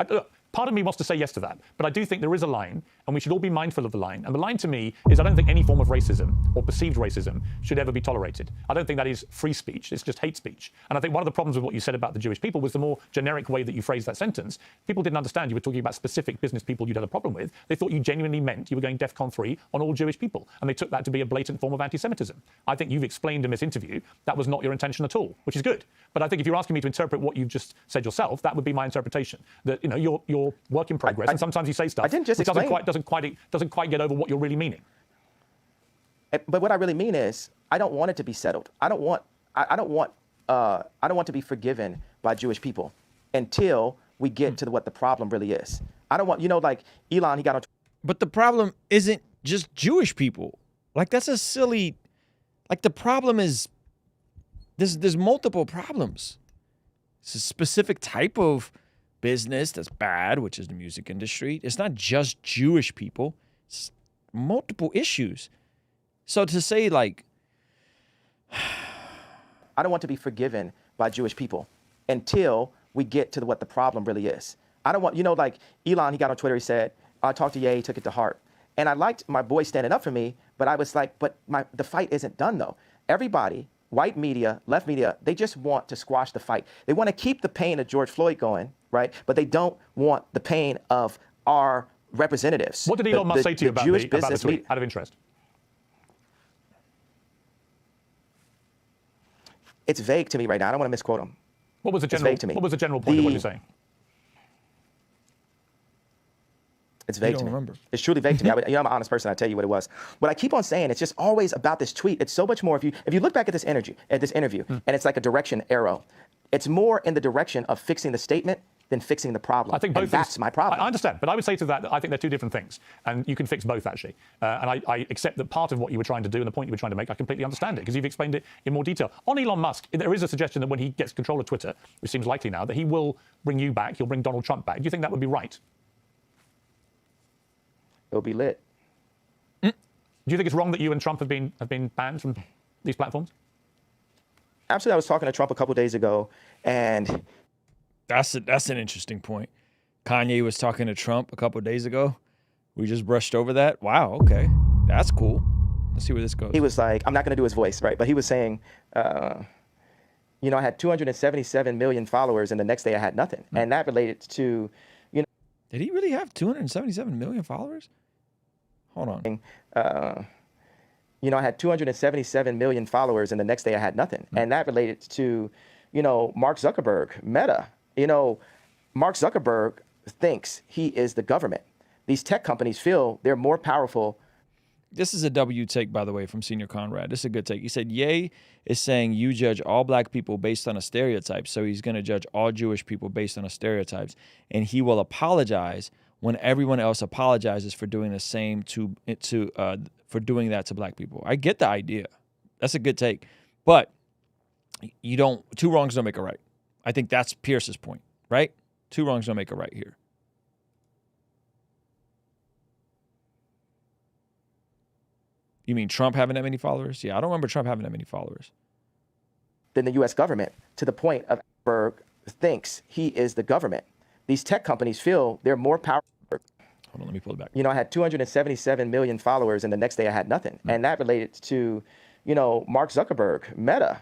part of me wants to say yes to that, but I do think there is a line, and we should all be mindful of the line. And the line to me is I don't think any form of racism or perceived racism should ever be tolerated. I don't think that is free speech. It's just hate speech. And I think one of the problems with what you said about the Jewish people was the more generic way that you phrased that sentence. People didn't understand you were talking about specific business people you'd had a problem with. They thought you genuinely meant you were going DEFCON 3 on all Jewish people, and they took that to be a blatant form of anti-Semitism. I think you've explained in this interview that was not your intention at all, which is good. But I think if you're asking me to interpret what you've just said yourself, that would be my interpretation. That you're work in progress, and sometimes you say stuff which doesn't quite get over what you're really meaning. But what I really mean is, I don't want it to be settled. I don't want to be forgiven by Jewish people until we get to what the problem really is. I don't want, like Elon, he got on. But the problem isn't just Jewish people. Like, that's a silly. Like, the problem is there's multiple problems. It's a specific type of business that's bad, which is the music industry. It's not just Jewish people. It's multiple issues. So to say, like, I don't want to be forgiven by Jewish people until we get to what the problem really is. I don't want, like Elon, he got on Twitter, he said, I talked to Ye, he took it to heart. And I liked my boy standing up for me, but I was like, the fight isn't done though. Everybody, white media, left media, they just want to squash the fight. They want to keep the pain of George Floyd going, right? But they don't want the pain of our representatives. What did Elon Musk say to you about the tweet, out of interest? It's vague to me right now. I don't want to misquote him. What was the general point of what you're saying? It's vague to me. Remember. It's truly vague to me. I'm an honest person. I tell you what it was. What I keep on saying, it's just always about this tweet. It's so much more. If you look back at this interview, and it's like a direction arrow. It's more in the direction of fixing the statement than fixing the problem. I think both. That's my problem. I understand, but I would say to that, I think they're two different things, and you can fix both actually. And I accept that part of what you were trying to do and the point you were trying to make, I completely understand it because you've explained it in more detail. On Elon Musk, there is a suggestion that when he gets control of Twitter, which seems likely now, that he will bring you back. He'll bring Donald Trump back. Do you think that would be right? It'll be lit. Do you think it's wrong that you and Trump have been banned from these platforms? Absolutely. I was talking to Trump a couple days ago, and that's an interesting point. Kanye was talking to Trump a couple of days ago. We just brushed over that. Wow, okay. That's cool. Let's see where this goes. He was like, I'm not going to do his voice, right? But he was saying, I had 277 million followers, and the next day I had nothing. And that related to, Did he really have 277 million followers? Hold on. I had 277 million followers, and the next day I had nothing. And that related to, Mark Zuckerberg, Meta. Mark Zuckerberg thinks he is the government. These tech companies feel they're more powerful. This is a W take, by the way, from Senior Conrad. This is a good take. He said, Ye is saying you judge all black people based on a stereotype, so he's going to judge all Jewish people based on a stereotypes, and he will apologize when everyone else apologizes for doing the same for doing that to black people. I get the idea. That's a good take. But two wrongs don't make a right. I think that's Pierce's point, right? Two wrongs don't make a right here. You mean Trump having that many followers? Yeah, I don't remember Trump having that many followers. Than the U.S. government, to the point of Zuckerberg thinks he is the government. These tech companies feel they're more powerful. Hold on, let me pull it back. I had 277 million followers, and the next day I had nothing. And that related to, Mark Zuckerberg, Meta.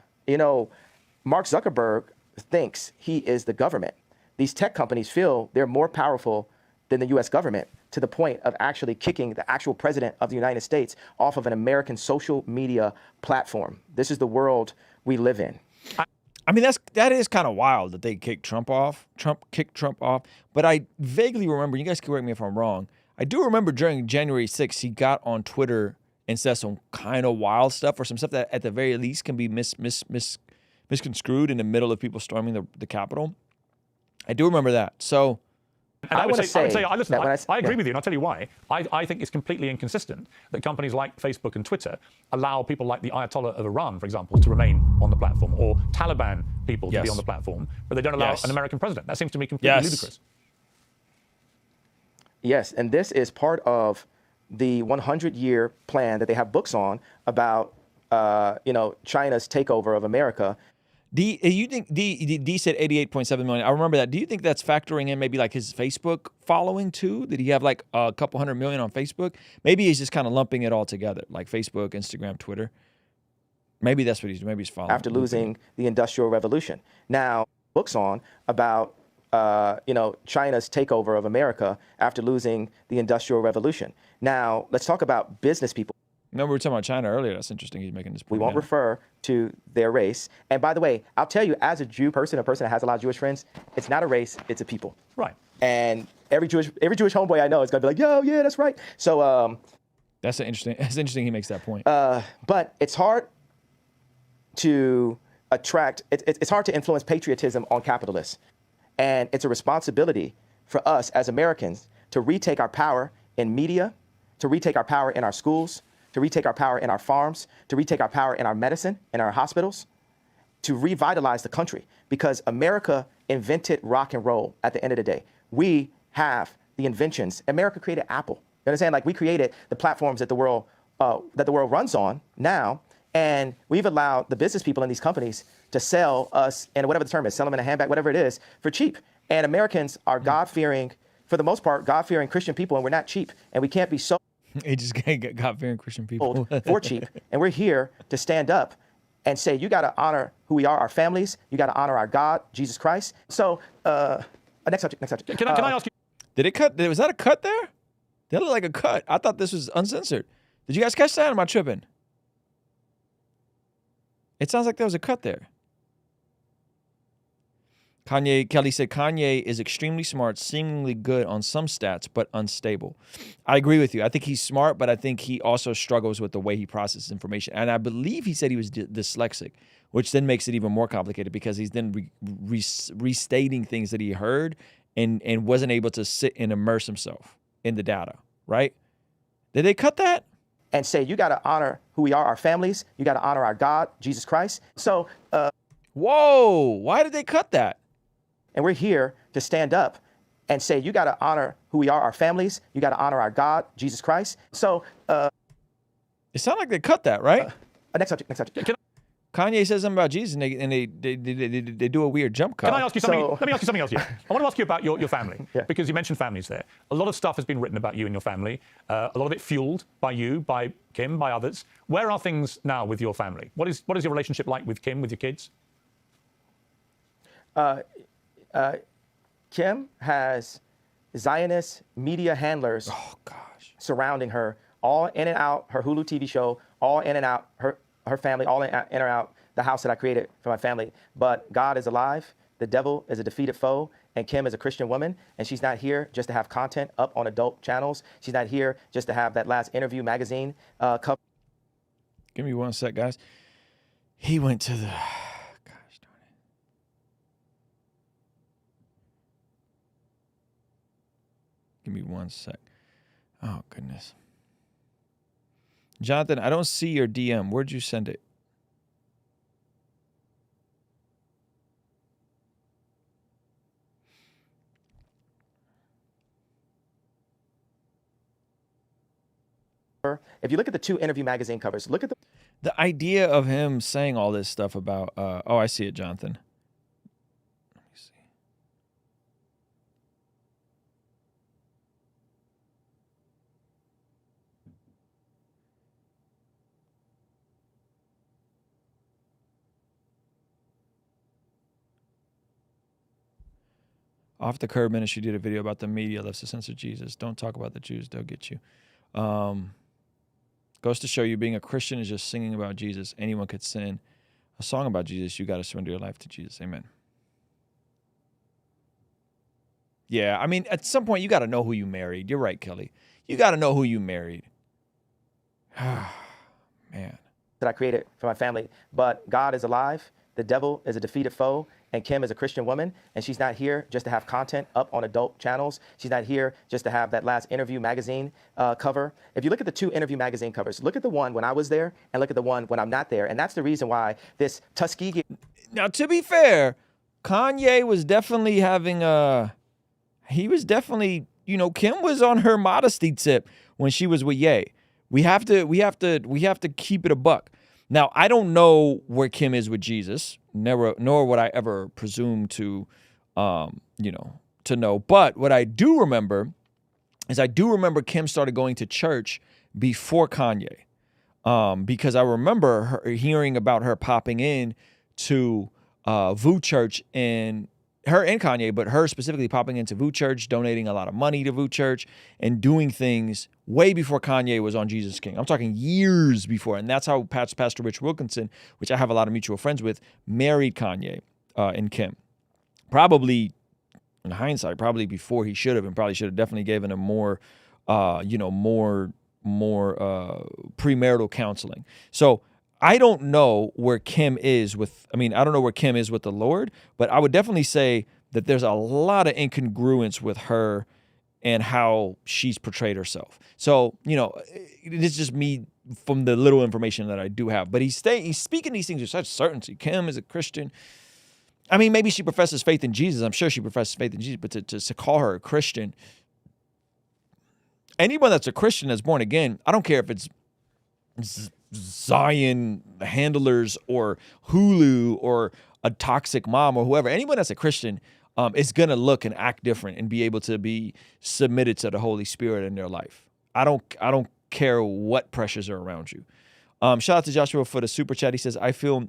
Mark Zuckerberg thinks he is the government. These tech companies feel they're more powerful than the U.S. government, to the point of actually kicking the actual president of the United States off of an American social media platform. This is the world we live in. I mean, that is kind of wild that they kicked Trump off. Trump kicked Trump off. But I vaguely remember, you guys can correct me if I'm wrong, I do remember during January 6th, he got on Twitter and said some kind of wild stuff, or some stuff that at the very least can be misconstrued in the middle of people storming the Capitol. I do remember that. So... And I would say, I agree with you, and I'll tell you why. I think it's completely inconsistent that companies like Facebook and Twitter allow people like the Ayatollah of Iran, for example, to remain on the platform, or Taliban people to be on the platform, but they don't allow an American president. That seems to me completely ludicrous. Yes, and this is part of the 100-year plan that they have books on about, China's takeover of America. You think D said 88.7 million? I remember that. Do you think that's factoring in maybe like his Facebook following too? Did he have like a couple 100 million on Facebook? Maybe he's just kind of lumping it all together, like Facebook, Instagram, Twitter. Maybe that's what he's doing. Maybe he's following. After losing the Industrial Revolution. Now, books on about China's takeover of America after losing the Industrial Revolution. Now, let's talk about business people. Remember, we were talking about China earlier. That's interesting. He's making this point. We won't refer to their race. And by the way, I'll tell you, as a Jew person, a person that has a lot of Jewish friends, it's not a race, it's a people. Right. And every Jewish homeboy I know is gonna be like, yo, yeah, that's right. So that's interesting he makes that point. But it's hard to it's hard to influence patriotism on capitalists. And it's a responsibility for us as Americans to retake our power in media, to retake our power in our schools, to retake our power in our farms, to retake our power in our medicine, in our hospitals, to revitalize the country. Because America invented rock and roll at the end of the day. We have the inventions. America created Apple. You understand? Like, we created the platforms that the world runs on now, and we've allowed the business people in these companies to sell us, and whatever the term is, sell them in a handbag, whatever it is, for cheap. And Americans are God-fearing, for the most part, God-fearing Christian people, and we're not cheap, and we can't be so It just got God-fearing Christian people. for cheap. And we're here to stand up and say, you got to honor who we are, our families. You got to honor our God, Jesus Christ. So, next subject. Can I ask you? Did it cut? Was that a cut there? That looked like a cut. I thought this was uncensored. Did you guys catch that? Or am I tripping? It sounds like there was a cut there. Kelly said, Kanye is extremely smart, seemingly good on some stats, but unstable. I agree with you. I think he's smart, but I think he also struggles with the way he processes information. And I believe he said he was dyslexic, which then makes it even more complicated because he's then restating things that he heard and wasn't able to sit and immerse himself in the data, right? Did they cut that? And say, you got to honor who we are, our families. You got to honor our God, Jesus Christ. So, whoa, why did they cut that? And we're here to stand up and say, you got to honor who we are, our families. You got to honor our God, Jesus Christ. So, it sounded like they cut that, right? Next subject. Kanye says something about Jesus, and they do a weird jump cut. Can I ask you something? Let me ask you something else here. I want to ask you about your family, because you mentioned families there. A lot of stuff has been written about you and your family. A lot of it fueled by you, by Kim, by others. Where are things now with your family? What is your relationship like with Kim, with your kids? Kim has Zionist media handlers surrounding her, all in and out her Hulu TV show, all in and out her family, all in and out the house that I created for my family. But God is alive. The devil is a defeated foe. And Kim is a Christian woman. And she's not here just to have content up on adult channels. She's not here just to have that last interview magazine cover. Give me one sec, guys. He went to the... Gosh darn it. Give me one sec. Oh, goodness. Jonathan, I don't see your DM. Where'd you send it? If you look at the 2 interview magazine covers, look at the idea of him saying all this stuff about, oh, I see it, Jonathan. Let me see. Off the Curb Ministry did a video about the media loves to censor Jesus. Don't talk about the Jews, they'll get you. Goes to show you being a Christian is just singing about Jesus. Anyone could sing a song about Jesus. You got to surrender your life to Jesus. Amen. Yeah, I mean, at some point, you got to know who you married. You're right, Kelly. You got to know who you married. Man. That I created for my family. But God is alive. The devil is a defeated foe. And Kim is a Christian woman. And she's not here just to have content up on adult channels. She's not here just to have that last interview magazine cover. If you look at the 2 interview magazine covers, look at the one when I was there and look at the one when I'm not there. And that's the reason why this Tuskegee... Now, to be fair, Kanye was definitely having he was definitely, you know, Kim was on her modesty tip when she was with Ye. We have to keep it a buck. Now, I don't know where Kim is with Jesus, nor would I ever presume to, to know. But what I do remember is Kim started going to church before Kanye, because I remember her hearing about her popping in to VU Church, and her and Kanye, but her specifically popping into VU Church, donating a lot of money to VU Church, and doing things way before Kanye was on Jesus King. I'm talking years before. And that's how Pastor Rich Wilkinson, which I have a lot of mutual friends with, married Kanye and Kim. Probably, in hindsight, probably before he should have, and probably should have definitely given him more premarital counseling. So I don't know where Kim is with, I don't know where Kim is with the Lord, but I would definitely say that there's a lot of incongruence with her and how she's portrayed herself. So, it's just me from the little information that I do have. But he's speaking these things with such certainty. Kim is a Christian. Maybe she professes faith in Jesus. I'm sure she professes faith in Jesus, but to call her a Christian, anyone that's a Christian that's born again, I don't care if it's Zion handlers or Hulu or a toxic mom or whoever, anyone that's a Christian is going to look and act different and be able to be submitted to the Holy Spirit in their life. I don't care what pressures are around you. Shout out to Joshua for the super chat. He says, I feel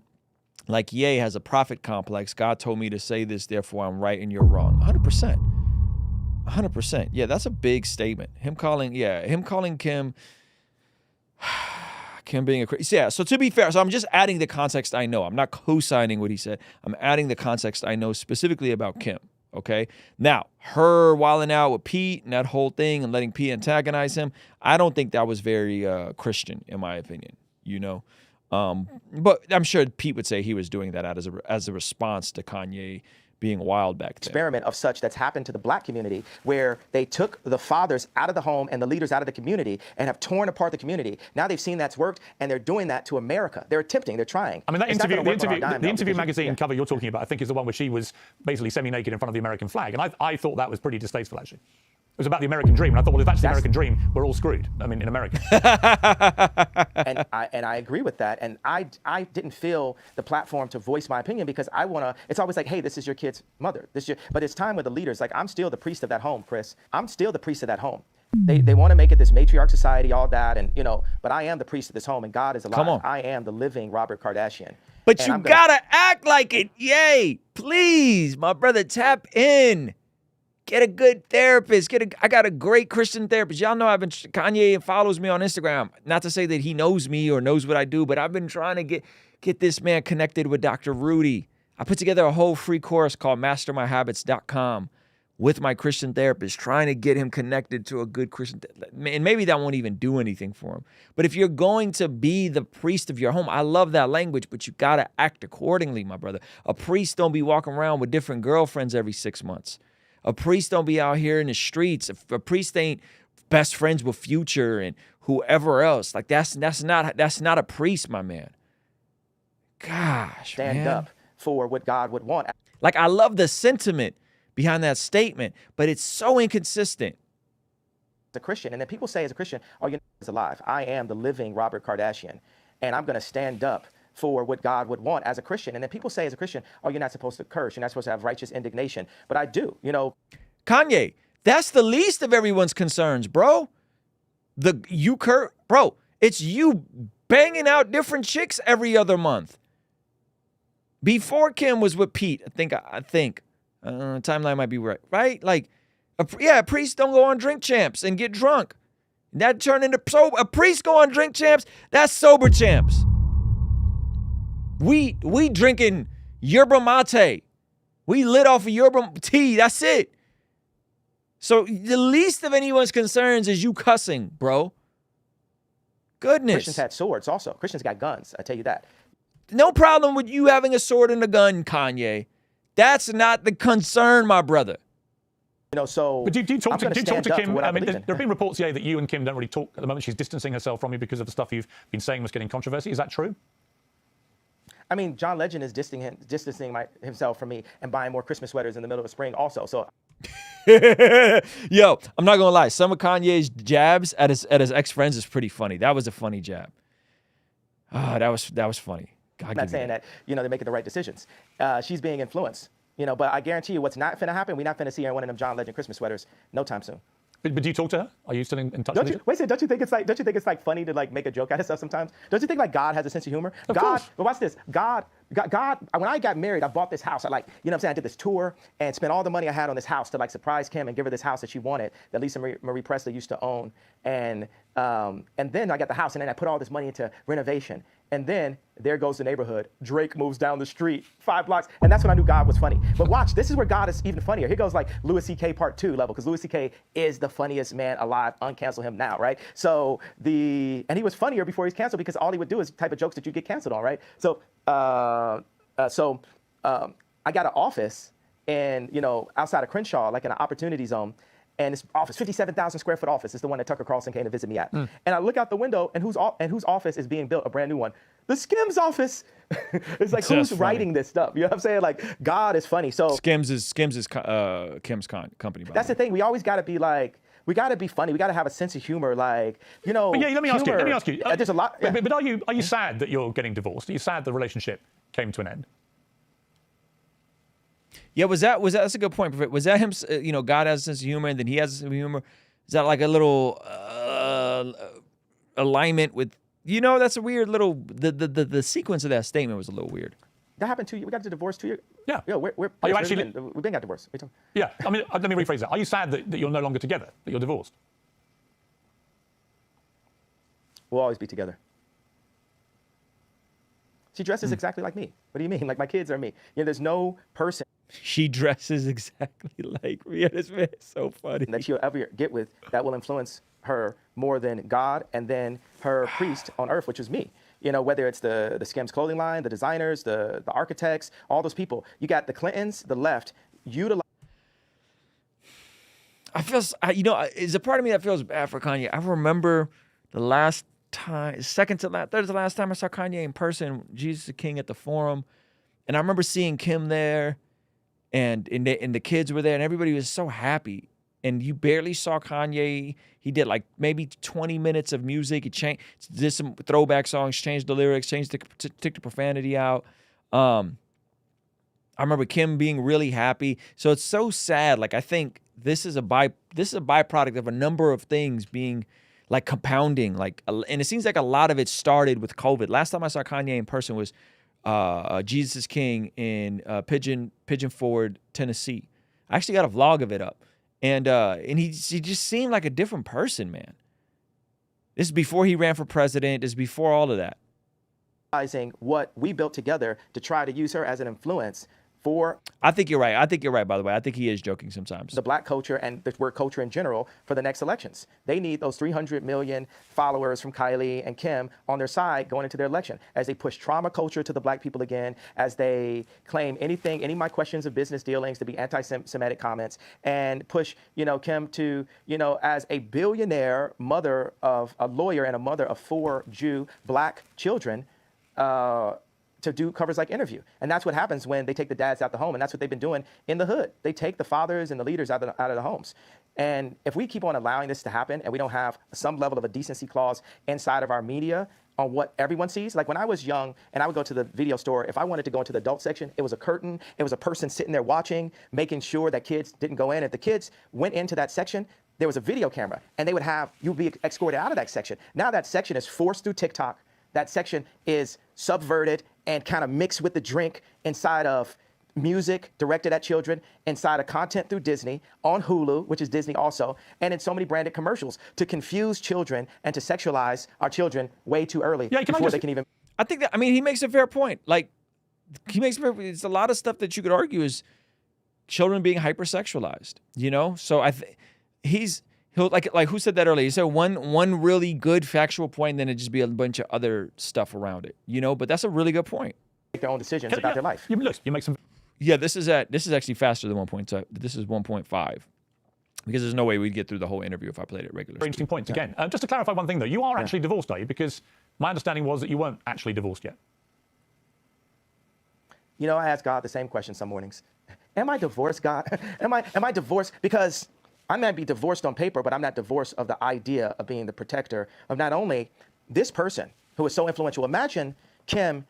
like Ye has a prophet complex. God told me to say this, therefore I'm right and you're wrong. 100%. 100%. Yeah, that's a big statement. Him calling Kim being a Christian. Yeah, so to be fair, so I'm just adding the context I know. I'm not co-signing what he said. I'm adding the context I know specifically about Kim, okay? Now, her wilding out with Pete and that whole thing and letting Pete antagonize him, I don't think that was very Christian, in my opinion, But I'm sure Pete would say he was doing that as a response to Kanye being wild back then. Experiment of such that's happened to the black community, where they took the fathers out of the home and the leaders out of the community and have torn apart the community. Now they've seen that's worked, and they're doing that to America. They're attempting, they're trying. I mean, that It's not interview, gonna work on our dime, the though, interview because magazine cover you're talking about, I think, is the one where she was basically semi-naked in front of the American flag. And I thought that was pretty distasteful, actually. It was about the American dream. And I thought, well, if that's the American dream, we're all screwed. I mean, in America. and I agree with that. And I didn't feel the platform to voice my opinion because I want to, it's always like, hey, this is your kid's mother. But it's time with the leaders. Like, I'm still the priest of that home, Chris. I'm still the priest of that home. They want to make it this matriarch society, all that, and but I am the priest of this home, and God is alive. Come on. I am the living Robert Kardashian. But And you I'm gonna- gotta act like it. Yay. Please, my brother, tap in. Get a good therapist. I got a great Christian therapist. Y'all know Kanye follows me on Instagram. Not to say that he knows me or knows what I do, but I've been trying to get this man connected with Dr. Rudy. I put together a whole free course called mastermyhabits.com with my Christian therapist, trying to get him connected to a good Christian and maybe that won't even do anything for him. But if you're going to be the priest of your home, I love that language, but you got to act accordingly, my brother. A priest don't be walking around with different girlfriends every 6 months. A priest don't be out here in the streets. A priest ain't best friends with Future and whoever else. Like that's not a priest, my man. Gosh, stand man. up for what God would want. Like, I love the sentiment behind that statement, but it's so inconsistent. As a Christian, and then people say as a Christian, oh, is alive. I am the living Robert Kardashian, and I'm going to stand up for what God would want as a Christian. And then people say as a Christian, oh, you're not supposed to curse. You're not supposed to have righteous indignation. But I do, Kanye, that's the least of everyone's concerns, bro. Bro, it's you banging out different chicks every other month. Before Kim was with Pete, I think. Timeline might be right? Like, priests don't go on Drink Champs and get drunk. That turned into sober. A priest go on Drink Champs, that's sober champs. We drinking yerba mate. We lit off of yerba tea. That's it. So the least of anyone's concerns is you cussing, bro. Goodness. Christians had swords also. Christians got guns. I tell you that. No problem with you having a sword and a gun, Kanye. That's not the concern, my brother. So. But do you talk to Kim? I mean, there in. have been reports, that you and Kim don't really talk at the moment. She's distancing herself from you because of the stuff you've been saying was getting controversy. Is that true? I mean, John Legend is distancing himself from me and buying more Christmas sweaters in the middle of spring also. So. Yo, I'm not gonna lie. Some of Kanye's jabs at his ex-friends is pretty funny. That was a funny jab. That was funny. I'm not saying that they're making the right decisions. She's being influenced. But I guarantee you, what's not finna happen? We're not finna see her in one of them John Legend Christmas sweaters no time soon. But do you talk to her? Are you still in touch with her? Wait a second, don't you think it's like funny to like make a joke out of stuff sometimes? Don't you think like God has a sense of humor? Of God, course. but watch this. God, when I got married, I bought this house. I I did this tour and spent all the money I had on this house to like surprise Kim and give her this house that she wanted, that Lisa Marie Presley used to own. And then I got the house, and then I put all this money into renovation. And then there goes the neighborhood. Drake moves down the street 5 blocks. And that's when I knew God was funny. But watch, this is where God is even funnier. Here goes like Louis C.K. Part 2 level, because Louis C.K. is the funniest man alive. Uncancel him now, right? So and he was funnier before he's canceled because all he would do is type of jokes that you get canceled on, right? So I got an office outside of Crenshaw, like in an opportunity zone. And this office, 57,000 square foot office, is the one that Tucker Carlson came to visit me at. And I look out the window, and whose office is being built, a brand new one? The Skims office. It's like, who's writing this stuff? You know what I'm saying? Like, God is funny. So Skims is Kim's company. That's the thing. We always got to be like, we got to be funny. We got to have a sense of humor. Like, But yeah, let me ask you. There's a lot. Yeah. But are you sad that you're getting divorced? Are you sad the relationship came to an end? Yeah, that's a good point. Was that him? God has a sense of humor, and then he has a sense of humor. Is that like a little alignment with? That's a weird little. The sequence of that statement was a little weird. That happened 2 years. We got the divorce 2 years. Yeah. Yeah. We've been got divorced. Yeah. I mean, let me rephrase that. Are you sad that you're no longer together? That you're divorced? We'll always be together. She dresses exactly like me. What do you mean? Like my kids are me. There's no person. She dresses exactly like me. Yeah, this man is so funny. That she'll ever get with that will influence her more than God and then her priest on earth, which is me. You know, whether it's the Skims clothing line, the designers, the architects, all those people. You got the Clintons, the left, utilize. I feel, you know, is a part of me that feels bad for Kanye. I remember the last time, third to the last time I saw Kanye in person, Jesus the King at the Forum. And I remember seeing Kim there and the kids were there and everybody was so happy. And you barely saw Kanye. He did like maybe 20 minutes of music. He did some throwback songs, changed the lyrics, took the profanity out. I remember Kim being really happy. So it's so sad. Like I think this is a byproduct of a number of things being like compounding. Like, and it seems like a lot of it started with COVID. Last time I saw Kanye in person was Jesus is King in Pigeon Forge, Tennessee. I actually got a vlog of it up. And he just seemed like a different person, man. This is before he ran for president. This is before all of that. What we built together to try to use her as an influence for. I think you're right. I think you're right, by the way. I think he is joking sometimes. The black culture and the word culture in general for the next elections. They need those 300 million followers from Kylie and Kim on their side going into their election as they push trauma culture to the black people again, as they claim any of my questions of business dealings to be anti-Semitic comments, and push, you know, Kim to, you know, as a billionaire mother of a lawyer and a mother of 4 Jew black children, to do covers like Interview. And that's what happens when they take the dads out the home. And that's what they've been doing in the hood. They take the fathers and the leaders out of the homes. And if we keep on allowing this to happen and we don't have some level of a decency clause inside of our media on what everyone sees, like when I was young and I would go to the video store, if I wanted to go into the adult section, it was a curtain. It was a person sitting there watching, making sure that kids didn't go in. If the kids went into that section, there was a video camera and you'd be escorted out of that section. Now that section is forced through TikTok. That section is subverted and kind of mixed with the drink inside of music directed at children, inside of content through Disney, on Hulu, which is Disney also, and in so many branded commercials to confuse children and to sexualize our children way too early before they can even. I think that, I mean, he makes a fair point. Like, it's a lot of stuff that you could argue is children being hypersexualized, you know? So he'll like who said that earlier? He said one really good factual point, and then it'd just be a bunch of other stuff around it, you know. But that's a really good point. Make their own decisions about their life. You make some. Yeah, this is actually faster than 1.2. This is 1.5 because there's no way we'd get through the whole interview if I played it regularly. Very interesting points again. Just to clarify one thing though, you are actually divorced, are you? Because my understanding was that you weren't actually divorced yet. You know, I ask God the same question some mornings. Am I divorced, God? Am I divorced? Because I might be divorced on paper, but I'm not divorced of the idea of being the protector of not only this person who is so influential. Imagine Kim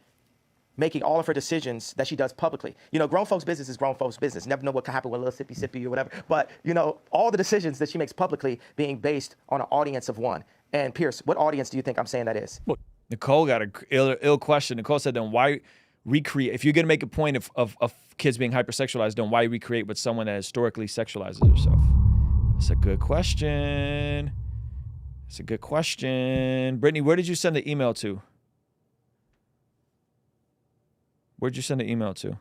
making all of her decisions that she does publicly. You know, grown folks' business is grown folks' business. Never know what could happen with a little sippy or whatever. But, you know, all the decisions that she makes publicly being based on an audience of one. And Piers, what audience do you think I'm saying that is? Nicole got an ill question. Nicole said, then why recreate? If you're going to make a point of kids being hypersexualized, then why recreate with someone that historically sexualizes herself? That's a good question. That's a good question. Brittany, where did you send the email to? Where'd you send the email to?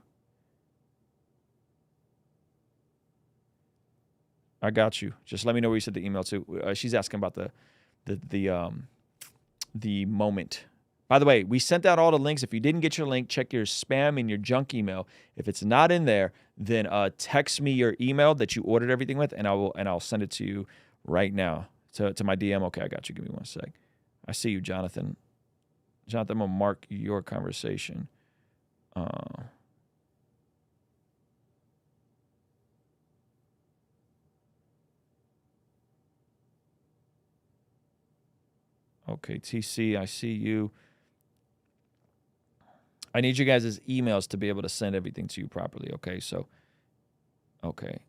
I got you. Just let me know where you sent the email to. She's asking about the moment. By the way, we sent out all the links. If you didn't get your link, check your spam and your junk email. If it's not in there, then text me your email that you ordered everything with, and I'll send it to you right now to my DM. Okay, I got you. Give me one sec. I see you, Jonathan. Jonathan, I'm gonna mark your conversation. Okay, TC, I see you. I need you guys' emails to be able to send everything to you properly, okay? So, okay.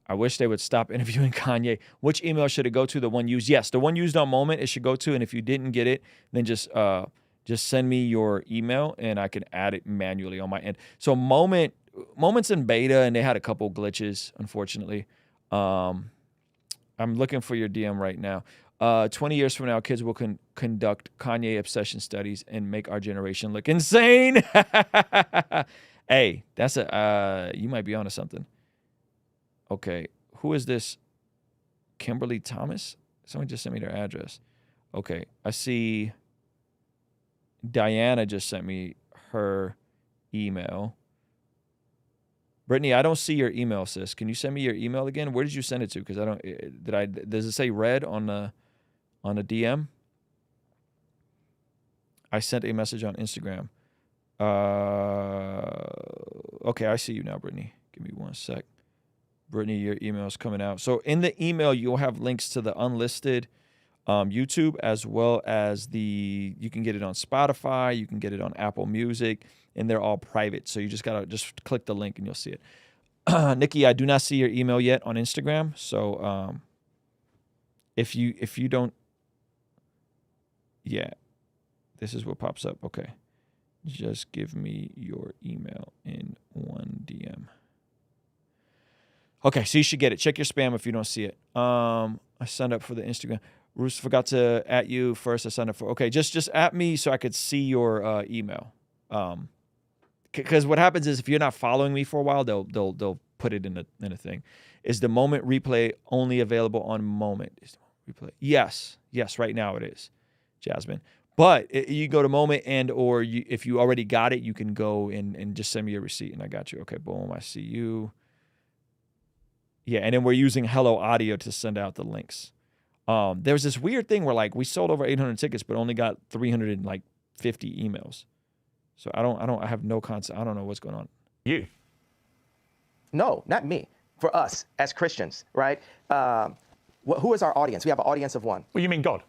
I wish they would stop interviewing Kanye. Which email should it go to? The one used? Yes, the one used on Moment, it should go to. And if you didn't get it, then just send me your email and I can add it manually on my end. So Moment's in beta and they had a couple glitches, unfortunately. I'm looking for your DM right now. 20 years from now, kids will conduct Kanye obsession studies and make our generation look insane. Hey, that's you might be onto something. Okay, who is this? Kimberly Thomas? Someone just sent me their address. Okay, I see Diana just sent me her email. Brittany, I don't see your email, sis. Can you send me your email again? Where did you send it to? Because I don't. Does it say read on the DM? I sent a message on Instagram. Okay, I see you now, Brittany. Give me one sec. Brittany, your email is coming out. So in the email, you'll have links to the unlisted YouTube, as well as you can get it on Spotify, you can get it on Apple Music, and they're all private. So you just gotta click the link and you'll see it. Nikki, I do not see your email yet on Instagram. So if you don't, yeah, this is what pops up. Okay, just give me your email in one DM. Okay, so you should get it. Check your spam if you don't see it. I signed up for the Instagram. Roos forgot to at you first. I signed up for. Okay, just at me so I could see your email. Because what happens is if you're not following me for a while, they'll put it in a thing. Is the moment replay only available on Moment? Is the replay? Yes, right now it is, Jasmine. But you go to Moment or if you already got it, you can go and just send me a receipt and I got you. Okay, boom, I see you. Yeah, and then we're using Hello Audio to send out the links. There was this weird thing where we sold over 800 tickets, but only got 350 emails. So I have no concept. I don't know what's going on. You? No, not me. For us as Christians, right? Who is our audience? We have an audience of one. Well, you mean God?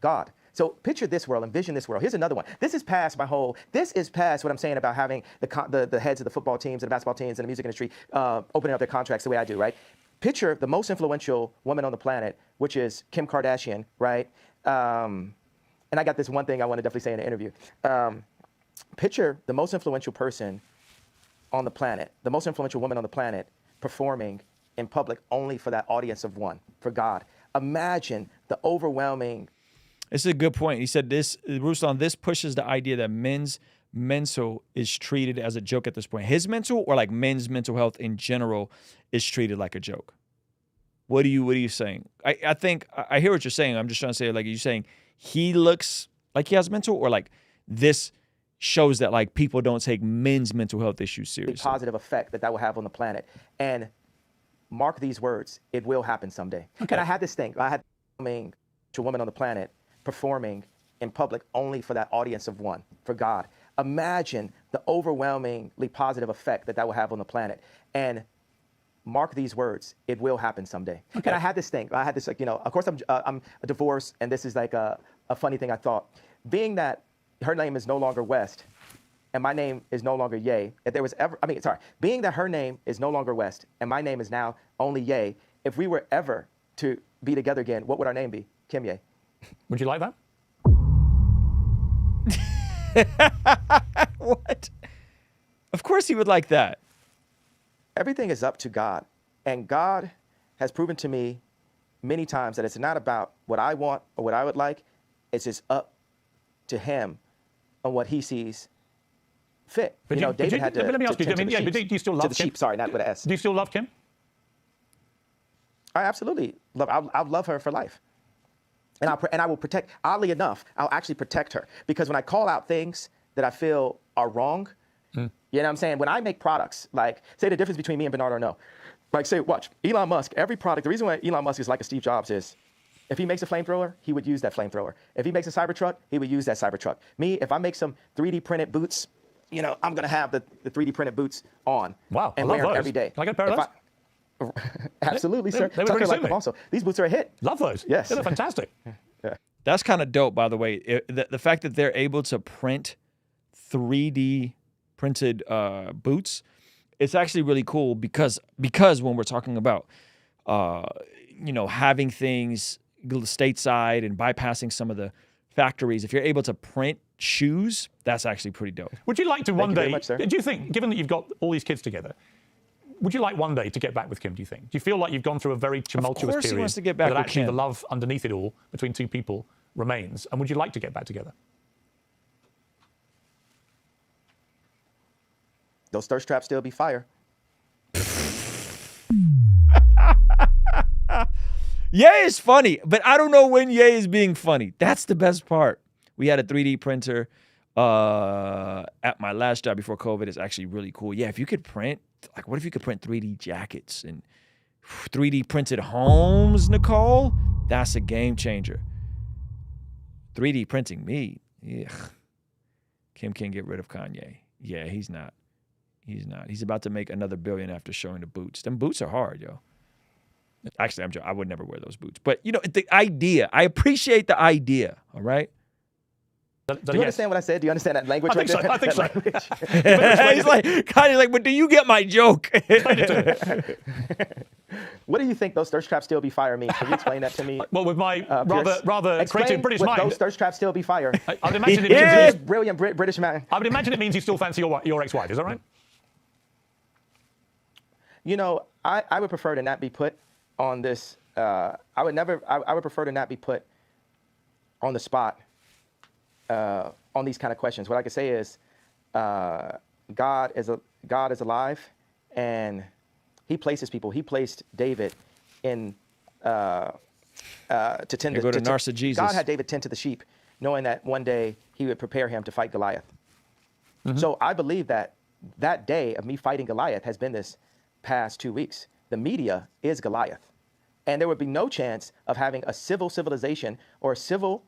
God. So picture this world, envision this world. Here's another one. This is past what I'm saying about having the heads of the football teams and the basketball teams and the music industry opening up their contracts the way I do, right? Picture the most influential woman on the planet, which is Kim Kardashian, right? And I got this one thing I want to definitely say in the interview. Picture the most influential person on the planet, the most influential woman on the planet performing in public only for that audience of one, for God. Imagine the overwhelming... This is a good point. He said this, Ruslan, this pushes the idea that men's mental is treated as a joke at this point. His mental or men's mental health in general is treated like a joke. What are you saying? I think I hear what you're saying. I'm just trying to say, are you saying he looks like he has mental or this shows that people don't take men's mental health issues seriously? The positive effect that will have on the planet. And mark these words, it will happen someday. Okay. And I had this thing. I had a woman on the planet performing in public only for that audience of one, for God. Imagine the overwhelmingly positive effect that will have on the planet. And mark these words, it will happen someday. Okay. And I had this thing. I had this, of course I'm divorced, and this is a funny thing I thought. Being that her name is no longer West, and my name is no longer Ye, if there was ever, being that her name is no longer West, and my name is now only Ye, if we were ever to be together again, what would our name be? Kim Ye. Would you like that? What? Of course he would like that. Everything is up to God. And God has proven to me many times that it's not about what I want or what I would like. It's just up to him on what he sees fit. But David had to. Let me ask you, do you still love Kim? To the sheep, sorry, not with an S. Do you still love Kim? I absolutely love. I'll love her for life. And I will protect, oddly enough, I'll actually protect her. Because when I call out things that I feel are wrong, you know what I'm saying? When I make products, say the difference between me and Bernard Arnault. Say, watch, Elon Musk, every product, the reason why Elon Musk is like a Steve Jobs is, if he makes a flamethrower, he would use that flamethrower. If he makes a Cybertruck, he would use that Cybertruck. Me, if I make some 3D printed boots, I'm going to have the 3D printed boots on. Wow, and I love wear those. them every day. Can I get a pair of those? Absolutely, sir. They were really them also. These boots are a hit. Love those. Yes. They're fantastic. Yeah. That's kind of dope, by the way. The fact that they're able to print 3D printed boots, it's actually really cool because when we're talking about having things stateside and bypassing some of the factories, if you're able to print shoes, that's actually pretty dope. Would you like to one day, much, do you think, given that you've got all these kids together, Would you like one day to get back with Kim, do you think? Do you feel like you've gone through a very tumultuous Of course period? he wants to get back but with actually Kim. the love underneath it all between two people remains. And would you like to get back together? Those thirst traps still be fire. Ye is funny, but I don't know when Ye is being funny. That's the best part. We had a 3D printer at my last job before COVID. It's actually really cool. Yeah, if you could print, like, what if you could print 3D jackets and 3D printed homes, Nicole? That's a game changer. 3D printing me. Yeah. Kim can't get rid of Kanye. Yeah, he's not. He's not. He's about to make another $1 billion after showing the boots. Them boots are hard, yo. Actually, I'm joking. I would never wear those boots. But, you know, the idea. I appreciate the idea, all right? Do you understand what I said? Do you understand that language? I think so. I think so. He's like, Kanye's like, but do you get my joke? What do you think those thirst traps still be fire mean? Can you explain that to me? Well, with my rather creative British mind. Those thirst traps still be fire. I'd imagine it means brilliant British man. I would imagine it means you still fancy your ex-wife. Is that right? You know, I would prefer to not be put on this. I would prefer to not be put on the spot on these kind of questions. What I could say is, God is alive, and He places people. He placed David in to tend to Narcissus. God had David tend to the sheep, knowing that one day He would prepare him to fight Goliath. Mm-hmm. So I believe that day of me fighting Goliath has been this past 2 weeks. The media is Goliath, and there would be no chance of having a civil civilization or a civil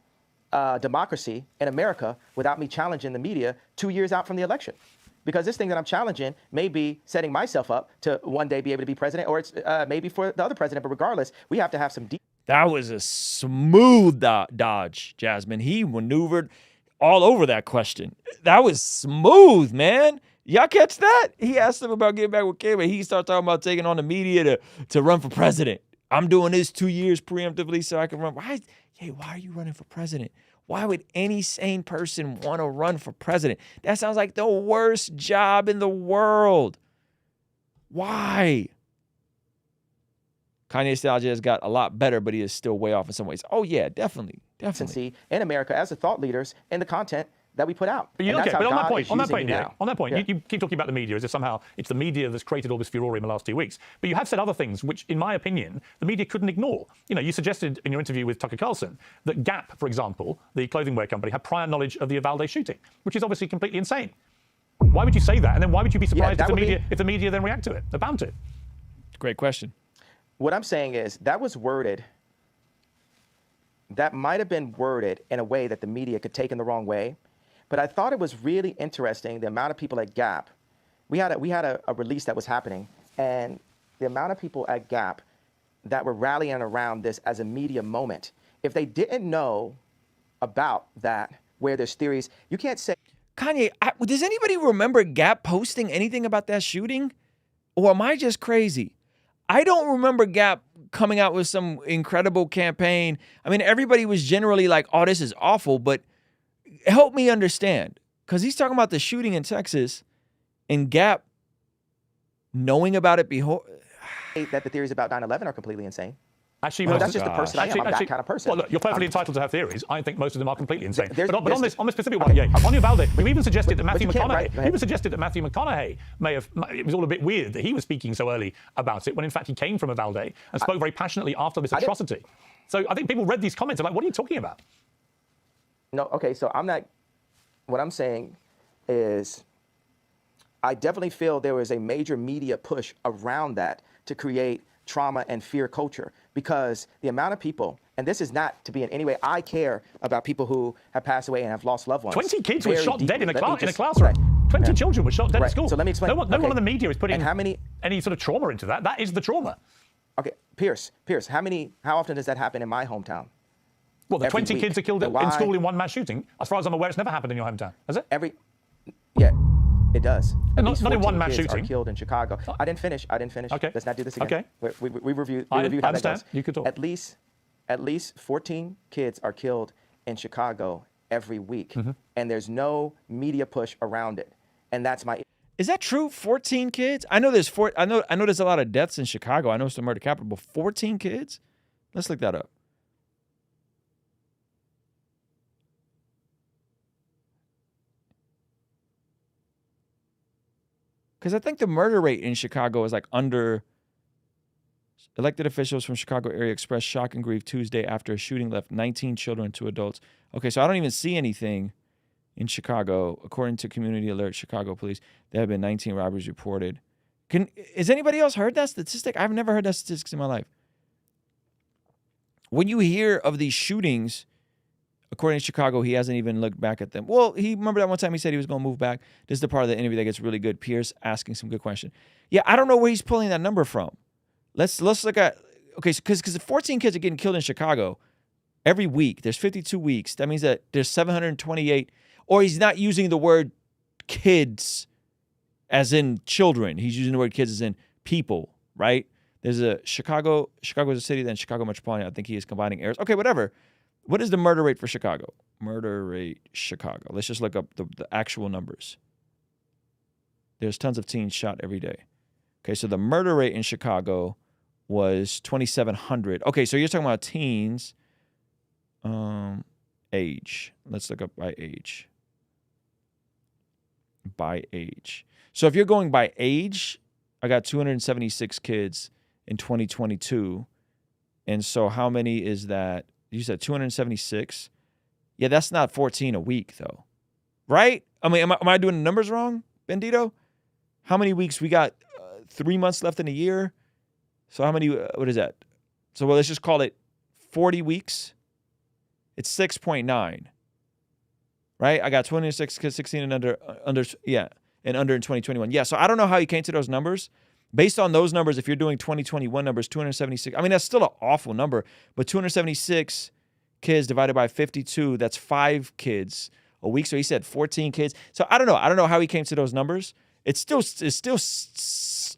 democracy in America without me challenging the media 2 years out from the election. Because this thing that I'm challenging may be setting myself up to one day be able to be president, or it's maybe for the other president. But regardless, we have to have some deep. That was a smooth dodge, Jasmine. He maneuvered all over that question. That was smooth, man. Y'all catch that? He asked him about getting back with Kim, and he started talking about taking on the media to run for president. I'm doing this 2 years preemptively so I can run. Why are you running for president? Why would any sane person want to run for president? That sounds like the worst job in the world. Why? Kanye nostalgia has got a lot better, but he is still way off in some ways. Oh, yeah, definitely. In America as the thought leaders in the content that we put out. But on that point, you keep talking about the media as if somehow it's the media that's created all this furore in the last 2 weeks. But you have said other things which, in my opinion, the media couldn't ignore. You know, you suggested in your interview with Tucker Carlson that Gap, for example, the clothing wear company, had prior knowledge of the Uvalde shooting, which is obviously completely insane. Why would you say that? And then why would you be surprised if the media then react to it? They're bound to. Great question. What I'm saying is that might have been worded in a way that the media could take in the wrong way. But I thought it was really interesting, the amount of people at Gap. We had a release that was happening, and the amount of people at Gap that were rallying around this as a media moment. If they didn't know about that, where there's theories, you can't say. Kanye, does anybody remember Gap posting anything about that shooting? Or am I just crazy? I don't remember Gap coming out with some incredible campaign. I mean, everybody was generally like, oh, this is awful, but help me understand, because he's talking about the shooting in Texas and Gap knowing about it that the theories about 9/11 are completely insane. Actually, that's just the person I am. I'm that kind of person. Well, look, you're perfectly entitled to have theories. I think most of them are completely insane. But on this specific one, on Uvalde, you even suggested that Matthew McConaughey it was all a bit weird that he was speaking so early about it when in fact he came from Uvalde and spoke very passionately after this atrocity. So I think people read these comments and like, what are you talking about? No, okay, so what I'm saying is I definitely feel there was a major media push around that to create trauma and fear culture, because the amount of people, and this is not to be in any way, I care about people who have passed away and have lost loved ones. 20 kids were shot dead in a classroom. 20 children were shot dead at school. So let me explain. No one in the media is putting any sort of trauma into that. That is the trauma. Okay, Piers, how often does that happen in my hometown? Well, the 20 kids are killed in school in one mass shooting. As far as I'm aware, it's never happened in your hometown, has it? It does. Not in one mass shooting. Are killed in Chicago. I didn't finish. Okay. Let's not do this again. Okay. We reviewed I how that understand. goes. You could talk. At least 14 kids are killed in Chicago every week, and there's no media push around it. And that's my. Is that true? 14 kids? I know there's I know there's a lot of deaths in Chicago. I know it's the murder capital, but 14 kids? Let's look that up. Because I think the murder rate in Chicago is like under. Elected officials from Chicago area expressed shock and grief Tuesday after a shooting left 19 children and 2 adults. Okay, so I don't even see anything in Chicago. According to Community Alert Chicago Police, there have been 19 robberies reported. Has anybody else heard that statistic? I've never heard that statistics in my life. When you hear of these shootings, according to Chicago, he hasn't even looked back at them. Well, remember that one time he said he was going to move back. This is the part of the interview that gets really good. Piers asking some good question. Yeah, I don't know where he's pulling that number from. Let's look at, okay, because 14 kids are getting killed in Chicago every week. There's 52 weeks. That means that there's 728, or he's not using the word kids as in children. He's using the word kids as in people, right? There's a Chicago is a city, then Chicago Metropolitan. I think he is combining errors. Okay, whatever. What is the murder rate for Chicago? Murder rate Chicago. Let's just look up the actual numbers. There's tons of teens shot every day. Okay, so the murder rate in Chicago was 2,700. Okay, so you're talking about teens. Age. Let's look up by age. By age. So if you're going by age, I got 276 kids in 2022. And so how many is that? You said 276? Yeah, that's not 14 a week, though. Right? I mean, am I doing the numbers wrong, Bendito? How many weeks? We got 3 months left in a year. So how many, what is that? So let's just call it 40 weeks. It's 6.9, right? I got 26 kids, 16 and under in 2021. Yeah, so I don't know how you came to those numbers. Based on those numbers, if you're doing 2021 numbers, 276, I mean, that's still an awful number, but 276 kids divided by 52, that's 5 kids a week. So he said 14 kids. So I don't know. I don't know how he came to those numbers. It's still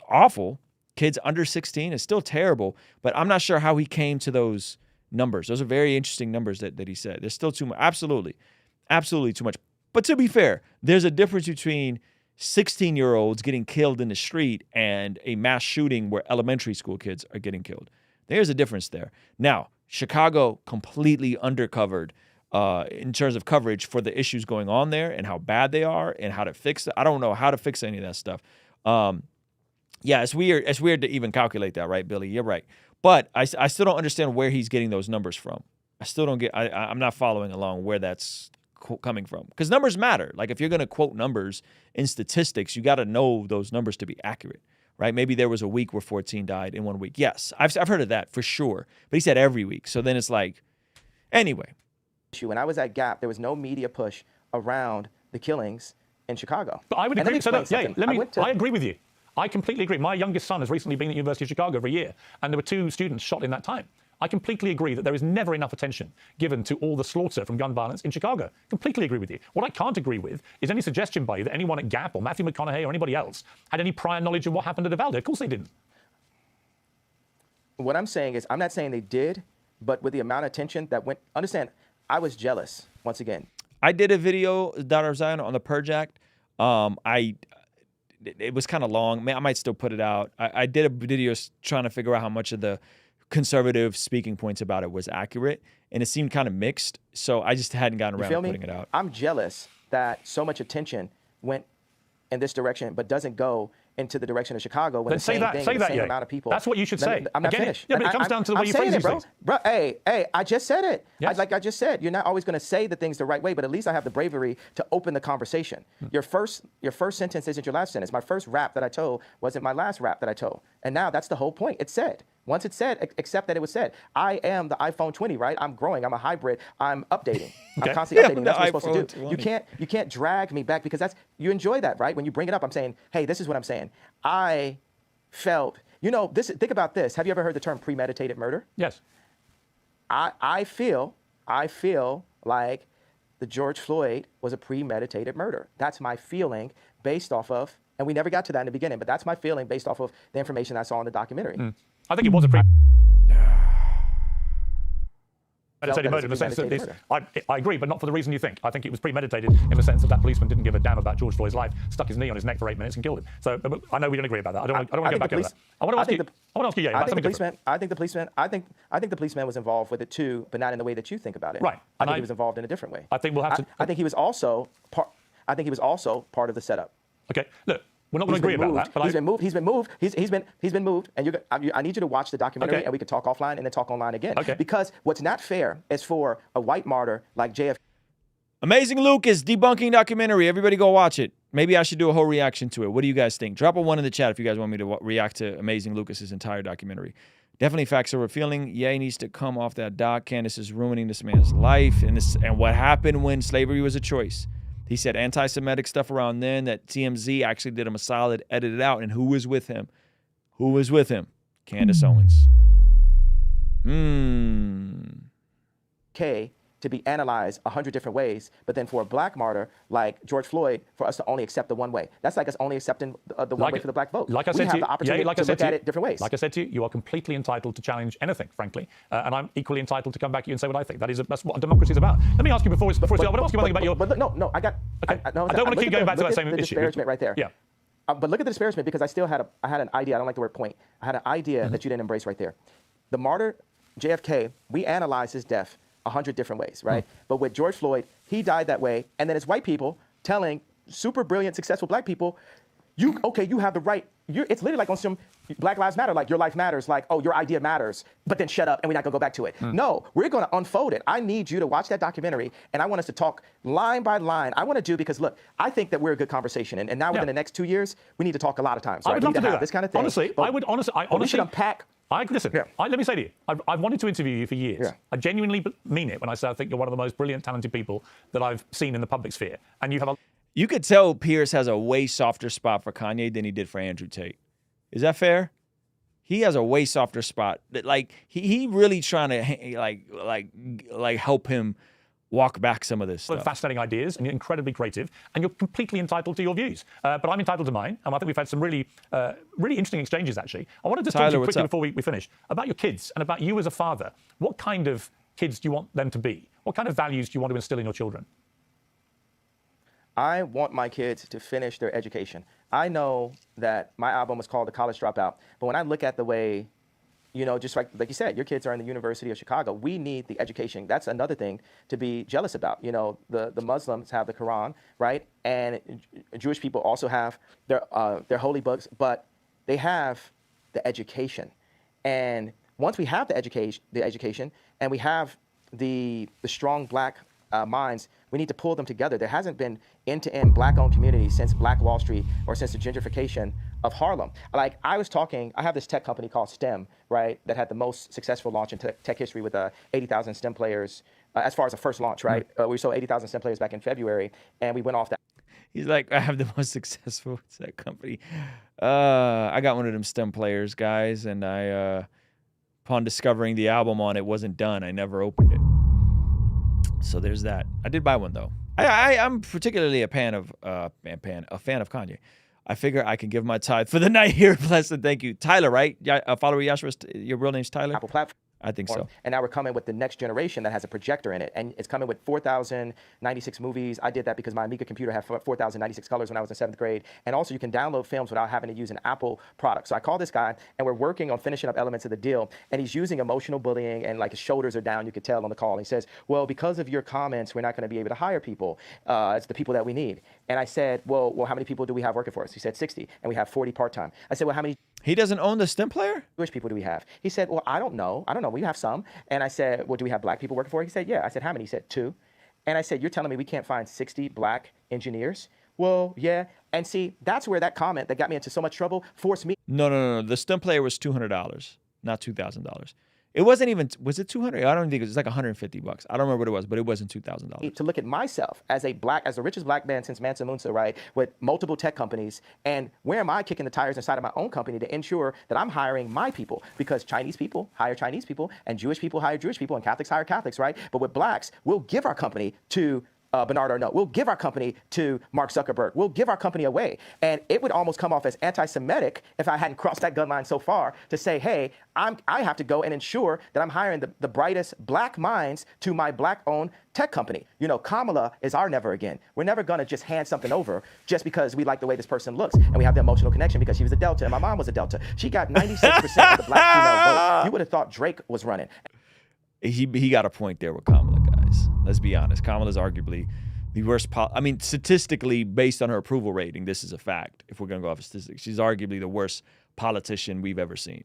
awful. Kids under 16 is still terrible, but I'm not sure how he came to those numbers. Those are very interesting numbers that he said. There's still too much. Absolutely too much. But to be fair, there's a difference between 16-year-olds getting killed in the street and a mass shooting where elementary school kids are getting killed. There's a difference there. Now, Chicago completely undercovered in terms of coverage for the issues going on there and how bad they are and how to fix it. I don't know how to fix any of that stuff. Yeah, it's weird. It's weird to even calculate that, right, Billy? You're right. But I still don't understand where he's getting those numbers from. I still don't get, I'm not following along where that's coming from. Because numbers matter. Like if you're going to quote numbers in statistics, you got to know those numbers to be accurate, right? Maybe there was a week where 14 died in 1 week. Yes, I've heard of that for sure. But he said every week. So then it's like, anyway. When I was at Gap, there was no media push around the killings in Chicago. But I would agree. I agree with you. I completely agree. My youngest son has recently been at the University of Chicago for a year, and there were 2 students shot in that time. I completely agree that there is never enough attention given to all the slaughter from gun violence in Chicago. Completely agree with you. What I can't agree with is any suggestion by you that anyone at Gap or Matthew McConaughey or anybody else had any prior knowledge of what happened to Uvalde. Of course they didn't. What I'm saying is, I'm not saying they did, but with the amount of attention that went, understand, I was jealous, once again. I did a video, Daughter of Zion, on the Purge Act. It was kind of long. I might still put it out. I did a video trying to figure out how much of the conservative speaking points about it was accurate, and it seemed kind of mixed. So I just hadn't gotten around to putting it out. I'm jealous that so much attention went in this direction, but doesn't go into the direction of Chicago when the same thing, the same amount of people. That's what you should say. I'm not finished. Yeah, but it comes down to the way you phrase these things. Bro, hey, I just said it. Yes. Like I just said, you're not always going to say the things the right way, but at least I have the bravery to open the conversation. Your first sentence isn't your last sentence. My first rap that I told wasn't my last rap that I told. And now that's the whole point. It's said. Once it's said, accept that it was said. I am the iPhone 20, right? I'm growing. I'm a hybrid. I'm updating. I'm constantly updating. That's what you're supposed to do. You can't drag me back because you enjoy that, right? When you bring it up, I'm saying, hey, this is what I'm saying. I felt, think about this. Have you ever heard the term premeditated murder? Yes. I feel like the George Floyd was a premeditated murder. That's my feeling based off of, and we never got to that in the beginning, but that's my feeling based off of the information I saw in the documentary. I think it was a Meditated murder in the sense that this, premeditated I agree, but not for the reason you think. I think it was premeditated in the sense that policeman didn't give a damn about George Floyd's life, stuck his knee on his neck for 8 minutes and killed him. So I know we don't agree about that. I don't want to go back over that. I want to ask you, yeah, about something different. I think the policeman was involved with it too, but not in the way that you think about it. Right. I think he was involved in a different way. I think we'll have to. I think he was also part of the setup. Okay, look. We're not going to agree about that. But he's been moved. And I need you to watch the documentary, and we could talk offline and then talk online again. Okay. Because what's not fair is for a white martyr like JFK. Amazing Lucas debunking documentary. Everybody go watch it. Maybe I should do a whole reaction to it. What do you guys think? Drop a 1 in the chat if you guys want me to react to Amazing Lucas's entire documentary. Definitely facts over feeling. Ye needs to come off that dock. Candace is ruining this man's life. And what happened when slavery was a choice. He said anti-Semitic stuff around then that TMZ actually did him a solid, edited out. And who was with him? Who was with him? Candace Owens. To be analyzed 100 different ways, but then for a black martyr like George Floyd, for us to only accept the one way. That's like us only accepting the one way for the black vote. Like I said, we have the opportunity to look at it different ways. Like I said to you, you are completely entitled to challenge anything, frankly, and I'm equally entitled to come back to you and say what I think. That's what democracy is about. Let me ask you before I want to ask you one thing about your. But no, I got. Okay. I don't want to keep going back to that same issue. Disparagement right there. Yeah. But look at the disparagement, because I had an idea. I don't like the word point. I had an idea that you didn't embrace right there. The martyr JFK, we analyze his death 100 different ways, right? But with George Floyd, he died that way, and then it's white people telling super brilliant, successful black people, you have the right. It's literally like on some Black Lives Matter, like your life matters, like, oh, your idea matters, but then shut up and we're not gonna go back to it. No, we're gonna unfold it. I need you to watch that documentary, and I want us to talk line by line. I want to do, because look, I think that we're a good conversation, and now within the next 2 years, we need to talk a lot of times. Right? I would love to do have that. This kind of thing. Honestly, we should unpack. Listen, let me say to you, I've wanted to interview you for years. Yeah. I genuinely mean it when I say I think you're one of the most brilliant, talented people that I've seen in the public sphere. And you have a... You could tell Piers has a way softer spot for Kanye than he did for Andrew Tate. Is that fair? He has a way softer spot. Like he really trying to like help him walk back some of this stuff. Fascinating ideas, and you're incredibly creative, and you're completely entitled to your views. But I'm entitled to mine, and I think we've had some really interesting exchanges, actually. I wanted to talk to you quickly before we finish about your kids and about you as a father. What kind of kids do you want them to be? What kind of values do you want to instill in your children? I want my kids to finish their education. I know that my album was called The College Dropout, but when I look at the way, just like you said, your kids are in the University of Chicago. We need the education. That's another thing to be jealous about. The Muslims have the Quran, right? And Jewish people also have their holy books, but they have the education. And once we have the education, and we have the strong black minds, we need to pull them together. There hasn't been end-to-end black-owned community since Black Wall Street or since the gentrification of Harlem. Like I have this tech company called STEM, right, that had the most successful launch in tech history with 80,000 STEM players as far as the first launch, right? We sold 80,000 STEM players back in February, and we went off that. He's like, I have the most successful tech company. I got one of them STEM players, guys, and upon discovering the album on it wasn't done, I never opened it. So there's that. I did buy one though. I'm particularly a fan of Kanye. I figure I can give my tithe for the night here. Blessed, thank you, Tyler. Right? Follower Yashua. Your real name's Tyler. Apple platform. I think so. And now we're coming with the next generation that has a projector in it. And it's coming with 4,096 movies. I did that because my Amiga computer had 4,096 colors when I was in 7th grade. And also you can download films without having to use an Apple product. So I called this guy, and we're working on finishing up elements of the deal. And he's using emotional bullying, and like his shoulders are down, you could tell on the call. And he says, well, because of your comments, we're not going to be able to hire people. It's the people that we need. And I said, well, how many people do we have working for us? He said 60, and we have 40 part-time. I said, well, how many... He doesn't own the STEM player? Jewish people do we have? He said, well, I don't know. We have some. And I said, well, do we have black people working for it? He said, yeah. I said, how many? He said, 2. And I said, you're telling me we can't find 60 black engineers? Well, yeah. And see, that's where that comment that got me into so much trouble forced me. No. The STEM player was $200, not $2,000. It wasn't even, was it 200? I don't think it was like $150. I don't remember what it was, but it wasn't $2,000. To look at myself as the richest black man since Mansa Musa, right, with multiple tech companies, and where am I kicking the tires inside of my own company to ensure that I'm hiring my people? Because Chinese people hire Chinese people, and Jewish people hire Jewish people, and Catholics hire Catholics, right? But with blacks, we'll give our company to Bernard Arnault. We'll give our company to Mark Zuckerberg. We'll give our company away. And it would almost come off as anti-Semitic if I hadn't crossed that gun line so far to say, hey, I have to go and ensure that I'm hiring the brightest black minds to my black-owned tech company. You know, Kamala is our never again. We're never going to just hand something over just because we like the way this person looks and we have the emotional connection because she was a Delta and my mom was a Delta. She got 96% of the black female vote. You would have thought Drake was running. He got a point there with Kamala, guys. Let's be honest. Kamala's arguably the worst. I mean, statistically, based on her approval rating, this is a fact. If we're going to go off of statistics, she's arguably the worst politician we've ever seen.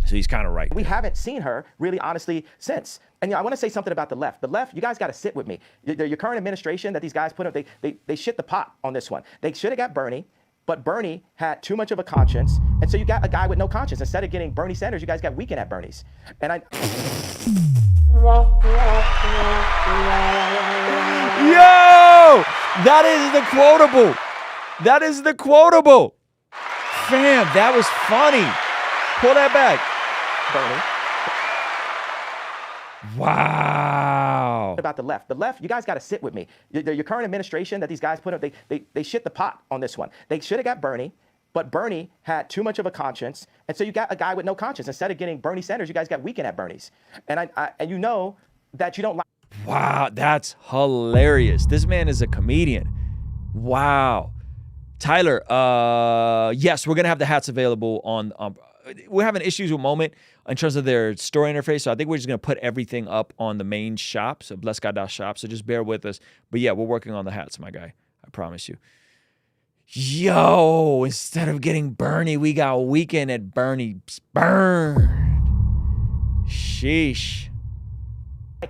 So he's kind of right. We haven't seen her really honestly since. And I want to say something about the left. The left, you guys got to sit with me. Your current administration that these guys put up, they shit the pot on this one. They should have got Bernie. But Bernie had too much of a conscience, and so you got a guy with no conscience. Instead of getting Bernie Sanders, you guys got Weekend at Bernie's. And Yo! That is the quotable. That is the quotable. Fam, that was funny. Pull that back. Bernie. Wow. About the left, you guys got to sit with me. Your current administration that these guys put up, they shit the pot on this one. They should have got Bernie, but Bernie had too much of a conscience, and so you got a guy with no conscience. Instead of getting Bernie Sanders, you guys got Weekend at Bernie's, and and you know that you don't like. Wow, that's hilarious. This man is a comedian. Wow. Tyler, yes, we're gonna have the hats available on. We're having issues with Moment in terms of their store interface, so I think we're just going to put everything up on the main shop, so blessguy.shop, so just bear with us. But yeah, we're working on the hats, my guy. I promise you. Yo, instead of getting Bernie, we got Weekend at Bernie's burned. Sheesh.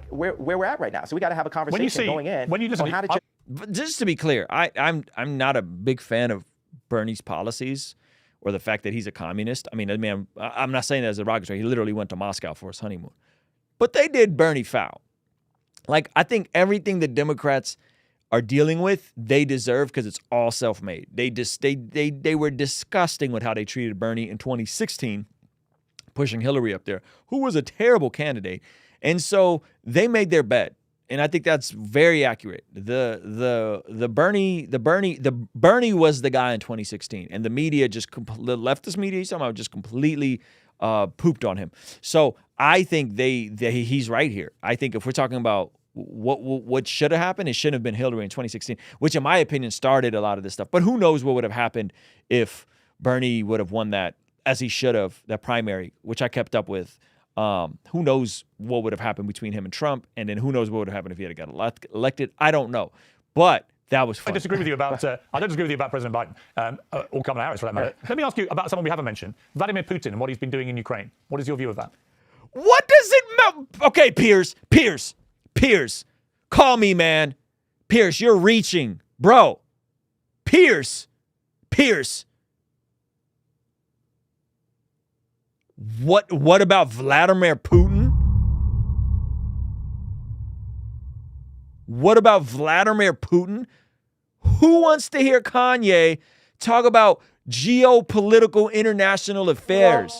Where we're at right now, so we got to have a conversation going in. When you listen, how to just to be clear, I'm not a big fan of Bernie's policies or the fact that he's a communist. I mean, I'm not saying that as a derogatory. He literally went to Moscow for his honeymoon. But they did Bernie foul. Like, I think everything the Democrats are dealing with, they deserve because it's all self-made. They were disgusting with how they treated Bernie in 2016, pushing Hillary up there, who was a terrible candidate. And so they made their bet. And I think that's very accurate. The Bernie was the guy in 2016, and the media the leftist media somehow just completely pooped on him. So I think he's right here. I think if we're talking about what should have happened, it shouldn't have been Hillary in 2016, which in my opinion started a lot of this stuff. But who knows what would have happened if Bernie would have won that, as he should have, that primary, which I kept up with. Who knows what would have happened between him and Trump, and then who knows what would have happened if he had got elected. I don't know, but that was fun. I disagree with you about President Biden or Kamala Harris for that matter. Let me ask you about someone we haven't mentioned, Vladimir Putin, and what he's been doing in Ukraine. What is your view of that? What does it matter? Okay, Piers, call me, man. Piers, you're reaching, bro. Piers. What about Vladimir Putin? What about Vladimir Putin? Who wants to hear Kanye talk about geopolitical international affairs?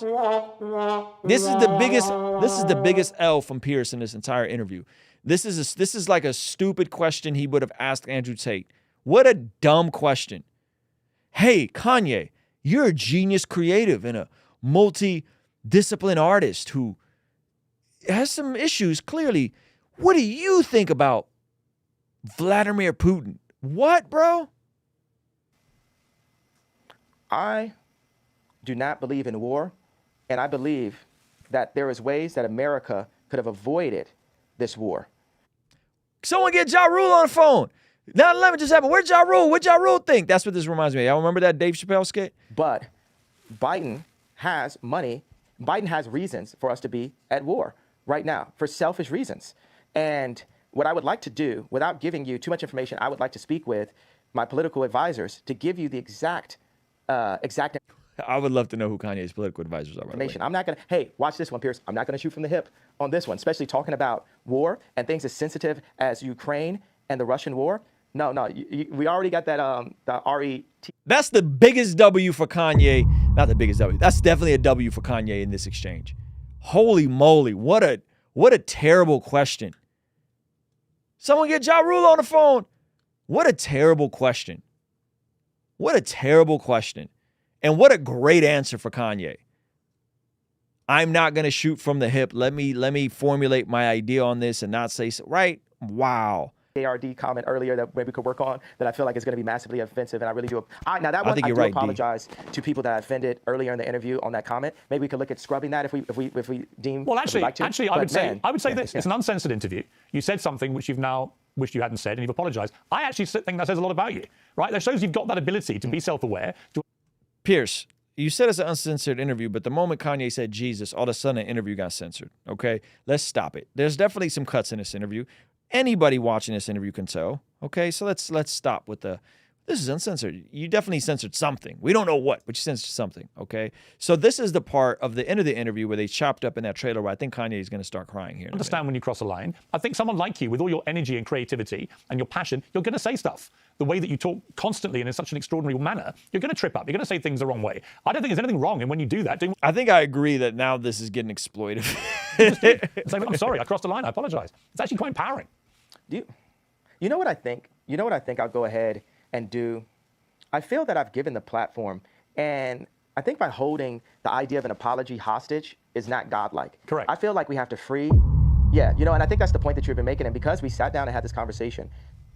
This is the biggest L from Piers in this entire interview. This is like a stupid question he would have asked Andrew Tate. What a dumb question. Hey, Kanye, you're a genius creative and a multi-discipline artist who has some issues, clearly. What do you think about Vladimir Putin? What, bro? I do not believe in war, and I believe that there is ways that America could have avoided this war. Someone get Ja Rule on the phone. 9/11 just happened. Where's Ja Rule? What Ja Rule think? That's what this reminds me of. Y'all remember that Dave Chappelle skit? But Biden has money. Biden has reasons for us to be at war right now for selfish reasons. And what I would like to do, without giving you too much information, I would like to speak with my political advisors to give you the exact I would love to know who Kanye's political advisors are. Information. I'm not going to, hey, watch this one, Piers. I'm not going to shoot from the hip on this one, especially talking about war and things as sensitive as Ukraine and the Russian war. No, we already got that, the RET. That's the biggest W for Kanye. Not the biggest W. That's definitely a W for Kanye in this exchange. Holy moly. What a terrible question. Someone get Ja Rule on the phone. What a terrible question. What a terrible question. And what a great answer for Kanye. I'm not going to shoot from the hip. Let me formulate my idea on this and not say so. Right? Wow. ARD comment earlier that maybe we could work on that I feel like is going to be massively offensive, and I really do. Now that one, I do apologize to people that I offended earlier in the interview on that comment. Maybe we could look at scrubbing that if we deem. Well, actually, like to. I would say this: it's an uncensored interview. You said something which you've now wished you hadn't said, and you've apologized. I actually think that says a lot about you, right? That shows you've got that ability to be self-aware. Pierce, you said it's an uncensored interview, but the moment Kanye said Jesus, all of a sudden the interview got censored. Okay, let's stop it. There's definitely some cuts in this interview. Anybody watching this interview can tell. Okay, so let's stop with this is uncensored. You definitely censored something. We don't know what, but you censored something. Okay, so this is the part of the end of the interview where they chopped up in that trailer where I think Kanye is going to start crying here. I understand when you cross a line. I think someone like you, with all your energy and creativity and your passion, you're going to say stuff. The way that you talk constantly and in such an extraordinary manner, you're going to trip up. You're going to say things the wrong way. I don't think there's anything wrong in when you do that. I think I agree that now this is getting exploitive. I'm sorry, I crossed the line. I apologize. It's actually quite empowering. You know what I think? You know what I think I'll go ahead and do? I feel that I've given the platform, and I think by holding the idea of an apology hostage is not godlike. Correct. I feel like we have to free. Yeah, and I think that's the point that you've been making. And because we sat down and had this conversation,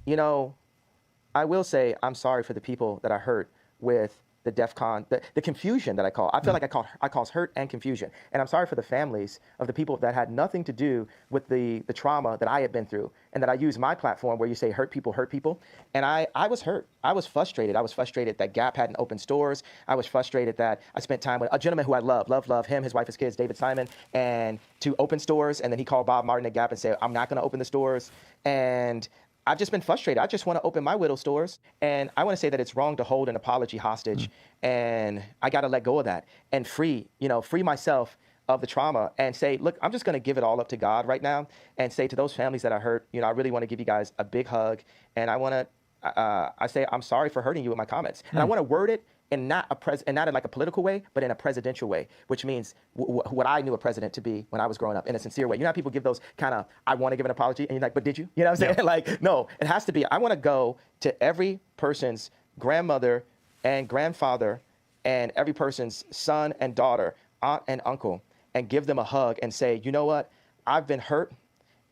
I will say I'm sorry for the people that I hurt with the DEFCON, the confusion that I call. I feel like I cause hurt and confusion. And I'm sorry for the families of the people that had nothing to do with the trauma that I had been through, and that I use my platform where you say hurt people. And I was hurt. I was frustrated. I was frustrated that Gap hadn't opened stores. I was frustrated that I spent time with a gentleman who I love him, his wife, his kids, David Simon, and to open stores. And then he called Bob Martin at Gap and said, I'm not going to open the stores. And I've just been frustrated. I just want to open my widow stores. And I want to say that it's wrong to hold an apology hostage. And I got to let go of that and free myself of the trauma and say, look, I'm just going to give it all up to God right now and say to those families that I hurt, I really want to give you guys a big hug. And I want to, I say, I'm sorry for hurting you with my comments. And I want to word it in not in like a political way, but in a presidential way, which means what I knew a president to be when I was growing up, in a sincere way. You know how people give those kind of, I want to give an apology, and you're like, but did you? You know what I'm saying? Like, no, it has to be, I want to go to every person's grandmother and grandfather and every person's son and daughter, aunt and uncle, and give them a hug and say, you know what? I've been hurt,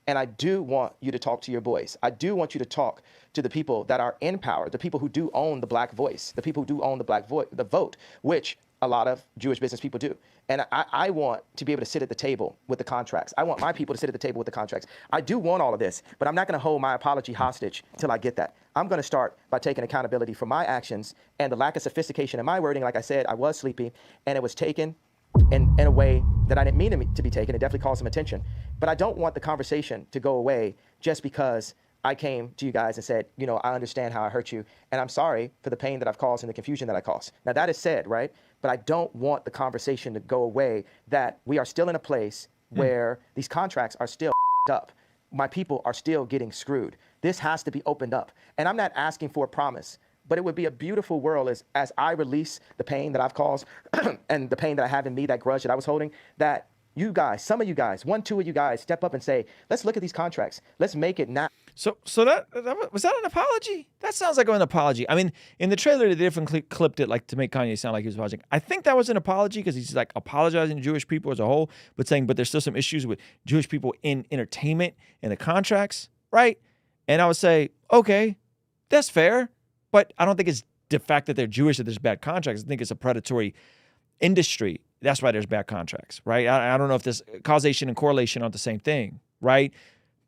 and I do want you to talk to your boys. I do want you to talk to the people that are in power, the people who do own the black voice, the people who do own the vote, which a lot of Jewish business people do. And I want to be able to sit at the table with the contracts. I want my people to sit at the table with the contracts. I do want all of this, but I'm not going to hold my apology hostage until I get that. I'm going to start by taking accountability for my actions and the lack of sophistication in my wording. Like I said, I was sleepy, and it was taken in a way that I didn't mean it to be taken. It definitely caused some attention. But I don't want the conversation to go away just because I came to you guys and said, I understand how I hurt you, and I'm sorry for the pain that I've caused and the confusion that I caused. Now, that is said, right? But I don't want the conversation to go away that we are still in a place where these contracts are still up. My people are still getting screwed. This has to be opened up. And I'm not asking for a promise, but it would be a beautiful world as I release the pain that I've caused and the pain that I have in me, that grudge that I was holding, that you guys, some of you guys, 1, 2 of you guys step up and say, let's look at these contracts. Let's make it not. So that was that an apology? That sounds like an apology. I mean, in the trailer, they definitely clipped it like to make Kanye sound like he was apologizing. I think that was an apology because he's like apologizing to Jewish people as a whole, but saying, but there's still some issues with Jewish people in entertainment and the contracts, right? And I would say, okay, that's fair, but I don't think it's the fact that they're Jewish that there's bad contracts. I think it's a predatory industry. That's why there's bad contracts, right? I don't know if this causation and correlation aren't the same thing, right?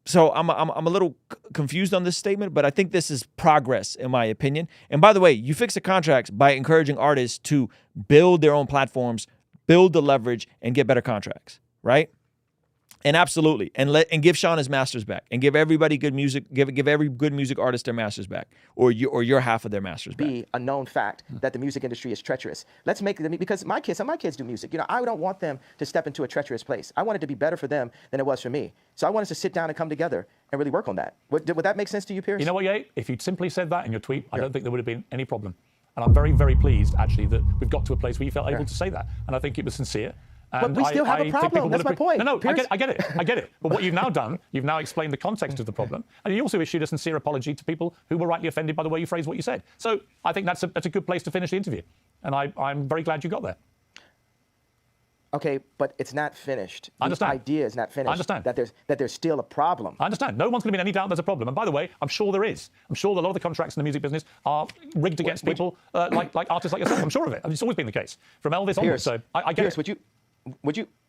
So I'm a little confused on this statement, but I think this is progress, in my opinion. And by the way, you fix the contracts by encouraging artists to build their own platforms, build the leverage, and get better contracts, right? And absolutely, and give Sean his masters back, and give everybody good music, give every good music artist their masters back, or your half of their masters back. Be a known fact that the music industry is treacherous. Let's make them, because some of my kids do music. I don't want them to step into a treacherous place. I want it to be better for them than it was for me. So I want us to sit down and come together and really work on that. Would that make sense to you, Piers? You know what, Ye? If you'd simply said that in your tweet, I don't think there would have been any problem. And I'm very, very pleased, actually, that we've got to a place where you felt able to say that. And I think it was sincere. And we still have a think problem. people That's would my point, No, Piers. I get it. But what you've now done, you've now explained the context of the problem, and you also issued a sincere apology to people who were rightly offended by the way you phrased what you said. So I think that's a good place to finish the interview, and I'm very glad you got there. Okay, but it's not finished. I understand. The idea is not finished. I understand. That there's still a problem. I understand. No one's going to be in any doubt there's a problem. And by the way, I'm sure there is. I'm sure that a lot of the contracts in the music business are rigged against people like artists like yourself. I'm sure of it. I mean, it's always been the case from Elvis onwards. So I get Piers, it.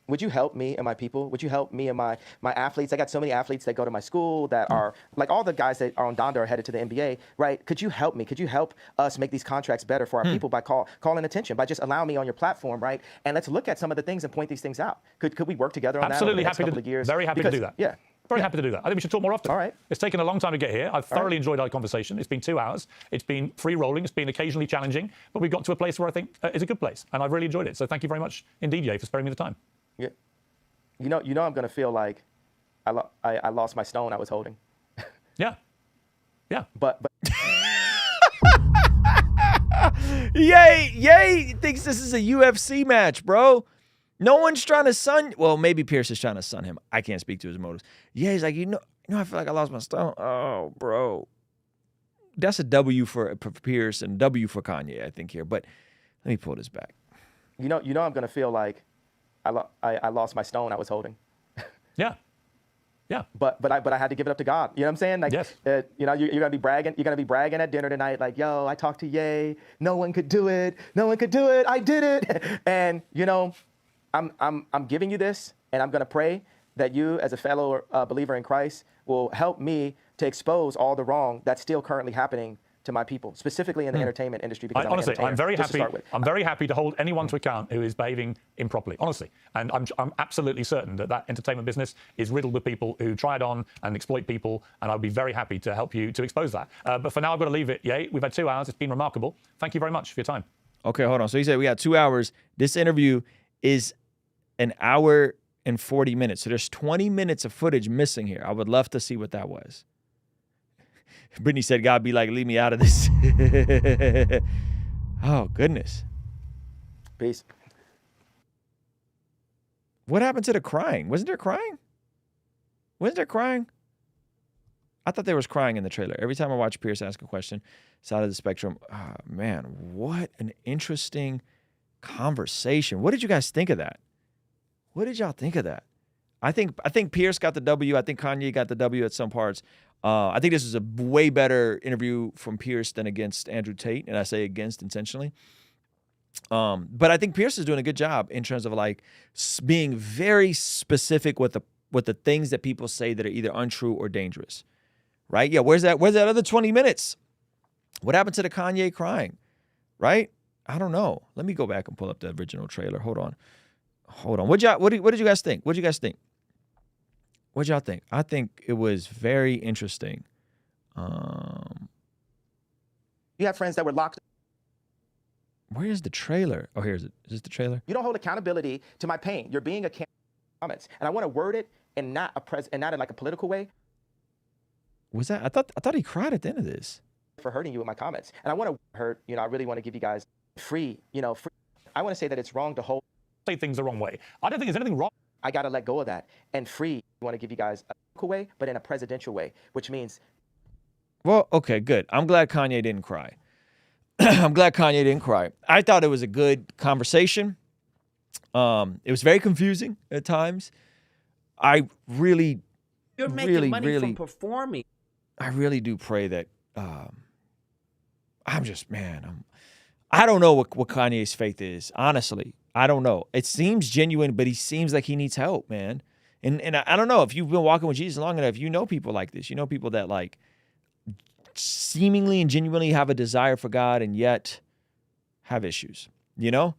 Would you help me and my people? Would you help me and my athletes? I got so many athletes that go to my school that are like all the guys that are on Donda are headed to the NBA, right? Could you help me? Could you help us make these contracts better for our people by calling attention, by just allowing me on your platform, right? And let's look at some of the things and point these things out. Could we work together on Absolutely that over the next couple of years? Very happy to do that. Yeah. Very happy to do that. I think we should talk more often. All right. It's taken a long time to get here. I've thoroughly enjoyed our conversation. It's been 2 hours. It's been free rolling. It's been occasionally challenging, but we've got to a place where I think is a good place, and I've really enjoyed it. So thank you very much indeed, Ye, for sparing me the time. Yeah. You know, I'm going to feel like I lost my stone I was holding. Yeah. But Ye thinks this is a UFC match, bro. No one's trying to sun. Well, maybe Pierce is trying to sun him. I can't speak to his motives. Yeah, he's like, you know, I feel like I lost my stone. Oh, bro. That's a W for Pierce and a W for Kanye, I think here. But let me pull this back. You know, I'm going to feel like I lost my stone I was holding. Yeah. But I had to give it up to God. You know what I'm saying? Like, yes. You know, you're gonna be bragging. You're gonna be bragging at dinner tonight. Like, yo, I talked to Ye. No one could do it. No one could do it. I did it. And you know, I'm giving you this, and I'm gonna pray that you, as a fellow believer in Christ, will help me to expose all the wrong that's still currently happening to my people, specifically in the entertainment industry. Because Honestly, I'm very happy. I'm very happy to hold anyone to Mm-hmm. account who is behaving improperly. Honestly, and I'm absolutely certain that entertainment business is riddled with people who try it on and exploit people. And I'll be very happy to help you to expose that. But for now, I've got to leave it. Ye, we've had 2 hours. It's been remarkable. Thank you very much for your time. Okay, hold on. So you said we got 2 hours. This interview is an hour and 40 minutes. So there's 20 minutes of footage missing here. I would love to see what that was. Brittany said, God be like, leave me out of this. Oh, goodness. Peace. What happened to the crying? Wasn't there crying? Wasn't there crying? I thought there was crying in the trailer. Every time I watch Pierce ask a question, side of the spectrum, oh, man, what an interesting conversation. What did you guys think of that? What did y'all think of that? I think Pierce got the W. I think Kanye got the W at some parts. I think this is a way better interview from Pierce than against Andrew Tate, and I say against intentionally. But I think Pierce is doing a good job in terms of like being very specific with the things that people say that are either untrue or dangerous, right? Yeah, where's that other 20 minutes? What happened to the Kanye crying, right? I don't know. Let me go back and pull up the original trailer. Hold on. What did you guys think? What did y'all think? I think it was very interesting. You have friends that were locked. Where's the trailer? Oh, here's it. Is this the trailer? You don't hold accountability to my pain. You're being a comments, and I want to word it in not in like a political way. Was that? I thought he cried at the end of this. For hurting you with my comments, and I want to hurt. You know, I really want to give you guys free. I want to say that it's wrong to hold. Say things the wrong way. I don't think there's anything wrong. I got to let go of that and free. I want to give you guys a political way, but in a presidential way, which means. Well, okay, good. I'm glad Kanye didn't cry. I'm glad Kanye didn't cry. I thought it was a good conversation. It was very confusing at times. I really, You're making money from performing. I really do pray that. I don't know what Kanye's faith is. Honestly, I don't know. It seems genuine, but he seems like he needs help, man. And I don't know if you've been walking with Jesus long enough. You know people like this. You know people that like seemingly and genuinely have a desire for God and yet have issues. You know?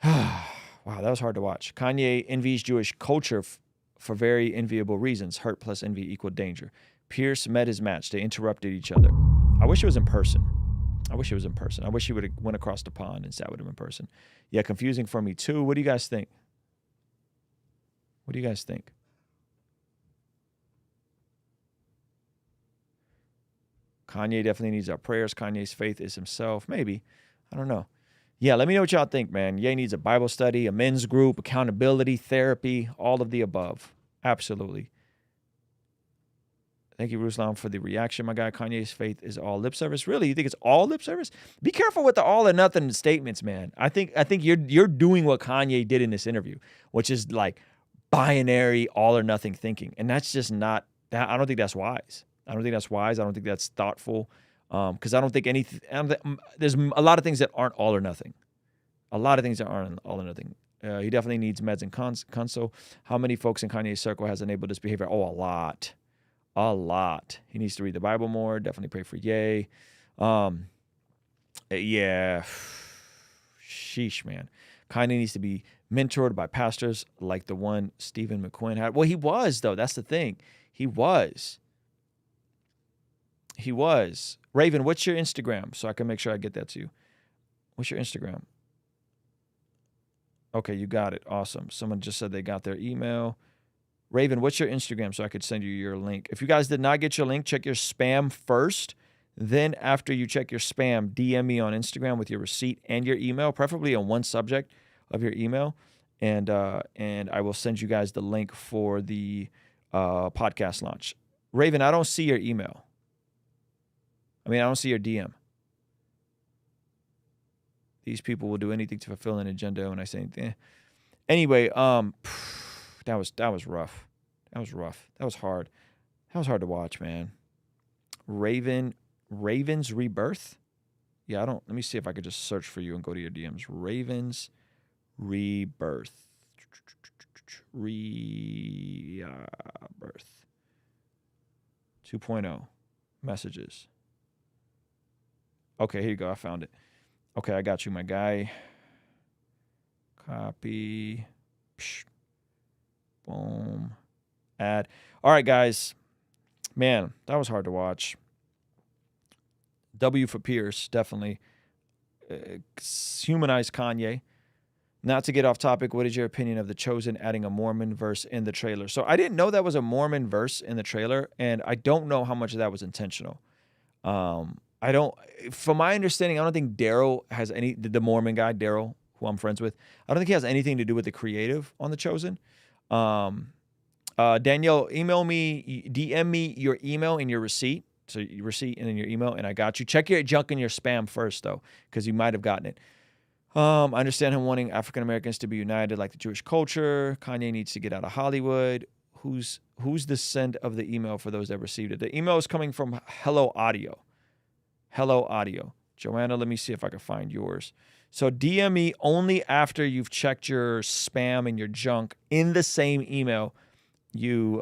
Wow, that was hard to watch. Kanye envies Jewish culture for very enviable reasons. Hurt plus envy equal danger. Pierce met his match. They interrupted each other. I wish it was in person. I wish he would have went across the pond and sat with him in person. Yeah, confusing for me too. What do you guys think? Kanye definitely needs our prayers. Kanye's faith is himself. Maybe. I don't know. Yeah, let me know what y'all think, man. Ye needs a Bible study, a men's group, accountability, therapy, all of the above. Absolutely. Thank you, Ruslan, for the reaction, my guy. Kanye's faith is all lip service. Really? You think it's all lip service? Be careful with the all or nothing statements, man. I think you're doing what Kanye did in this interview, which is like binary all or nothing thinking. And that's just not that. I don't think that's wise. I don't think that's wise. I don't think that's thoughtful. Because I don't think anything. There's a lot of things that aren't all or nothing. A lot of things that aren't all or nothing. He definitely needs meds and console. How many folks in Kanye's circle has enabled this behavior? Oh, a lot. A lot. He needs to read the Bible more. Definitely pray for Ye. Yeah. Sheesh, man. Kanye needs to be mentored by pastors like the one Stephen McQuinn had. Well, he was, though. That's the thing. He was. Raven, what's your Instagram? So I can make sure I get that to you. What's your Instagram? Okay, you got it. Awesome. Someone just said they got their email. Raven, what's your Instagram so I could send you your link? If you guys did not get your link, check your spam first. Then after you check your spam, DM me on Instagram with your receipt and your email, preferably on one subject of your email. And I will send you guys the link for the podcast launch. Raven, I don't see your email. I don't see your DM. These people will do anything to fulfill an agenda when I say anything. Anyway, that was rough. That was rough. That was hard. That was hard to watch, man. Raven's Rebirth? Yeah, let me see if I could just search for you and go to your DMs. Raven's Rebirth. Rebirth. 2.0. Messages. Okay, here you go. I found it. Okay, I got you, my guy. Copy. Psh. Boom. Add. All right, guys. Man, that was hard to watch. W for Piers, definitely. Humanize Kanye. Not to get off topic, what is your opinion of The Chosen adding a Mormon verse in the trailer? So I didn't know that was a Mormon verse in the trailer, and I don't know how much of that was intentional. From my understanding, I don't think Daryl has the Mormon guy, Daryl, who I'm friends with, I don't think he has anything to do with the creative on The Chosen. Danielle, DM me your email and your receipt. So your receipt and then your email, and I got you. Check your junk and your spam first, though, because you might have gotten it. I understand him wanting African Americans to be united like the Jewish culture. Kanye needs to get out of Hollywood. Who's the send of the email for those that received it? The email is coming from Hello Audio. Hello Audio. Joanna, let me see if I can find yours. So DM me only after you've checked your spam and your junk in the same email you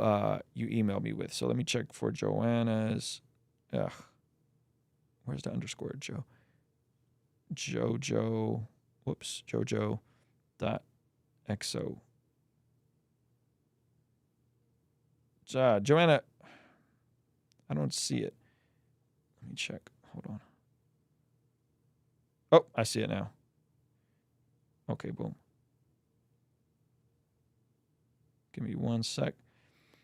emailed me with. So let me check for Joanna's. Where's the underscore, Joe? Jojo. Whoops. Jojo.xo. Joanna, I don't see it. Let me check. Hold on. Oh, I see it now. Okay, boom. Give me 1 sec.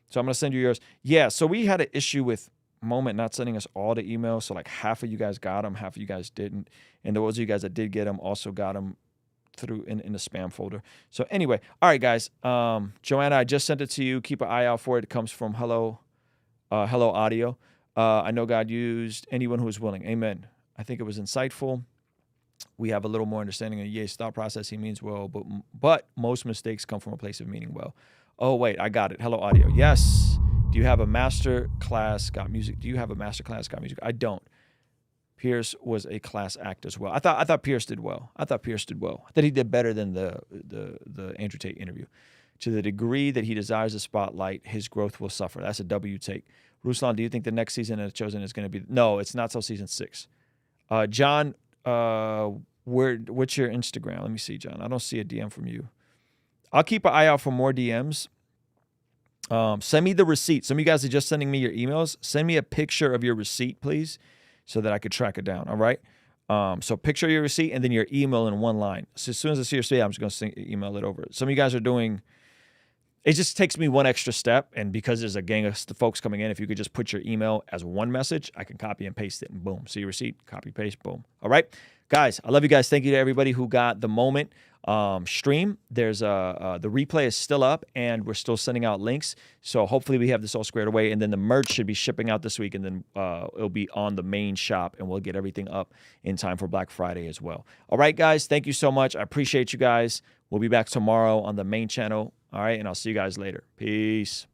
So I'm going to send you yours. Yeah, so we had an issue with Moment not sending us all the emails. So like half of you guys got them, half of you guys didn't. And those of you guys that did get them also got them through in the spam folder. So anyway, all right, guys. Joanna, I just sent it to you. Keep an eye out for it. It comes from Hello Audio. I know God used anyone who is willing. Amen. I think it was insightful. We have a little more understanding of Ye's thought process. He means well, but most mistakes come from a place of meaning well. Oh, wait, I got it. Hello Audio. Yes. Do you have a master class got music? I don't. Pierce was a class act as well. I thought Pierce did well. I thought he did better than the Andrew Tate interview. To the degree that he desires the spotlight, his growth will suffer. That's a W take. Ruslan, do you think the next season of The Chosen is going to be? No, it's not till season 6. John, what's your Instagram? Let me see, John. I don't see a DM from you. I'll keep an eye out for more DMs. Send me the receipt. Some of you guys are just sending me your emails. Send me a picture of your receipt, please, so that I could track it down. All right. So picture your receipt and then your email in one line. So as soon as I see your receipt, I'm just going to email it over. Some of you guys are doing It just takes me one extra step, and because there's a gang of folks coming in, if you could just put your email as one message, I can copy and paste it, and boom. See your receipt, copy, paste, boom. All right? Guys, I love you guys. Thank you to everybody who got the moment stream. There's the replay is still up, and we're still sending out links. So hopefully we have this all squared away, and then the merch should be shipping out this week, and then it'll be on the main shop, and we'll get everything up in time for Black Friday as well. All right, guys, thank you so much. I appreciate you guys. We'll be back tomorrow on the main channel. All right, and I'll see you guys later. Peace.